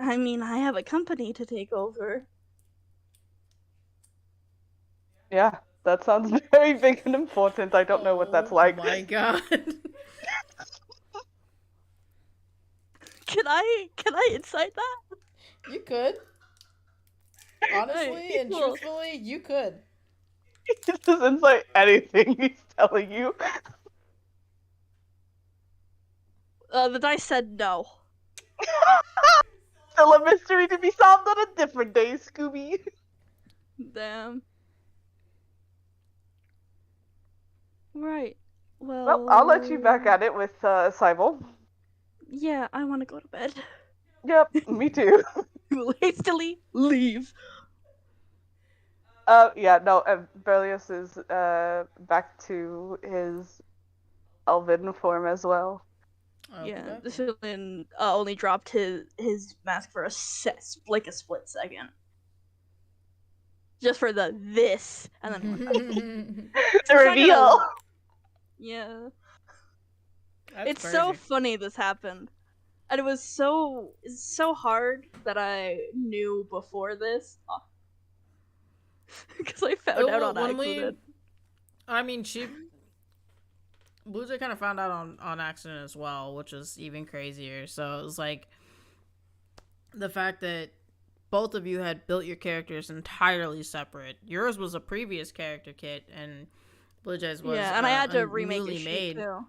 I mean, I have a company to take over. Yeah, that sounds very big and important. I don't know what that's like. Oh my god. Can I incite that? You could. Honestly and Cool. truthfully, you could. It doesn't say anything he's telling you. The dice said no. Still a mystery to be solved on a different day, Scooby. Damn. Right. Well, I'll let you back at it with Cybele. Yeah, I want to go to bed. Yep, me too. You will hastily leave. Yeah, no, Berlius is back to his elven form as well. Yeah, this villain only dropped his mask for a split second. Just for this, and then the reveal. Yeah. That's It's crazy. so funny this happened. And it was so hard that I knew before this. Because I found out on accident. I mean, Blue Jay kind of found out on accident as well, which is even crazier. So it was like the fact that both of you had built your characters entirely separate. Yours was a previous character kit, and Blue Jay's was and I had to remake newly it made. too.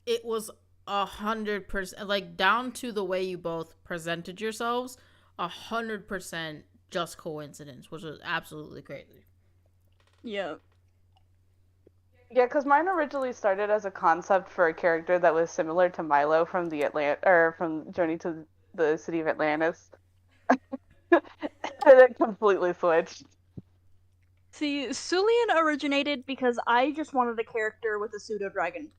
It was 100%, like down to the way you both presented yourselves, 100% just coincidence, which was absolutely crazy. Yeah. Yeah, because mine originally started as a concept for a character that was similar to Milo from from Journey to the City of Atlantis. And it completely switched. See, Sulian originated because I just wanted a character with a pseudo dragon.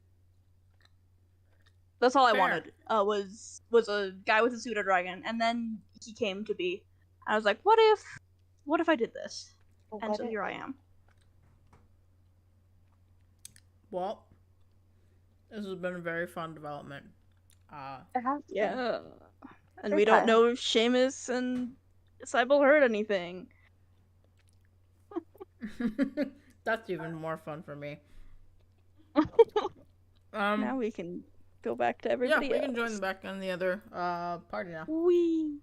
That's all I wanted. Was a guy with a pseudo dragon, and then he came to be. I was like, what if I did this? And so here I am. Well, this has been a very fun development. Yeah. And we don't know if Seamus and Cybele heard anything. That's even more fun for me. Now we can go back to Yeah, everybody we else. can join them back on the other party now. Wee.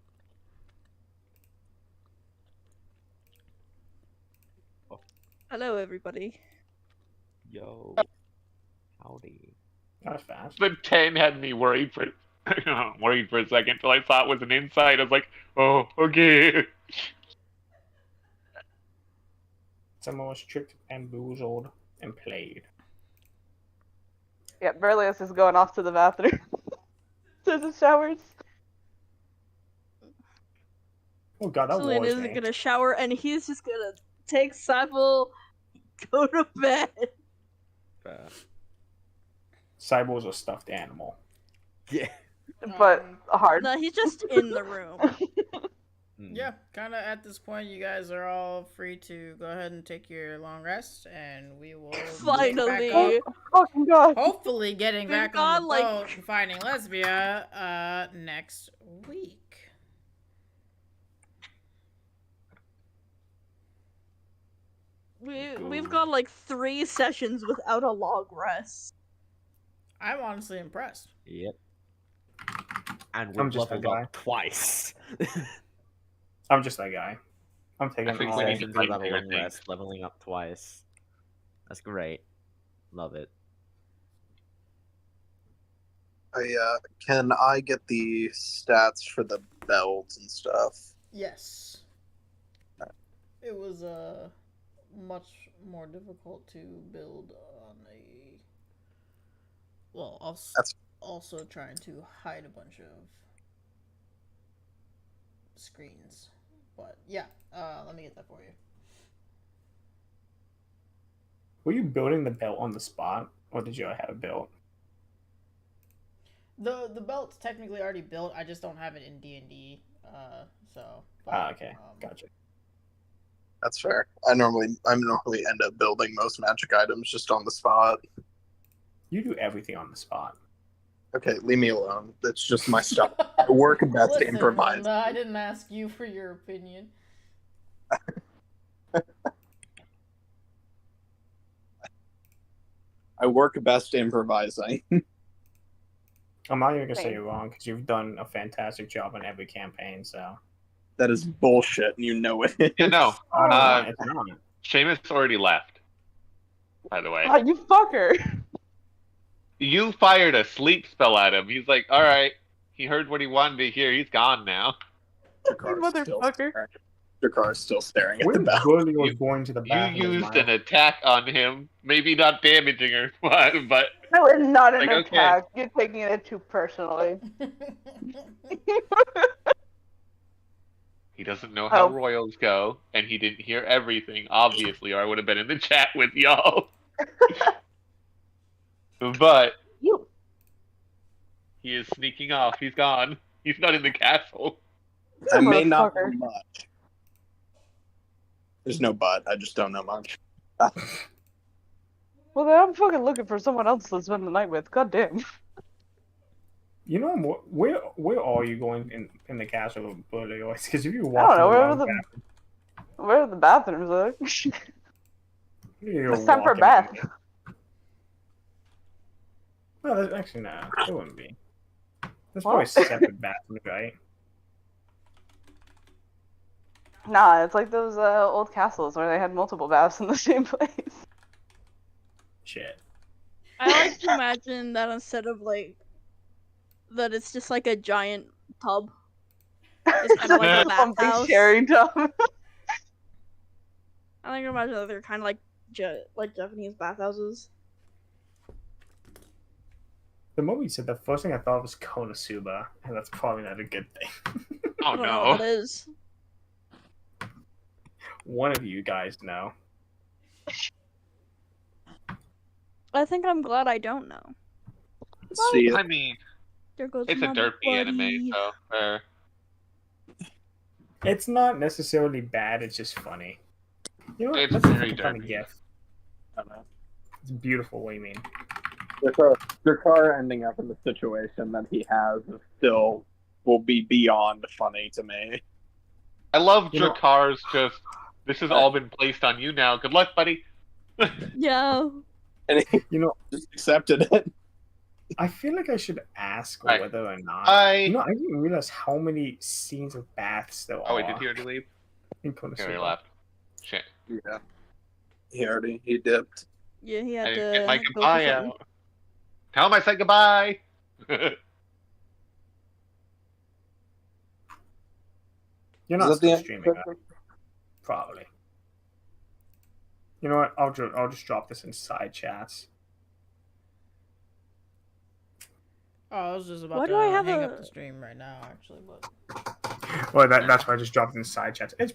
Hello, everybody. Yo. Howdy. That was fast. The 10 had me worried for worried for a second till I saw it was an insight. I was like, oh, okay. Someone was tricked, bamboozled, and played. Yeah, Berlioz is going off to the bathroom. To the showers. Oh god, that Julian was isn't gonna shower, and he's just gonna take Cybil, go to bed. Cyborg's a stuffed animal. Yeah. But hard. No, he's just in the room. Yeah, kind of at this point, you guys are all free to go ahead and take your long rest, and we will Finally. pick back up, Fucking god. hopefully getting We've back got, on the like- boat and finding Lesbia next week. We've got like 3 sessions without a long rest. I'm honestly impressed. Yep. And I'm we've just a leveled guy. up twice. I'm just that guy. I'm taking I think all we need to Sessions fight without a bigger long things. rest, leveling up twice. That's great. Love it. Can I get the stats for the belt and stuff? Yes. It was much more difficult to build on a. Well, also trying to hide a bunch of screens. But yeah, let me get that for you. Were you building the belt on the spot, or did you have it built? The belt's technically already built. I just don't have it in D&D. So. Okay, gotcha. That's fair. I normally end up building most magic items just on the spot. You do everything on the spot. Okay, leave me alone. That's just my stuff. I work best Listen, improvise. Wanda, I didn't ask you for your opinion. I work best improvising. I'm not even gonna say Same. you're wrong because you've done a fantastic job on every campaign. So. That is bullshit, and you know it. Yeah, no. Oh, no, it's not. Seamus already left. By the way, God, you fucker. you fired a sleep spell at him. He's like, all right. He heard what he wanted to hear. He's gone now. Motherfucker. Dracar's still staring at We're the bell. literally going to the You bathroom. used an attack on him. Maybe not damaging her, but That was not an Like, okay. attack. You're taking it too personally. he doesn't know how Oh. royals go, and he didn't hear everything, obviously, or I would have been in the chat with y'all. But You. he is sneaking off. He's gone. He's not in the castle. I may not know Motherfucker. much. There's no but. I just don't know much. Well, then I'm fucking looking for someone else to spend the night with. God damn. You know where are you going in the castle of Berlioz? Because if you I walk don't know. around Where are the bathrooms are? you're It's time for a walking- bath. No, there's actually no. It wouldn't be. There's What? probably separate bathrooms, right? Nah, it's like those old castles where they had multiple baths in the same place. Shit. I like to imagine that instead of like that, it's just like a giant tub. It's kind of like a Some big bathhouse. sharing tub. I like to imagine that they're kind of like Japanese bathhouses. The moment you said the first thing I thought was Konosuba, and that's probably not a good thing. Oh I don't know what no. it is. One of you guys know. I think I'm glad I don't know. See it. I mean, There goes it's a my derpy buddy. anime, so It's not necessarily bad, it's just funny. You know what? It's That's a very fucking funny derpy. gift. I don't know. It's beautiful, what do you mean? Dracar ending up in the situation that he has is still will be beyond funny to me. I love You know- Dracar's just. This has all been placed on you now. Good luck, buddy. Yeah. And he You know, just accepted it. I feel like I should ask Alright. whether or not. Bye. You know, I didn't realize how many scenes of baths there Oh are. wait, did he already leave? in Okay, he Konosuba. left. Shit. Yeah. He dipped. Yeah, he I had didn't get my to go for goodbye something. out. Tell him I said goodbye. You're Is not that the still end? streaming, right? Probably. You know what? I'll just drop this in side chats. Oh, I was just about Why to do I have hang a- up the stream right now, actually, but Well, that's why I just dropped it in side chats. It's